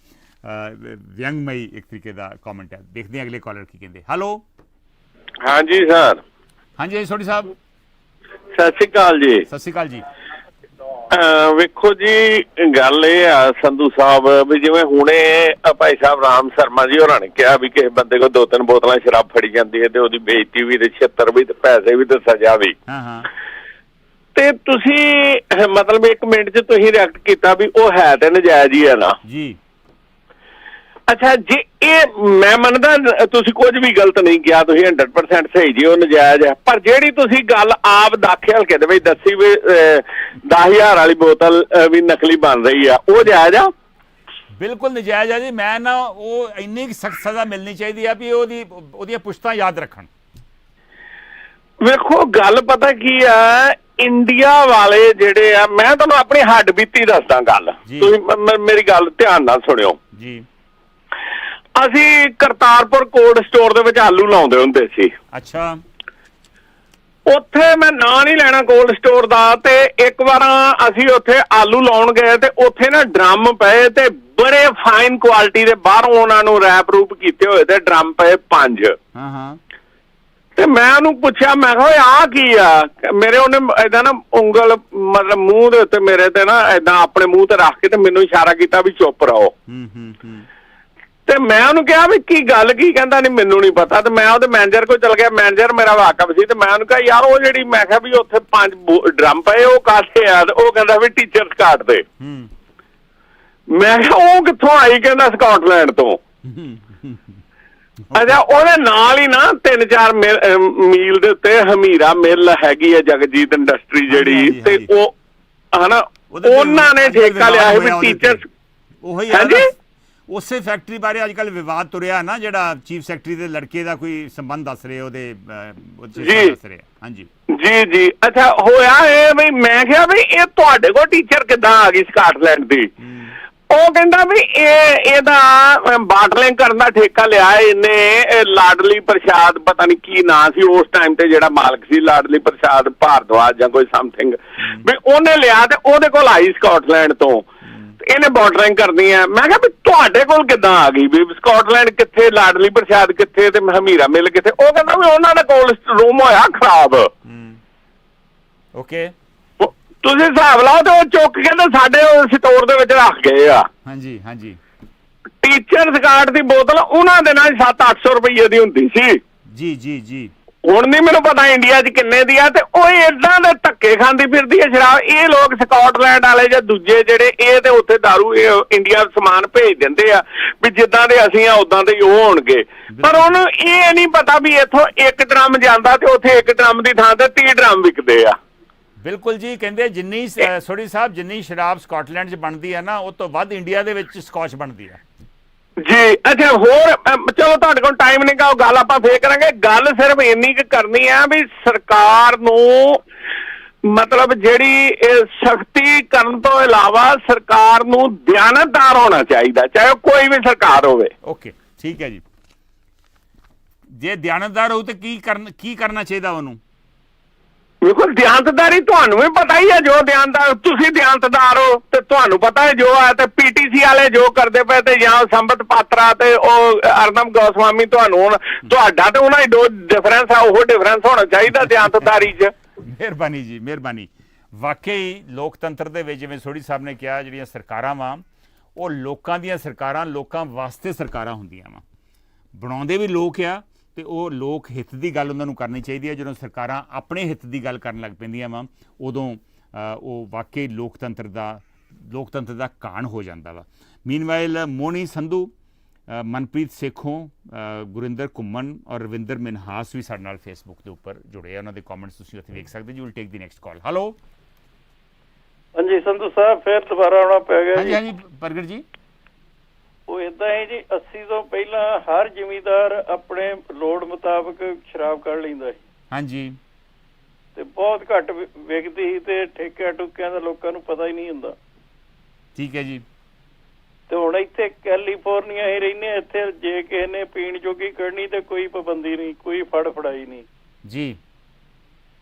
ਵਿਅੰਗਮਈ ਇੱਕ ਤਰੀਕੇ ਦਾ ਕਮੈਂਟ ਹੈ। ਦੇਖਦੇ ਹਾਂ ਅਗਲੇ ਕਾਲਰ ਕੀ ਕਹਿੰਦੇ। ਹੈਲੋ ਹਾਂਜੀ ਸਰ। ਹਾਂਜੀ ਸੋਢੀ ਸਾਹਿਬ, ਸਤਿ ਸ਼੍ਰੀ ਅਕਾਲ ਜੀ। ਸਤਿ ਸ਼੍ਰੀ ਅਕਾਲ ਜੀ। ਵੇਖੋ ਜੀ ਗੱਲ ਇਹ ਆ ਸੰਧੂ ਸਾਹਿਬ ਵੀ ਜਿਵੇਂ ਹੁਣੇ ਭਾਈ ਸਾਹਿਬ ਰਾਮ ਸ਼ਰਮਾ ਜੀ ਹੋਰਾਂ ਨੇ ਕਿਹਾ ਵੀ ਕਿਸੇ ਬੰਦੇ ਕੋਲ 2-3 ਬੋਤਲਾਂ ਸ਼ਰਾਬ ਫੜੀ ਜਾਂਦੀ ਹੈ ਤੇ ਉਹਦੀ ਬੇਇੱਜ਼ਤੀ ਵੀ ਤੇ 76 ਵੀ ਤੇ ਪੈਸੇ ਵੀ ਤੇ ਸਜ਼ਾ ਵੀ। ਤੇ ਤੁਸੀਂ ਮਤਲਬ 1 ਮਿੰਟ 'ਚ ਤੁਸੀਂ ਰਿਐਕਟ ਕੀਤਾ ਵੀ ਉਹ ਹੈ ਤੇ ਨਜਾਇਜ਼ ਹੀ ਹੈ ਨਾ ਜੀ। ਅੱਛਾ ਜੀ, ਇਹ ਮੈਂ ਮੰਨਦਾ ਤੁਸੀਂ ਕੁਝ ਵੀ ਗਲਤ ਨਹੀਂ ਕਿਹਾ, ਤੁਸੀਂ 100% ਸਹੀ ਜੀ, ਉਹ ਨਜਾਇਜ਼ ਹੈ। ਪਰ ਜਿਹੜੀ ਤੁਸੀਂ ਗੱਲ ਆਪ ਦਾਖੇ ਹਲਕੇ ਦੇ ਵਿੱਚ ਦੱਸੀ ਵੀ 10,000 ਵਾਲੀ ਬੋਤਲ ਵੀ ਨਕਲੀ ਬਣ ਰਹੀ ਆ, ਉਹ ਜਾਇਜ਼ ਆ? ਬਿਲਕੁਲ ਨਜਾਇਜ਼ ਆ ਜੀ। ਮੈਂ ਨਾ ਉਹ ਇੰਨੀ ਸਖਤ ਸਜ਼ਾ ਮਿਲਣੀ ਚਾਹੀਦੀ ਆ ਵੀ ਉਹਦੀਆਂ ਪੁਸ਼ਤਾਂ ਯਾਦ ਰੱਖਣ। ਵੇਖੋ ਗੱਲ ਪਤਾ ਕੀ ਆ, ਇੰਡੀਆ ਵਾਲੇ ਜਿਹੜੇ ਆ, ਮੈਂ ਤੁਹਾਨੂੰ ਆਪਣੀ ਹੱਡ ਬੀਤੀ ਦੱਸਦਾ ਗੱਲ, ਤੁਸੀਂ ਮੇਰੀ ਗੱਲ ਧਿਆਨ ਨਾਲ ਸੁਣਿਓ ਜੀ। ਅਸੀਂ ਕਰਤਾਰਪੁਰ ਕੋਲਡ ਸਟੋਰ ਦੇ ਵਿੱਚ ਆਲੂ ਲਾਉਂਦੇ ਹੁੰਦੇ ਸੀ। ਅੱਛਾ। ਉੱਥੇ ਮੈਂ ਨਾਂ ਨਹੀਂ ਲੈਣਾ ਕੋਲਡ ਸਟੋਰ ਦਾ, ਤੇ ਇੱਕ ਵਾਰ ਅਸੀਂ ਉੱਥੇ ਆਲੂ ਲਾਉਣ ਗਏ ਤੇ ਉੱਥੇ ਨਾ ਡਰਮ ਪਏ ਤੇ ਬੜੇ ਫਾਈਨ ਕੁਆਲਿਟੀ ਦੇ, ਬਾਹਰੋਂ ਉਹਨਾਂ ਨੂੰ ਰੈਪ ਰੂਪ ਕੀਤੇ ਹੋਏ ਤੇ ਡਰਮ ਪਏ 5। ਤੇ ਮੈਂ ਉਹਨੂੰ ਪੁੱਛਿਆ, ਮੈਂ ਕਿਹਾ ਆਹ ਕੀ ਆ? ਮੇਰੇ ਉਹਨੇ ਏਦਾਂ ਨਾ ਉਂਗਲ ਮਤਲਬ ਮੂੰਹ ਦੇ ਉੱਤੇ ਮੇਰੇ ਤੇ ਨਾ ਏਦਾਂ ਆਪਣੇ ਮੂੰਹ ਤੇ ਰੱਖ ਕੇ ਤੇ ਮੈਨੂੰ ਇਸ਼ਾਰਾ ਕੀਤਾ ਵੀ ਚੁੱਪ ਰਹੋ। ਤੇ ਮੈਂ ਉਹਨੂੰ ਕਿਹਾ ਵੀ ਕੀ ਗੱਲ ਕੀ? ਕਹਿੰਦਾ ਨਹੀਂ ਮੈਨੂੰ ਨਹੀਂ ਪਤਾ। ਤੇ ਮੈਂ ਉਹਦੇ ਮੈਨੇਜਰ ਕੋਲ ਚਲ ਗਿਆ, ਮੈਨੇਜਰ ਮੇਰਾ ਵਾਕਫ ਸੀ। ਤੇ ਮੈਂ ਉਹਨੂੰ ਕਿਹਾ ਯਾਰ ਉਹ ਜਿਹੜੀ ਮੈਂ ਕਿਹਾ ਵੀ ਉੱਥੇ 5 ਡਰਮ ਪਏ ਉਹ ਕਾਹਦੇ ਆ? ਉਹ ਕਹਿੰਦਾ ਵੀ ਟੀਚਰਸ ਕਾਰਡ ਦੇ। ਮੈਂ ਕਿਹਾ ਉਹ ਕਿੱਥੋਂ ਆਈ? ਕਹਿੰਦਾ ਸਕਾਟਲੈਂਡ ਤੋਂ। ਅੱਛਾ, ਉਹਦੇ ਨਾਲ ਹੀ ਨਾ 3-4 ਮੀਲ ਦੇ ਉੱਤੇ ਹਮੀਰਾ ਮਿੱਲ ਹੈਗੀ ਆ, ਜਗਜੀਤ ਇੰਡਸਟਰੀ ਜਿਹੜੀ, ਤੇ ਉਹ ਹਨਾ ਉਹਨਾਂ ਨੇ ਠੇਕਾ ਲਿਆ ਸੀ ਵੀ ਟੀਚਰਸ। ਉਸੇ ਫੈਕਟਰੀ ਬਾਰੇ ਅੱਜ ਕੱਲ੍ਹ ਵਿਵਾਦ ਤੁਰਿਆ ਨਾ, ਜਿਹੜਾ ਚੀਫ ਸੈਕਟਰੀ ਦੇ ਲੜਕੇ ਦਾ ਕੋਈ ਸੰਬੰਧ ਦੱਸ ਰਹੇ, ਉਹਦੇ ਦੱਸ ਰਹੇ। ਹਾਂਜੀ ਜੀ ਅੱਛਾ, ਹੋਇਆ ਇਹ ਵੀ ਮੈਂ ਕਿਹਾ ਵੀ ਇਹ ਤੁਹਾਡੇ ਕੋਲ ਟੀਚਰ ਕਿੱਦਾਂ ਆ ਗਈ ਸਕਾਟਲੈਂਡ ਦੀ? ਉਹ ਕਹਿੰਦਾ ਵੀ ਇਹਦਾ ਬਾਟਲਿੰਗ ਕਰਨ ਦਾ ਠੇਕਾ ਲਿਆ ਇਹਨੇ ਲਾਡਲੀ ਪ੍ਰਸ਼ਾਦ, ਪਤਾ ਨਹੀਂ ਕੀ ਨਾਂ ਸੀ ਉਸ ਟਾਈਮ ਤੇ ਜਿਹੜਾ ਮਾਲਕ ਸੀ, ਲਾਡਲੀ ਪ੍ਰਸ਼ਾਦ ਭਾਰਦਵਾਜ ਜਾਂ ਕੋਈ ਸਮਥਿੰਗ, ਵੀ ਉਹਨੇ ਲਿਆ ਤੇ ਉਹਦੇ ਕੋਲ ਆਈ ਸਕਾਟਲੈਂਡ ਤੋਂ, ਇਹਨੇ ਬਾਟਲਿੰਗ ਕਰਨੀ ਹੈ। ਮੈਂ ਕਿਹਾ ਵੀ ਤੁਹਾਡੇ ਕੋਲ ਕਿੱਦਾਂ ਆ ਗਈ, ਵੀ ਸਕਾਟਲੈਂਡ ਕਿੱਥੇ, ਲਾਡਲੀ ਪ੍ਰਸ਼ਾਦ ਕਿੱਥੇ ਤੇ ਹਮੀਰਾ ਮਿਲ ਕਿੱਥੇ? ਉਹ ਕਹਿੰਦਾ ਵੀ ਉਹਨਾਂ ਦਾ ਕੋਲ ਰੂਮ ਹੋਇਆ ਖਰਾਬ। ਓਕੇ, ਤੁਸੀਂ ਹਿਸਾਬ ਲਾਓ ਤੇ ਉਹ ਚੁੱਕ ਕੇ ਤੇ ਸਾਡੇ ਸਟੋਰ ਦੇ ਵਿੱਚ ਰੱਖ ਗਏ ਆ। ਹਾਂਜੀ ਹਾਂਜੀ, ਟੀਚਰ ਸਕਾਟ ਦੀ ਬੋਤਲ ਉਹਨਾਂ ਦੇ ਨਾਲ 700-800 ਰੁਪਏ ਦੀ ਹੁੰਦੀ ਸੀ। ਜੀ ਜੀ ਜੀ, ਹੁਣ ਨਹੀਂ ਮੈਨੂੰ ਪਤਾ ਇੰਡੀਆ 'ਚ ਕਿੰਨੇ ਦੀ ਆ, ਤੇ ਉਹ ਏਦਾਂ ਦੇ ਧੱਕੇ ਖਾਂਦੀ ਫਿਰਦੀ ਹੈ ਸ਼ਰਾਬ। ਇਹ ਲੋਕ ਸਕਾਟਲੈਂਡ ਵਾਲੇ ਜਾਂ ਦੂਜੇ ਜਿਹੜੇ, ਇਹ ਤੇ ਉੱਥੇ ਦਾਰੂ ਇੰਡੀਆ ਸਮਾਨ ਭੇਜ ਦਿੰਦੇ ਆ ਵੀ ਜਿੱਦਾਂ ਦੇ ਅਸੀਂ ਆ ਉਦਾਂ ਦੇ ਉਹ ਹੋਣਗੇ, ਪਰ ਉਹਨੂੰ ਇਹ ਨਹੀਂ ਪਤਾ ਵੀ ਇੱਥੋਂ 1 ਡਰਮ ਜਾਂਦਾ ਤੇ ਉੱਥੇ 1 ਡਰਮ ਦੀ ਥਾਂ ਤੇ 30 ਡਰਮ ਵਿਕਦੇ ਆ। ਬਿਲਕੁਲ ਜੀ, ਕਹਿੰਦੇ ਜਿੰਨੀ ਸੋਢੀ ਸਾਹਿਬ ਜਿੰਨੀ ਸ਼ਰਾਬ ਸਕਾਟਲੈਂਡ 'ਚ ਬਣਦੀ ਹੈ ਨਾ, ਉਹ ਤੋਂ ਵੱਧ ਇੰਡੀਆ ਦੇ ਵਿੱਚ ਸਕਾਚ ਬਣਦੀ ਹੈ ਜੀ। ਅੱਛਾ, ਹੋਰ ਚਲੋ ਤੁਹਾਡੇ ਕੋਲ ਟਾਈਮ ਨਹੀਂ ਗਾ, ਉਹ ਗੱਲ ਆਪਾਂ ਫੇਰ ਕਰਾਂਗੇ। ਗੱਲ ਸਿਰਫ ਇੰਨੀ ਕੁ ਕਰਨੀ ਆ ਵੀ ਸਰਕਾਰ ਨੂੰ ਮਤਲਬ ਜਿਹੜੀ ਸਖਤੀ ਕਰਨ ਤੋਂ ਇਲਾਵਾ ਸਰਕਾਰ ਨੂੰ ਦਿਆਨਤਦਾਰ ਹੋਣਾ ਚਾਹੀਦਾ, ਚਾਹੇ ਕੋਈ ਵੀ ਸਰਕਾਰ ਹੋਵੇ। ਓਕੇ, ਠੀਕ ਹੈ ਜੀ। ਜੇ ਦਿਆਨਤਦਾਰ ਹੋਊ ਤੇ ਕੀ ਕਰਨਾ ਚਾਹੀਦਾ ਉਹਨੂੰ? ਬਿਲਕੁਲ, ਦਿਆਨਤਦਾਰੀ ਤੁਹਾਨੂੰ ਵੀ ਪਤਾ ਹੀ ਹੈ, ਜੋ ਦਿਆਨਤਦਾਰ ਤੁਸੀਂ ਦਿਆਨਤਦਾਰ ਹੋ ਤੇ ਤੁਹਾਨੂੰ ਪਤਾ ਹੈ ਜੋ ਹੈ, ਤੇ ਪੀਟੀਸੀ ਵਾਲੇ ਜੋ ਕਰਦੇ ਪਏ ਤੇ ਜਾਂ ਸੰਬਤ ਪਾਤਰਾ ਤੇ ਉਹ ਅਰਨਬ ਗੋਸਵਾਮੀ, ਤੁਹਾਨੂੰ ਹੁਣ ਤੁਹਾਡਾ ਤੇ ਉਹਨਾਂ ਦੀ ਡਿਫਰੈਂਸ ਆ, ਉਹ ਡਿਫਰੈਂਸ ਹੋਣਾ ਚਾਹੀਦਾ ਦਿਆਨਤਦਾਰੀ 'ਚ। ਮਿਹਰਬਾਨੀ ਜੀ, ਮਿਹਰਬਾਨੀ। ਵਾਕਈ ਲੋਕਤੰਤਰ ਦੇ ਵਿੱਚ ਜਿਵੇਂ ਸੋਢੀ ਸਾਹਿਬ ਨੇ ਕਿਹਾ, ਜਿਹੜੀਆਂ ਸਰਕਾਰਾਂ ਵਾ ਉਹ ਲੋਕਾਂ ਦੀਆਂ ਸਰਕਾਰਾਂ, ਲੋਕਾਂ ਵਾਸਤੇ ਸਰਕਾਰਾਂ ਹੁੰਦੀਆਂ ਵਾ, ਬਣਾਉਂਦੇ ਵੀ ਲੋਕ ਆ, ਤੇ ਉਹ ਲੋਕ ਹਿੱਤ ਦੀ ਗੱਲ ਉਹਨਾਂ ਨੂੰ ਕਰਨੀ ਚਾਹੀਦੀ ਹੈ। ਜਦੋਂ ਸਰਕਾਰਾਂ ਆਪਣੇ ਹਿੱਤ ਦੀ ਗੱਲ ਕਰਨ ਲੱਗ ਪੈਂਦੀਆਂ ਵਾ, ਉਦੋਂ ਉਹ ਵਾਕਈ ਲੋਕਤੰਤਰ ਦਾ ਘਾਣ ਹੋ ਜਾਂਦਾ ਵਾ। ਮੀਨਵਾਈਲ ਮੋਨੀ ਸੰਧੂ, ਮਨਪ੍ਰੀਤ ਸੇਖੋਂ, ਗੁਰਿੰਦਰ ਘੁੰਮਣ ਔਰ ਰਵਿੰਦਰ ਮਿਨਹਾਸ ਵੀ ਸਾਡੇ ਨਾਲ ਫੇਸਬੁੱਕ ਦੇ ਉੱਪਰ ਜੁੜੇ ਆ। ਉਹਨਾਂ ਦੇ ਕਮੈਂਟਸ ਤੁਸੀਂ ਉੱਥੇ ਵੇਖ ਸਕਦੇ ਜੀ। Will take the next call. Hello, ਹਾਂਜੀ ਸੰਧੂ ਸਾਹਿਬ, ਫਿਰ ਦੁਬਾਰਾ ਆਉਣਾ ਪੈ ਗਿਆ। ਹਾਂਜੀ ਹਾਂਜੀ ਪ੍ਰਗਟ ਜੀ। ਉਹ ਇਦਾਂ ਹੈ ਜੀ, 80 ਤੋਂ ਪਹਿਲਾਂ ਹਰ ਜ਼ਿਮੀਂਦਾਰ ਆਪਣੇ ਲੋੜ ਮੁਤਾਬਕ ਸ਼ਰਾਬ ਕੱਢ ਲੈਂਦਾ ਸੀ। ਹਾਂਜੀ, ਤੇ ਬਹੁਤ ਘੱਟ ਵਿਕਦੀ ਸੀ ਤੇ ਠੇਕਿਆਂ ਟੁਕਿਆਂ ਦਾ ਲੋਕਾਂ ਨੂੰ ਪਤਾ ਹੀ ਨਹੀਂ ਹੁੰਦਾ। ਠੀਕ ਹੈ ਜੀ। ਤੇ ਹੁਣ ਇੱਥੇ ਕੈਲੀਫੋਰਨੀਆ ਹੀ ਰਹਿੰਦੇ, ਇੱਥੇ ਜੇ ਕਿਸੇ ਨੇ ਪੀਣ ਜੋਗੀ ਕੱਢਣੀ ਤੇ ਕੋਈ ਪਾਬੰਦੀ ਨਹੀਂ, ਕੋਈ ਫੜਾਈ ਨਹੀਂ ਜੀ।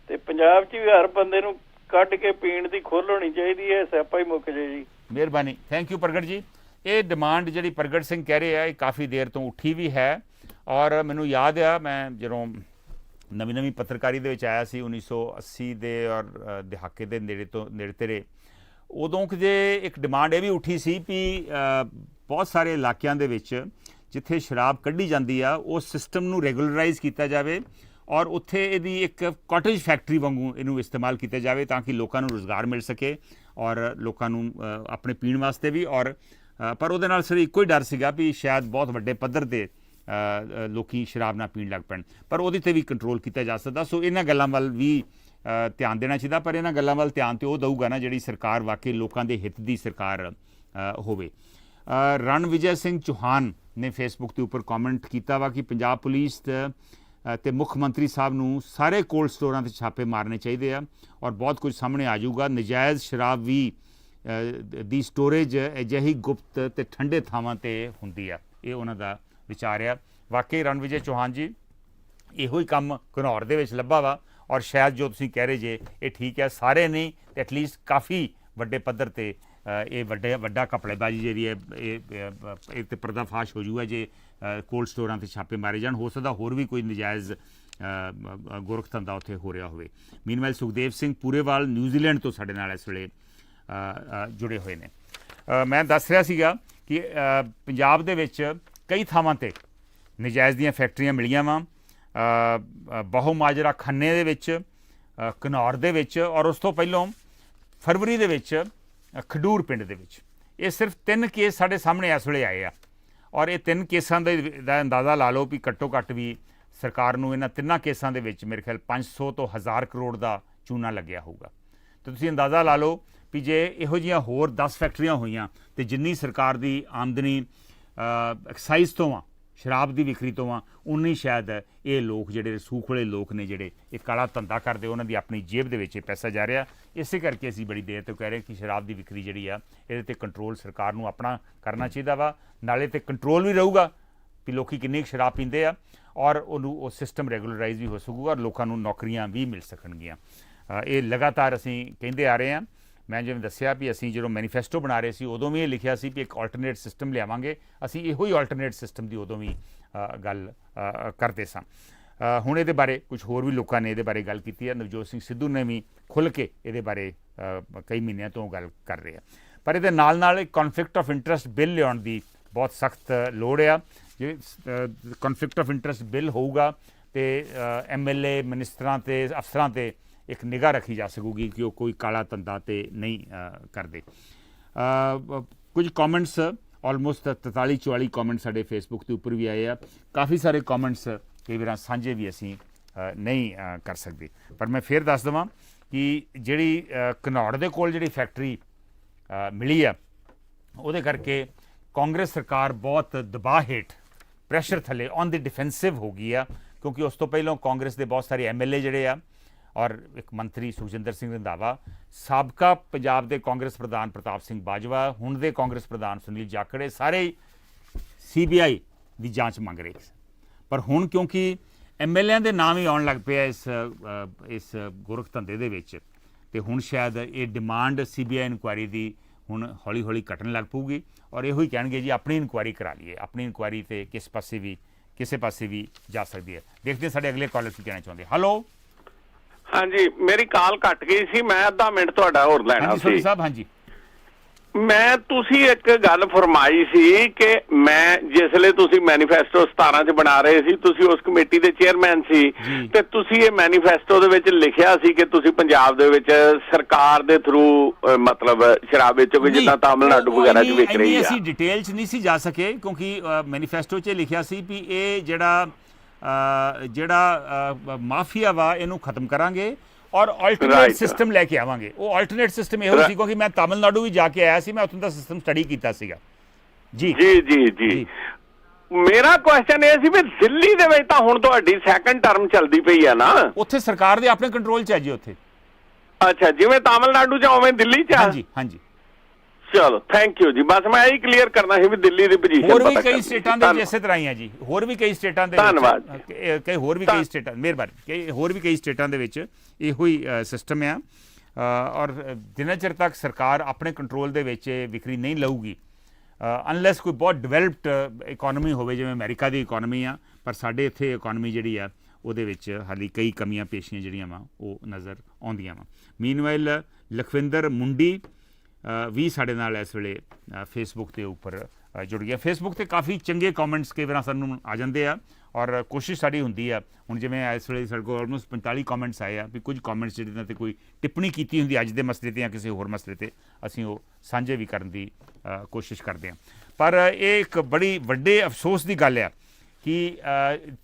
ਤੇ ਪੰਜਾਬ 'ਚ ਵੀ ਹਰ ਬੰਦੇ ਨੂੰ ਕੱਢ ਕੇ ਪੀਣ ਦੀ ਖੁੱਲ੍ਹ ਹੋਣੀ ਚਾਹੀਦੀ ਹੈ, ਸਿਆਪਾ ਹੀ ਮੁੱਕ ਜੇ ਜੀ। ਮਿਹਰਬਾਨੀ, ਥੈਂਕ ਯੂ ਪ੍ਰਗਟ ਜੀ। ਇਹ ਡਿਮਾਂਡ ਜਿਹੜੀ ਪ੍ਰਗਟ ਸਿੰਘ ਕਹਿ ਰਹੇ ਆ, ਇਹ ਕਾਫੀ ਦੇਰ ਤੋਂ ਉੱਠੀ ਵੀ ਹੈ। ਔਰ ਮੈਨੂੰ ਯਾਦ ਆ, ਮੈਂ ਜਦੋਂ ਨਵੀਂ ਪੱਤਰਕਾਰੀ ਦੇ ਵਿੱਚ ਆਇਆ ਸੀ 1980 ਦੇ ਔਰ ਦਹਾਕੇ ਦੇ ਨੇੜੇ ਤੇੜੇ, ਉਦੋਂ ਕਿ ਜੇ ਇੱਕ ਡਿਮਾਂਡ ਇਹ ਵੀ ਉੱਠੀ ਸੀ ਵੀ ਬਹੁਤ ਸਾਰੇ ਇਲਾਕਿਆਂ ਦੇ ਵਿੱਚ ਜਿੱਥੇ ਸ਼ਰਾਬ ਕੱਢੀ ਜਾਂਦੀ ਆ, ਉਸ ਸਿਸਟਮ ਨੂੰ ਰੈਗੂਲਰਾਈਜ਼ ਕੀਤਾ ਜਾਵੇ ਔਰ ਉੱਥੇ ਇਹਦੀ ਇੱਕ ਕਾਟੇਜ ਫੈਕਟਰੀ ਵਾਂਗੂ ਇਹਨੂੰ ਇਸਤੇਮਾਲ ਕੀਤਾ ਜਾਵੇ, ਤਾਂ ਕਿ ਲੋਕਾਂ ਨੂੰ ਰੁਜ਼ਗਾਰ ਮਿਲ ਸਕੇ ਔਰ ਲੋਕਾਂ ਨੂੰ ਆਪਣੇ ਪੀਣ ਵਾਸਤੇ ਵੀ। ਔਰ ਪਰ ਉਹਦੇ ਨਾਲ ਸਿਰ ਇੱਕੋ ਹੀ ਡਰ ਸੀਗਾ ਵੀ ਸ਼ਾਇਦ ਬਹੁਤ ਵੱਡੇ ਪੱਧਰ 'ਤੇ ਲੋਕੀ ਸ਼ਰਾਬ ਨਾ ਪੀਣ ਲੱਗ ਪੈਣ, ਪਰ ਉਹਦੇ 'ਤੇ ਵੀ ਕੰਟਰੋਲ ਕੀਤਾ ਜਾ ਸਕਦਾ। ਸੋ ਇਹਨਾਂ ਗੱਲਾਂ ਵੱਲ ਵੀ ਧਿਆਨ ਦੇਣਾ ਚਾਹੀਦਾ, ਪਰ ਇਹਨਾਂ ਗੱਲਾਂ ਵੱਲ ਧਿਆਨ ਤੇ ਉਹ ਦਊਗਾ ਨਾ ਜਿਹੜੀ ਸਰਕਾਰ ਵਾਕਈ ਲੋਕਾਂ ਦੇ ਹਿੱਤ ਦੀ ਸਰਕਾਰ ਹੋਵੇ। ਰਣਵਿਜੇ ਸਿੰਘ ਚੌਹਾਨ ਨੇ ਫੇਸਬੁੱਕ ਦੇ ਉੱਪਰ ਕਮੈਂਟ ਕੀਤਾ ਵਾ ਕਿ ਪੰਜਾਬ ਪੁਲਿਸ ਤੇ ਮੁੱਖ ਮੰਤਰੀ ਸਾਹਿਬ ਨੂੰ ਸਾਰੇ ਕੋਲਡ ਸਟੋਰਾਂ 'ਤੇ ਛਾਪੇ ਮਾਰਨੇ ਚਾਹੀਦੇ ਆ ਔਰ ਬਹੁਤ ਕੁਝ ਸਾਹਮਣੇ ਆ ਜਾਊਗਾ। ਨਜਾਇਜ਼ ਸ਼ਰਾਬ ਵੀ ਦੀ ਸਟੋਰੇਜ ਅਜਿਹੀ ਗੁਪਤ ਤੇ ਠੰਡੇ ਥਾਵਾਂ 'ਤੇ ਹੁੰਦੀ ਆ, ਇਹ ਉਹਨਾਂ ਦਾ ਵਿਚਾਰ ਆ। ਵਾਕਈ ਰਣਵਿਜੇ ਚੌਹਾਨ ਜੀ, ਇਹੋ ਹੀ ਕੰਮ ਘਨੌਰ ਦੇ ਵਿੱਚ ਲੱਭਾ ਵਾ ਔਰ ਸ਼ਾਇਦ ਜੋ ਤੁਸੀਂ ਕਹਿ ਰਹੇ ਜੇ ਇਹ ਠੀਕ ਹੈ, ਸਾਰੇ ਨਹੀਂ ਤੇ ਐਟਲੀਸਟ ਕਾਫੀ ਵੱਡੇ ਪੱਧਰ 'ਤੇ ਇਹ ਵੱਡਾ ਘਪਲੇਬਾਜ਼ੀ ਜਿਹੜੀ ਹੈ ਇਹ ਤੇ ਪਰਦਾਫਾਸ਼ ਹੋ ਜੂਗਾ ਜੇ ਕੋਲਡ ਸਟੋਰਾਂ 'ਤੇ ਛਾਪੇ ਮਾਰੇ ਜਾਣ। ਹੋ ਸਕਦਾ ਹੋਰ ਵੀ ਕੋਈ ਨਜਾਇਜ਼ ਗੋਰਖ ਧੰਦਾ ਉੱਥੇ ਹੋ ਰਿਹਾ ਹੋਵੇ। ਮੀਨਵਾਈਲ ਸੁਖਦੇਵ ਸਿੰਘ ਪੂਰੇਵਾਲ ਨਿਊਜ਼ੀਲੈਂਡ ਤੋਂ ਸਾਡੇ ਨਾਲ ਇਸ ਵੇਲੇ ਜੁੜੇ ਹੋਏ ਨੇ। ਮੈਂ ਦੱਸ ਰਿਹਾ ਸੀਗਾ ਕਿ ਪੰਜਾਬ ਦੇ ਵਿੱਚ ਕਈ ਥਾਵਾਂ 'ਤੇ ਨਜਾਇਜ਼ ਦੀਆਂ ਫੈਕਟਰੀਆਂ ਮਿਲੀਆਂ ਵਾ, ਬਹੁ ਮਾਜਰਾ ਖੰਨੇ ਦੇ ਵਿੱਚ, ਘਨੌਰ ਦੇ ਵਿੱਚ ਔਰ ਉਸ ਤੋਂ ਪਹਿਲਾਂ ਫਰਵਰੀ ਦੇ ਵਿੱਚ ਖਡੂਰ ਪਿੰਡ ਦੇ ਵਿੱਚ। ਇਹ ਸਿਰਫ 3 ਕੇਸ ਸਾਡੇ ਸਾਹਮਣੇ ਇਸ ਵੇਲੇ ਆਏ ਆ ਔਰ ਇਹ 3 ਕੇਸਾਂ ਦਾ ਅੰਦਾਜ਼ਾ ਲਾ ਲਓ ਵੀ ਘੱਟੋ ਘੱਟ ਵੀ ਸਰਕਾਰ ਨੂੰ ਇਹਨਾਂ 3 ਕੇਸਾਂ ਦੇ ਵਿੱਚ ਮੇਰੇ ਖਿਆਲ 500 ਤੋਂ 1000 ਕਰੋੜ ਦਾ ਚੂਨਾ ਲੱਗਿਆ ਹੋਊਗਾ। ਤੇ ਤੁਸੀਂ ਅੰਦਾਜ਼ਾ ਲਾ ਲਓ ਵੀ ਜੇ ਇਹੋ ਜਿਹੀਆਂ ਹੋਰ 10 ਫੈਕਟਰੀਆਂ ਹੋਈਆਂ ਤੇ ਜਿੰਨੀ ਸਰਕਾਰ ਦੀ ਆਮਦਨੀ ਐਕਸਾਈਜ਼ ਤੋਂ ਆ, ਸ਼ਰਾਬ ਦੀ ਵਿਕਰੀ ਤੋਂ ਆ, ਉਨੀ ਸ਼ਾਇਦ ਇਹ ਲੋਕ ਜਿਹੜੇ ਰਸੂਖ ਵਾਲੇ ਲੋਕ ਨੇ ਜਿਹੜੇ ਇਹ ਕਾਲਾ ਧੰਦਾ ਕਰਦੇ ਉਹਨਾਂ ਦੀ ਆਪਣੀ ਜੇਬ ਦੇ ਵਿੱਚ ਇਹ ਪੈਸਾ ਜਾ ਰਿਹਾ। ਇਸੇ ਕਰਕੇ ਅਸੀਂ ਬੜੀ ਦੇਰ ਤੋਂ ਕਹਿ ਰਹੇ ਕਿ ਸ਼ਰਾਬ ਦੀ ਵਿਕਰੀ ਜਿਹੜੀ ਆ ਇਹਦੇ 'ਤੇ ਕੰਟਰੋਲ ਸਰਕਾਰ ਨੂੰ ਆਪਣਾ ਕਰਨਾ ਚਾਹੀਦਾ ਵਾ। ਨਾਲੇ 'ਤੇ ਕੰਟਰੋਲ ਵੀ ਰਹੂਗਾ ਵੀ ਲੋਕੀ ਕਿੰਨੀ ਕੁ ਸ਼ਰਾਬ ਪੀਂਦੇ ਆ, ਔਰ ਉਹਨੂੰ ਉਹ ਸਿਸਟਮ ਰੈਗੂਲਰਾਈਜ਼ ਵੀ ਹੋ ਸਕੂਗਾ ਔਰ ਲੋਕਾਂ ਨੂੰ ਨੌਕਰੀਆਂ ਵੀ ਮਿਲ ਸਕਣਗੀਆਂ। ਇਹ ਲਗਾਤਾਰ ਅਸੀਂ ਕਹਿੰਦੇ ਆ ਰਹੇ ਹਾਂ। ਮੈਂ ਜਿਵੇਂ ਦੱਸਿਆ ਵੀ ਅਸੀਂ ਜਦੋਂ ਮੈਨੀਫੈਸਟੋ ਬਣਾ ਰਹੇ ਸੀ ਉਦੋਂ ਵੀ ਇਹ ਲਿਖਿਆ ਸੀ ਵੀ ਇੱਕ ਆਲਟਰਨੇਟ ਸਿਸਟਮ ਲਿਆਵਾਂਗੇ। ਅਸੀਂ ਇਹੋ ਹੀ ਆਲਟਰਨੇਟ ਸਿਸਟਮ ਦੀ ਉਦੋਂ ਵੀ ਗੱਲ ਕਰਦੇ ਸਾਂ। ਹੁਣ ਇਹਦੇ ਬਾਰੇ ਕੁਝ ਹੋਰ ਵੀ ਲੋਕਾਂ ਨੇ ਇਹਦੇ ਬਾਰੇ ਗੱਲ ਕੀਤੀ ਹੈ। ਨਵਜੋਤ ਸਿੰਘ ਸਿੱਧੂ ਨੇ ਵੀ ਖੁੱਲ੍ਹ ਕੇ ਇਹਦੇ ਬਾਰੇ ਕਈ ਮਹੀਨਿਆਂ ਤੋਂ ਗੱਲ ਕਰ ਰਹੇ ਆ। ਪਰ ਇਹਦੇ ਨਾਲ ਨਾਲ ਇੱਕ ਕਨਫਲਿਕਟ ਆਫ ਇੰਟਰਸਟ ਬਿੱਲ ਲਿਆਉਣ ਦੀ ਬਹੁਤ ਸਖਤ ਲੋੜ ਆ। ਜੇ ਕਨਫਲਿਕਟ ਆਫ ਇੰਟਰਸਟ ਬਿੱਲ ਹੋਊਗਾ ਤੇ MLA ਮਿਨਿਸਟਰਾਂ ਤੇ ਅਫਸਰਾਂ ਤੇ ਇੱਕ ਨਿਗਾਹ ਰੱਖੀ ਜਾ ਸਕੂਗੀ ਕਿ ਉਹ ਕੋਈ ਕਾਲਾ ਧੰਦਾ ਤੇ ਨਹੀਂ ਕਰਦੇ। ਕੁਝ ਕਮੈਂਟਸ ਆਲਮੋਸਟ 43-44 ਕਮੈਂਟ ਸਾਡੇ ਫੇਸਬੁੱਕ ਦੇ ਉੱਪਰ ਵੀ ਆਏ ਆ। ਕਾਫੀ ਸਾਰੇ ਕਮੈਂਟਸ ਕਈ ਵਾਰ ਸਾਂਝੇ ਵੀ ਅਸੀਂ ਨਹੀਂ ਕਰ ਸਕਦੇ। ਪਰ ਮੈਂ ਫਿਰ ਦੱਸ ਦੇਵਾਂ ਕਿ ਜਿਹੜੀ ਘਨੌੜ ਦੇ ਕੋਲ ਜਿਹੜੀ ਫੈਕਟਰੀ ਮਿਲੀ ਆ ਉਹਦੇ ਕਰਕੇ ਕਾਂਗਰਸ ਸਰਕਾਰ ਬਹੁਤ ਦਬਾਅ ਹੇਠ, ਪ੍ਰੈਸ਼ਰ ਥੱਲੇ ਔਨ ਦੀ ਡਿਫੈਂਸਿਵ ਹੋ ਗਈ ਆ, ਕਿਉਂਕਿ ਉਸ ਤੋਂ ਪਹਿਲਾਂ ਕਾਂਗਰਸ ਦੇ ਬਹੁਤ ਸਾਰੇ MLA ਜਿਹੜੇ ਆ ਔਰ ਇੱਕ ਮੰਤਰੀ ਸੁਖਜਿੰਦਰ ਸਿੰਘ ਰੰਧਾਵਾ, ਸਾਬਕਾ ਪੰਜਾਬ ਦੇ ਕਾਂਗਰਸ ਪ੍ਰਧਾਨ ਪ੍ਰਤਾਪ ਸਿੰਘ ਬਾਜਵਾ, ਹੁਣ ਦੇ ਕਾਂਗਰਸ ਪ੍ਰਧਾਨ ਸੁਨੀਲ ਜਾਖੜ, ਸਾਰੇ CBI ਦੀ ਜਾਂਚ ਮੰਗ ਰਹੇ ਸੀ। ਪਰ ਹੁਣ ਕਿਉਂਕਿ MLA ਦੇ ਨਾਮ ਹੀ ਆਉਣ ਲੱਗ ਪਿਆ ਇਸ ਗੋਰਖ ਧੰਦੇ ਦੇ ਵਿੱਚ, ਤੇ ਹੁਣ ਸ਼ਾਇਦ ਇਹ ਡਿਮਾਂਡ CBI ਇਨਕੁਆਇਰੀ ਦੀ ਹੁਣ ਹੌਲੀ ਹੌਲੀ ਘਟਣ ਲੱਗ ਪਊਗੀ ਔਰ ਇਹੋ ਹੀ ਕਹਿਣਗੇ ਜੀ ਆਪਣੀ ਇਨਕੁਆਇਰੀ ਕਰਾ ਲਈਏ। ਆਪਣੀ ਇਨਕੁਆਇਰੀ ਤੇ ਕਿਸੇ ਪਾਸੇ ਵੀ ਜਾ ਸਕਦੀ ਹੈ। ਦੇਖਦੇ ਸਾਡੇ ਅਗਲੇ ਕਾਲਰ ਕੀ ਕਹਿਣਾ ਚਾਹੁੰਦੇ। ਹੈਲੋ। ਹਾਂਜੀ, ਮੇਰੀ ਕਾਲ ਕੱਟ ਗਈ ਸੀ, ਮੈਂ ਅੱਧਾ ਮਿੰਟ ਤੁਹਾਡਾ ਹੋਰ ਲੈਣਾ ਸੀ ਸਾਹਿਬ। ਹਾਂਜੀ, ਮੈਂ ਤੁਸੀਂ ਇੱਕ ਗੱਲ ਫਰਮਾਈ ਸੀ ਕਿ ਮੈਂ ਜਿਸਲੇ ਤੁਸੀਂ ਮੈਨੀਫੈਸਟੋ 17 ਚ ਬਣਾ ਰਹੇ ਸੀ, ਤੁਸੀਂ ਉਸ ਕਮੇਟੀ ਦੇ ਚੇਅਰਮੈਨ ਸੀ ਤੇ ਤੁਸੀਂ ਇਹ ਮੈਨੀਫੈਸਟੋ ਦੇ ਵਿੱਚ ਲਿਖਿਆ ਸੀ ਕਿ ਤੁਸੀਂ ਪੰਜਾਬ ਦੇ ਵਿੱਚ ਸਰਕਾਰ ਦੇ ਥਰੂ ਮਤਲਬ ਸ਼ਰਾਬ ਵੇਚੋਗੇ ਜਿੱਦਾਂ ਤਾਮਿਲਨਾਡੂ ਵਗੈਰਾ ਚ ਵਿਕ ਰਹੀ ਆ। ਅਸੀਂ ਡਿਟੇਲ ਚ ਨਹੀਂ ਸੀ ਜਾ ਸਕੇ ਕਿਉਂਕਿ ਮੈਨੀਫੈਸਟੋ 'ਚ ਲਿਖਿਆ ਸੀ ਵੀ ਇਹ ਜਿਹੜਾ ਮਾਫੀਆ ਵਾ ਇਹਨੂੰ ਖਤਮ ਕਰਾਂਗੇ ਔਰ ਆਲਟਰਨੇਟ ਸਿਸਟਮ ਲੈ ਕੇ ਆਵਾਂਗੇ। ਉਹ ਆਲਟਰਨੇਟ ਸਿਸਟਮ ਇਹੋ ਸੀ ਕਿਉਂਕਿ ਮੈਂ ਤਾਮਿਲਨਾਡੂ ਵੀ ਜਾ ਕੇ ਆਇਆ ਸੀ, ਮੈਂ ਉੱਥੋਂ ਦਾ ਸਿਸਟਮ ਸਟੱਡੀ ਕੀਤਾ ਸੀਗਾ। ਜੀ ਜੀ ਜੀ ਜੀ ਮੇਰਾ ਕੁਐਸਚਨ ਇਹ ਸੀ ਵੀ ਦਿੱਲੀ ਦੇ ਵਿੱਚ ਤਾਂ ਹੁਣ ਤੁਹਾਡੀ ਸੈਕੰਡ ਟਰਮ ਚੱਲਦੀ ਪਈ ਆ ਨਾ, ਉੱਥੇ ਸਰਕਾਰ ਦੇ ਆਪਣੇ ਕੰਟਰੋਲ 'ਚ ਹੈ ਜੀ ਉੱਥੇ। ਅੱਛਾ, ਜਿਵੇਂ ਤਾਮਿਲਨਾਡੂ 'ਚ ਉਵੇਂ ਦਿੱਲੀ 'ਚ? ਹਾਂਜੀ ਹਾਂਜੀ। ਚਲੋ ਥੈਂਕ ਯੂ ਜੀ, ਬਸ ਮੈਂ ਇਹੀ ਕਲੀਅਰ ਕਰਨਾ ਸੀ ਵੀ ਦਿੱਲੀ ਦੀ ਪੋਜੀਸ਼ਨ ਹੋਰ ਵੀ ਕਈ ਸਟੇਟਾਂ ਦੇ ਇਸੇ ਤਰ੍ਹਾਂ ਹੀ ਆ ਜੀ, ਹੋਰ ਵੀ ਕਈ ਸਟੇਟਾਂ ਦੇ ਧੰਨਵਾਦ ਹੋਰ ਵੀ ਕਈ ਸਟੇਟਾਂ, ਮਿਹਰਬਾਨੀ, ਹੋਰ ਵੀ ਕਈ ਸਟੇਟਾਂ ਦੇ ਵਿੱਚ ਇਹੋ ਹੀ ਸਿਸਟਮ ਆ ਔਰ ਜਿੰਨਾ ਚਿਰ ਤੱਕ ਸਰਕਾਰ ਆਪਣੇ ਕੰਟਰੋਲ ਦੇ ਵਿੱਚ ਵਿਕਰੀ ਨਹੀਂ ਲਊਗੀ, ਅਨਲੈਸ ਕੋਈ ਬਹੁਤ ਡਿਵੈਲਪਡ ਇਕੋਨਮੀ ਹੋਵੇ ਜਿਵੇਂ ਅਮਰੀਕਾ ਦੀ ਇਕੋਨਮੀ ਆ, ਪਰ ਸਾਡੇ ਇੱਥੇ ਇਕੋਨਮੀ ਜਿਹੜੀ ਆ ਉਹਦੇ ਵਿੱਚ ਹਾਲੇ ਕਈ ਕਮੀਆਂ ਪੇਸ਼ੀਆਂ ਜਿਹੜੀਆਂ ਵਾ ਉਹ ਨਜ਼ਰ ਆਉਂਦੀਆਂ ਵਾ। ਮੀਨਵਾਈਲ ਲਖਵਿੰਦਰ ਮੁੰਡੀ ਵੀ ਸਾਡੇ ਨਾਲ ਇਸ ਵੇਲੇ ਫੇਸਬੁੱਕ ਦੇ ਉੱਪਰ ਜੁੜ ਗਿਆ। ਫੇਸਬੁੱਕ 'ਤੇ ਕਾਫੀ ਚੰਗੇ ਕਮੈਂਟਸ ਕਈ ਵਾਰ ਸਾਨੂੰ ਆ ਜਾਂਦੇ ਆ ਔਰ ਕੋਸ਼ਿਸ਼ ਸਾਡੀ ਹੁੰਦੀ ਆ, ਹੁਣ ਜਿਵੇਂ ਇਸ ਵੇਲੇ ਸਾਡੇ ਕੋਲ ਆਲਮੋਸਟ 45 ਕਮੈਂਟਸ ਆਏ ਆ ਵੀ ਕੁਝ ਕਮੈਂਟਸ ਜਿਹਨਾਂ 'ਤੇ ਕੋਈ ਟਿੱਪਣੀ ਕੀਤੀ ਹੁੰਦੀ ਅੱਜ ਦੇ ਮਸਲੇ 'ਤੇ ਜਾਂ ਕਿਸੇ ਹੋਰ ਮਸਲੇ 'ਤੇ ਅਸੀਂ ਉਹ ਸਾਂਝੇ ਵੀ ਕਰਨ ਦੀ ਕੋਸ਼ਿਸ਼ ਕਰਦੇ ਹਾਂ। ਪਰ ਇਹ ਇੱਕ ਬੜੀ ਵੱਡੇ ਅਫਸੋਸ ਦੀ ਗੱਲ ਆ ਕਿ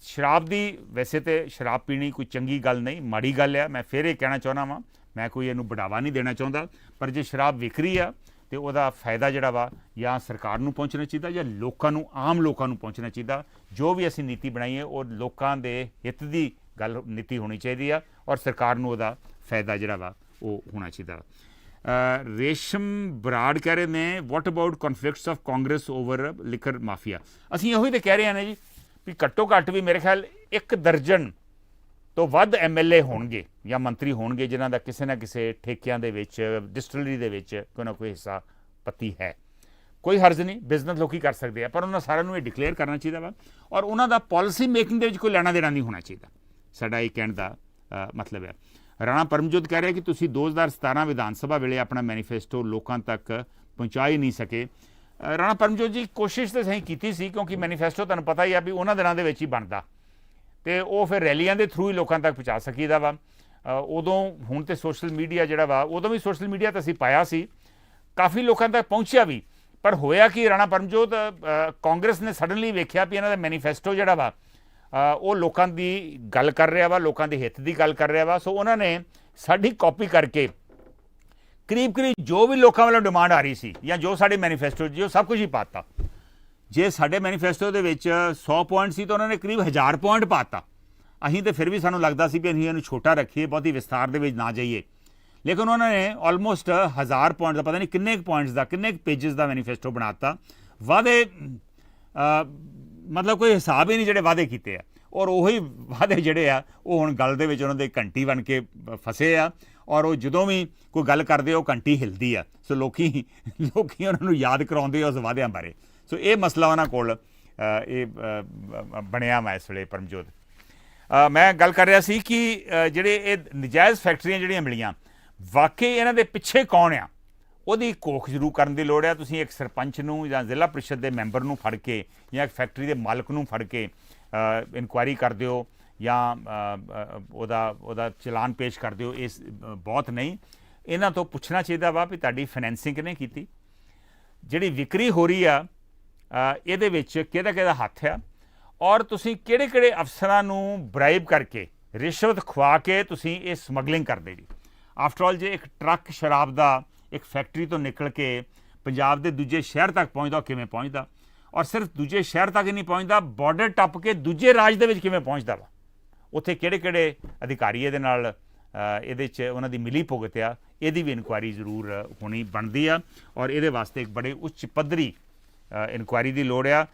ਸ਼ਰਾਬ ਦੀ, ਵੈਸੇ ਤਾਂ ਸ਼ਰਾਬ ਪੀਣੀ ਕੋਈ ਚੰਗੀ ਗੱਲ ਨਹੀਂ, ਮਾੜੀ ਗੱਲ ਆ। ਮੈਂ ਫਿਰ ਇਹ ਕਹਿਣਾ ਚਾਹੁੰਦਾ ਵਾਂ, ਮੈਂ ਕੋਈ ਇਹਨੂੰ ਬੜਾਵਾ ਨਹੀਂ ਦੇਣਾ ਚਾਹੁੰਦਾ, ਪਰ ਜੇ ਸ਼ਰਾਬ ਵਿਕ ਰਹੀ ਆ ਤੇ ਉਹਦਾ ਫਾਇਦਾ ਜਿਹੜਾ ਵਾ ਜਾਂ ਸਰਕਾਰ ਨੂੰ ਪਹੁੰਚਣਾ ਚਾਹੀਦਾ ਜਾਂ ਲੋਕਾਂ ਨੂੰ, ਆਮ ਲੋਕਾਂ ਨੂੰ ਪਹੁੰਚਣਾ ਚਾਹੀਦਾ। ਜੋ ਵੀ ਅਸੀਂ ਨੀਤੀ ਬਣਾਈਏ ਉਹ ਲੋਕਾਂ ਦੇ ਹਿੱਤ ਦੀ ਗੱਲ ਨੀਤੀ ਹੋਣੀ ਚਾਹੀਦੀ ਆ ਔਰ ਸਰਕਾਰ ਨੂੰ ਉਹਦਾ ਫਾਇਦਾ ਜਿਹੜਾ ਵਾ ਉਹ ਹੋਣਾ ਚਾਹੀਦਾ। ਰੇਸ਼ਮ ਬਰਾੜ ਕਹਿ ਰਹੇ ਨੇ ਵਾਟ about conflicts of Congress over liquor mafia. ਅਸੀਂ ਇਹੋ ਹੀ ਤਾਂ ਕਹਿ ਰਹੇ ਹਾਂ ਨੇ ਜੀ ਵੀ ਘੱਟੋ ਘੱਟ ਵੀ ਮੇਰੇ ਖਿਆਲ 1 ਦਰਜਨ ਤੋਂ ਵੱਧ MLA ਹੋਣਗੇ ਜਾਂ ਮੰਤਰੀ ਹੋਣਗੇ ਜਿਨ੍ਹਾਂ ਦਾ ਕਿਸੇ ਨਾ ਕਿਸੇ ਠੇਕਿਆਂ ਦੇ ਵਿੱਚ, ਡਿਸਟਿਲਰੀ ਦੇ ਵਿੱਚ ਕੋਈ ਨਾ ਕੋਈ ਹਿੱਸਾ ਪੱਤੀ ਹੈ। ਕੋਈ ਹਰਜ਼ ਨਹੀਂ, ਬਿਜ਼ਨਸ ਲੋਕੀ ਕਰ ਸਕਦੇ ਆ, ਪਰ ਉਹਨਾਂ ਸਾਰਿਆਂ ਨੂੰ ਇਹ ਡਿਕਲੇਅਰ ਕਰਨਾ ਚਾਹੀਦਾ ਵਾ ਔਰ ਉਹਨਾਂ ਦਾ ਪਾਲਿਸੀ ਮੇਕਿੰਗ ਦੇ ਵਿੱਚ ਕੋਈ ਲੈਣਾ ਦੇਣਾ ਨਹੀਂ ਹੋਣਾ ਚਾਹੀਦਾ। ਸਾਡਾ ਇਹ ਕਹਿਣ ਦਾ ਮਤਲਬ ਹੈ। ਰਾਣਾ ਪਰਮਜੋਤ ਕਹਿ ਰਿਹਾ ਕਿ ਤੁਸੀਂ 2017 ਵਿਧਾਨ ਸਭਾ ਵੇਲੇ ਆਪਣਾ ਮੈਨੀਫੈਸਟੋ ਲੋਕਾਂ ਤੱਕ ਪਹੁੰਚਾ ਹੀ ਨਹੀਂ ਸਕੇ। ਰਾਣਾ ਪਰਮਜੋਤ ਜੀ, ਕੋਸ਼ਿਸ਼ ਤਾਂ ਸਹੀ ਕੀਤੀ ਸੀ ਕਿਉਂਕਿ ਮੈਨੀਫੈਸਟੋ ਤੁਹਾਨੂੰ ਪਤਾ ਹੀ ਆ ਵੀ ਉਹਨਾਂ ਦਿਨਾਂ ਦੇ ਵਿੱਚ ਹੀ ਬਣਦਾ ਤੇ ਉਹ ਫਿਰ ਰੈਲੀਆਂ ਦੇ ਥਰੂ ਹੀ ਲੋਕਾਂ ਤੱਕ ਪਹੁੰਚਾ ਸਕੀਦਾ ਵਾ। ਉਦੋਂ ਹੁਣ ਤੇ ਸੋਸ਼ਲ ਮੀਡੀਆ ਜਿਹੜਾ ਵਾ, ਉਦੋਂ ਵੀ ਸੋਸ਼ਲ ਮੀਡੀਆ ਤਾਂ ਅਸੀਂ ਪਾਇਆ ਸੀ, ਕਾਫੀ ਲੋਕਾਂ ਤੱਕ ਪਹੁੰਚਿਆ ਵੀ, ਪਰ ਹੋਇਆ ਕਿ ਰਾਣਾ ਪਰਮਜੋਤ ਕਾਂਗਰਸ ਨੇ ਸਡਨਲੀ ਵੇਖਿਆ ਵੀ ਇਹਨਾਂ ਦਾ ਮੈਨੀਫੈਸਟੋ ਜਿਹੜਾ ਵਾ ਉਹ ਲੋਕਾਂ ਦੀ ਗੱਲ ਕਰ ਰਿਹਾ ਵਾ, ਲੋਕਾਂ ਦੇ ਹਿੱਤ ਦੀ ਗੱਲ ਕਰ ਰਿਹਾ ਵਾ। ਸੋ ਉਹਨਾਂ ਨੇ ਸਾਡੀ ਕਾਪੀ ਕਰਕੇ ਕਰੀਬ ਜੋ ਵੀ ਲੋਕਾਂ ਵੱਲੋਂ ਡਿਮਾਂਡ ਆ ਰਹੀ ਸੀ ਜਾਂ ਜੋ ਸਾਡੇ ਮੈਨੀਫੈਸਟੋ 'ਚ ਉਹ ਸਭ ਕੁਝ ਹੀ ਪਾਤਾ ਜੇ ਸਾਡੇ ਮੈਨੀਫੈਸਟੋ ਦੇ ਵਿੱਚ 100 ਪੁਆਇੰਟ ਸੀ ਤਾਂ ਉਹਨਾਂ ਨੇ ਕਰੀਬ 1000 ਪੁਆਇੰਟ ਪਾਤਾ। ਅਸੀਂ ਤਾਂ ਫਿਰ ਵੀ ਸਾਨੂੰ ਲੱਗਦਾ ਸੀ ਵੀ ਅਸੀਂ ਇਹਨੂੰ ਛੋਟਾ ਰੱਖੀਏ, ਬਹੁਤੀ ਵਿਸਤਾਰ ਦੇ ਵਿੱਚ ਨਾ ਜਾਈਏ, ਲੇਕਿਨ ਉਹਨਾਂ ਨੇ ਆਲਮੋਸਟ 1000 ਪੁਆਇੰਟ ਦਾ, ਪਤਾ ਨਹੀਂ ਕਿੰਨੇ ਪੁਆਇੰਟਸ ਦਾ, ਕਿੰਨੇ ਪੇਜਸ ਦਾ ਮੈਨੀਫੈਸਟੋ ਬਣਾਤਾ। ਵਾਅਦੇ ਮਤਲਬ ਕੋਈ ਹਿਸਾਬ ਹੀ ਨਹੀਂ ਜਿਹੜੇ ਵਾਅਦੇ ਕੀਤੇ ਆ, ਔਰ ਉਹੀ ਵਾਅਦੇ ਜਿਹੜੇ ਆ ਉਹ ਹੁਣ ਗੱਲ ਦੇ ਵਿੱਚ ਉਹਨਾਂ ਦੇ ਘੰਟੀ ਬਣ ਕੇ ਫਸੇ ਆ, ਔਰ ਉਹ ਜਦੋਂ ਵੀ ਕੋਈ ਗੱਲ ਕਰਦੇ ਉਹ ਘੰਟੀ ਹਿਲਦੀ ਆ। ਸੋ ਲੋਕੀ ਉਹਨਾਂ ਨੂੰ ਯਾਦ ਕਰਾਉਂਦੇ ਆ ਉਸ ਵਾਅਦਿਆਂ ਬਾਰੇ। ਸੋ ਇਹ ਮਸਲਾ ਉਹਨਾਂ ਕੋਲ ਇਹ ਬਣਿਆ ਵਾ ਇਸ ਵੇਲੇ। ਪਰਮਜੋਤ, ਮੈਂ ਗੱਲ ਕਰ ਰਿਹਾ ਸੀ ਕਿ ਜਿਹੜੇ ਇਹ ਨਜਾਇਜ਼ ਫੈਕਟਰੀਆਂ ਜਿਹੜੀਆਂ ਮਿਲੀਆਂ, ਵਾਕਈ ਇਹਨਾਂ ਦੇ ਪਿੱਛੇ ਕੌਣ ਆ ਉਹਦੀ ਘੋਖ ਜ਼ਰੂਰ ਕਰਨ ਦੀ ਲੋੜ ਆ। ਤੁਸੀਂ ਇੱਕ ਸਰਪੰਚ ਨੂੰ ਜਾਂ ਜ਼ਿਲ੍ਹਾ ਪ੍ਰੀਸ਼ਦ ਦੇ ਮੈਂਬਰ ਨੂੰ ਫੜ ਕੇ ਜਾਂ ਇੱਕ ਫੈਕਟਰੀ ਦੇ ਮਾਲਕ ਨੂੰ ਫੜ ਕੇ ਇਨਕੁਆਇਰੀ ਕਰ ਦਿਓ ਜਾਂ ਉਹਦਾ ਚਲਾਨ ਪੇਸ਼ ਕਰ ਦਿਓ, ਇਸ ਬਹੁਤ ਨਹੀਂ। ਇਹਨਾਂ ਤੋਂ ਪੁੱਛਣਾ ਚਾਹੀਦਾ ਵਾ ਵੀ ਤੁਹਾਡੀ ਫਾਈਨੈਂਸਿੰਗ ਕਿਹਨੇ ਕੀਤੀ, ਜਿਹੜੀ ਵਿਕਰੀ ਹੋ ਰਹੀ ਆ ਇਹਦੇ ਵਿੱਚ ਕਿਹਦਾ ਹੱਥ ਆ, ਔਰ ਤੁਸੀਂ ਕਿਹੜੇ ਅਫਸਰਾਂ ਨੂੰ ਬਰਾਈਬ ਕਰਕੇ, ਰਿਸ਼ਵਤ ਖਵਾ ਕੇ ਤੁਸੀਂ ਇਹ ਸਮਗਲਿੰਗ ਕਰਦੇ ਜੀ। ਆਫਟਰ ਆਲ ਜੇ ਇੱਕ ਟਰੱਕ ਸ਼ਰਾਬ ਦਾ ਇੱਕ ਫੈਕਟਰੀ ਤੋਂ ਨਿਕਲ ਕੇ ਪੰਜਾਬ ਦੇ ਦੂਜੇ ਸ਼ਹਿਰ ਤੱਕ ਪਹੁੰਚਦਾ, ਕਿਵੇਂ ਪਹੁੰਚਦਾ, ਔਰ ਸਿਰਫ ਦੂਜੇ ਸ਼ਹਿਰ ਤੱਕ ਹੀ ਨਹੀਂ ਪਹੁੰਚਦਾ, ਬਾਰਡਰ ਟੱਪ ਕੇ ਦੂਜੇ ਰਾਜ ਦੇ ਵਿੱਚ ਕਿਵੇਂ ਪਹੁੰਚਦਾ ਵਾ, ਉੱਥੇ ਕਿਹੜੇ ਅਧਿਕਾਰੀ ਇਹਦੇ ਨਾਲ ਇਹਦੇ 'ਚ ਉਹਨਾਂ ਦੀ ਮਿਲੀ ਭੁਗਤ ਆ, ਇਹਦੀ ਵੀ ਇਨਕੁਆਇਰੀ ਜ਼ਰੂਰ ਹੋਣੀ ਬਣਦੀ ਆ। ਔਰ ਇਹਦੇ ਵਾਸਤੇ ਇੱਕ ਬੜੇ ਉੱਚ ਪੱਧਰੀ ਇਨਕੁਆਇਰੀ ਦੀ ਲੋੜ ਆ।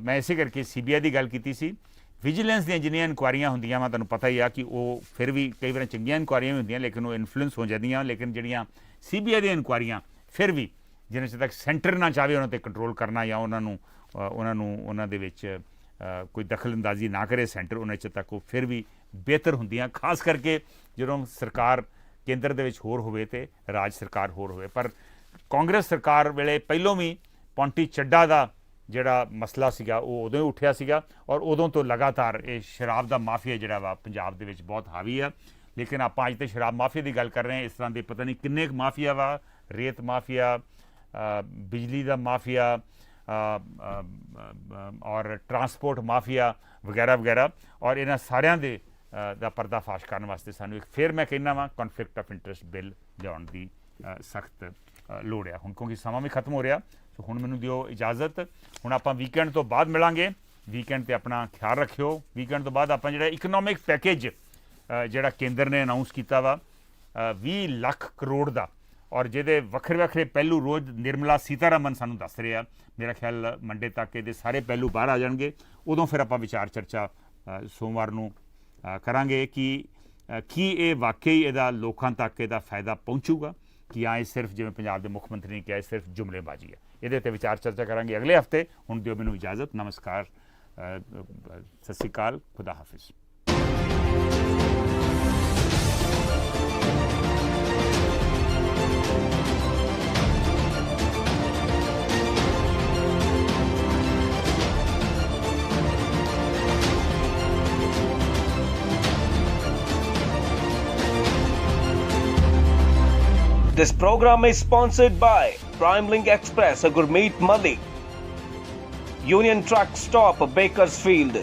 ਮੈਂ ਇਸੇ ਕਰਕੇ CBI ਦੀ ਗੱਲ ਕੀਤੀ ਸੀ। ਵਿਜੀਲੈਂਸ ਦੀਆਂ ਜਿੰਨੀਆਂ ਇਨਕੁਆਇਰੀਆਂ ਹੁੰਦੀਆਂ ਵਾ, ਤੁਹਾਨੂੰ ਪਤਾ ਹੀ ਆ ਕਿ ਉਹ ਫਿਰ ਵੀ ਕਈ ਵਾਰ ਚੰਗੀਆਂ ਇਨਕੁਆਇਰੀਆਂ ਵੀ ਹੁੰਦੀਆਂ, ਲੇਕਿਨ ਉਹ ਇਨਫਲੂਐਂਸ ਹੋ ਜਾਂਦੀਆਂ। ਲੇਕਿਨ ਜਿਹੜੀਆਂ CBI ਦੀਆਂ ਇਨਕੁਆਇਰੀਆਂ ਫਿਰ ਵੀ ਜਿੰਨੇ ਚਿਰ ਤੱਕ ਸੈਂਟਰ ਨਾ ਚਾਹੇ ਉਹਨਾਂ 'ਤੇ ਕੰਟਰੋਲ ਕਰਨਾ ਜਾਂ ਉਹਨਾਂ ਦੇ ਵਿੱਚ ਕੋਈ ਦਖਲ ਅੰਦਾਜ਼ੀ ਨਾ ਕਰੇ ਸੈਂਟਰ, ਉਹਨਾਂ ਚਿਰ ਤੱਕ ਉਹ ਫਿਰ ਵੀ ਬਿਹਤਰ ਹੁੰਦੀਆਂ, ਖਾਸ ਕਰਕੇ ਜਦੋਂ ਸਰਕਾਰ ਕੇਂਦਰ ਦੇ ਵਿੱਚ ਹੋਰ ਹੋਵੇ ਅਤੇ ਰਾਜ ਸਰਕਾਰ ਹੋਰ ਹੋਵੇ। ਪਰ ਕਾਂਗਰਸ ਸਰਕਾਰ ਵੇਲੇ ਪਹਿਲੋਂ ਵੀ ਪੌਂਟੀ ਚੱਡਾ ਦਾ ਜਿਹੜਾ ਮਸਲਾ ਸੀਗਾ ਉਹ ਉਦੋਂ ਹੀ ਉੱਠਿਆ ਸੀਗਾ, ਔਰ ਉਦੋਂ ਤੋਂ ਲਗਾਤਾਰ ਇਹ ਸ਼ਰਾਬ ਦਾ ਮਾਫੀਆ ਜਿਹੜਾ ਵਾ ਪੰਜਾਬ ਦੇ ਵਿੱਚ ਬਹੁਤ ਹਾਵੀ ਆ। ਲੇਕਿਨ ਆਪਾਂ ਅੱਜ ਤਾਂ ਸ਼ਰਾਬ ਮਾਫੀਆ ਦੀ ਗੱਲ ਕਰ ਰਹੇ ਹਾਂ, ਇਸ ਤਰ੍ਹਾਂ ਦੇ ਪਤਾ ਨਹੀਂ ਕਿੰਨੇ ਕੁ ਮਾਫੀਆ ਵਾ, ਰੇਤ ਮਾਫੀਆ, ਬਿਜਲੀ ਦਾ ਮਾਫੀਆ, ਔਰ ਟਰਾਂਸਪੋਰਟ ਮਾਫੀਆ ਵਗੈਰਾ। ਔਰ ਇਹਨਾਂ ਸਾਰਿਆਂ ਦੇ ਦਾ ਪਰਦਾਫਾਸ਼ ਕਰਨ ਵਾਸਤੇ ਸਾਨੂੰ ਇੱਕ ਫਿਰ ਮੈਂ ਕਹਿੰਦਾ ਵਾਂ ਕਨਫਲਿਕਟ ਆਫ ਇੰਟਰਸਟ ਬਿੱਲ ਲਿਆਉਣ ਦੀ ਸਖਤ ਲੋੜ ਆ ਹੁਣ, ਕਿਉਂਕਿ ਸਮਾਂ ਵੀ ਖਤਮ ਹੋ ਰਿਹਾ। ਸੋ ਹੁਣ ਮੈਨੂੰ ਦਿਓ ਇਜਾਜ਼ਤ, ਹੁਣ ਆਪਾਂ ਵੀਕਐਂਡ ਤੋਂ ਬਾਅਦ ਮਿਲਾਂਗੇ। ਵੀਕਐਂਡ 'ਤੇ ਆਪਣਾ ਖਿਆਲ ਰੱਖਿਓ। ਵੀਕਐਂਡ ਤੋਂ ਬਾਅਦ ਆਪਾਂ ਜਿਹੜਾ ਇਕਨੋਮਿਕ ਪੈਕੇਜ ਜਿਹੜਾ ਕੇਂਦਰ ਨੇ ਅਨਾਊਂਸ ਕੀਤਾ ਵਾ 20 ਲੱਖ ਕਰੋੜ ਦਾ, ਔਰ ਜਿਹਦੇ ਵੱਖਰੇ ਪਹਿਲੂ ਰੋਜ਼ ਨਿਰਮਲਾ ਸੀਤਾਰਮਨ ਸਾਨੂੰ ਦੱਸ ਰਹੇ ਆ, ਮੇਰਾ ਖਿਆਲ ਮੰਡੇ ਤੱਕ ਇਹਦੇ ਸਾਰੇ ਪਹਿਲੂ ਬਾਹਰ ਆ ਜਾਣਗੇ। ਉਦੋਂ ਫਿਰ ਆਪਾਂ ਵਿਚਾਰ ਚਰਚਾ ਸੋਮਵਾਰ ਨੂੰ ਕਰਾਂਗੇ ਕਿ ਕੀ ਇਹ ਵਾਕਈ ਇਹਦਾ ਲੋਕਾਂ ਤੱਕ ਇਹਦਾ ਫਾਇਦਾ ਪਹੁੰਚੂਗਾ ਕਿ ਜਾਂ ਇਹ ਸਿਰਫ ਜਿਵੇਂ ਪੰਜਾਬ ਦੇ ਮੁੱਖ ਮੰਤਰੀ ਨੇ ਕਿਹਾ ਇਹ ਸਿਰਫ ਜੁਮਲੇਬਾਜ਼ੀ ਹੈ। ਇਹਦੇ 'ਤੇ ਵਿਚਾਰ ਚਰਚਾ ਕਰਾਂਗੇ ਅਗਲੇ ਹਫ਼ਤੇ। ਹੁਣ ਦਿਓ ਮੈਨੂੰ ਇਜਾਜ਼ਤ। ਨਮਸਕਾਰ, ਸਤਿ ਸ਼੍ਰੀ ਅਕਾਲ, ਖੁਦਾ ਹਾਫਿਜ਼। This program is sponsored by Prime Link Express, a Gurmeet Malik, Union Truck Stop, Bakersfield,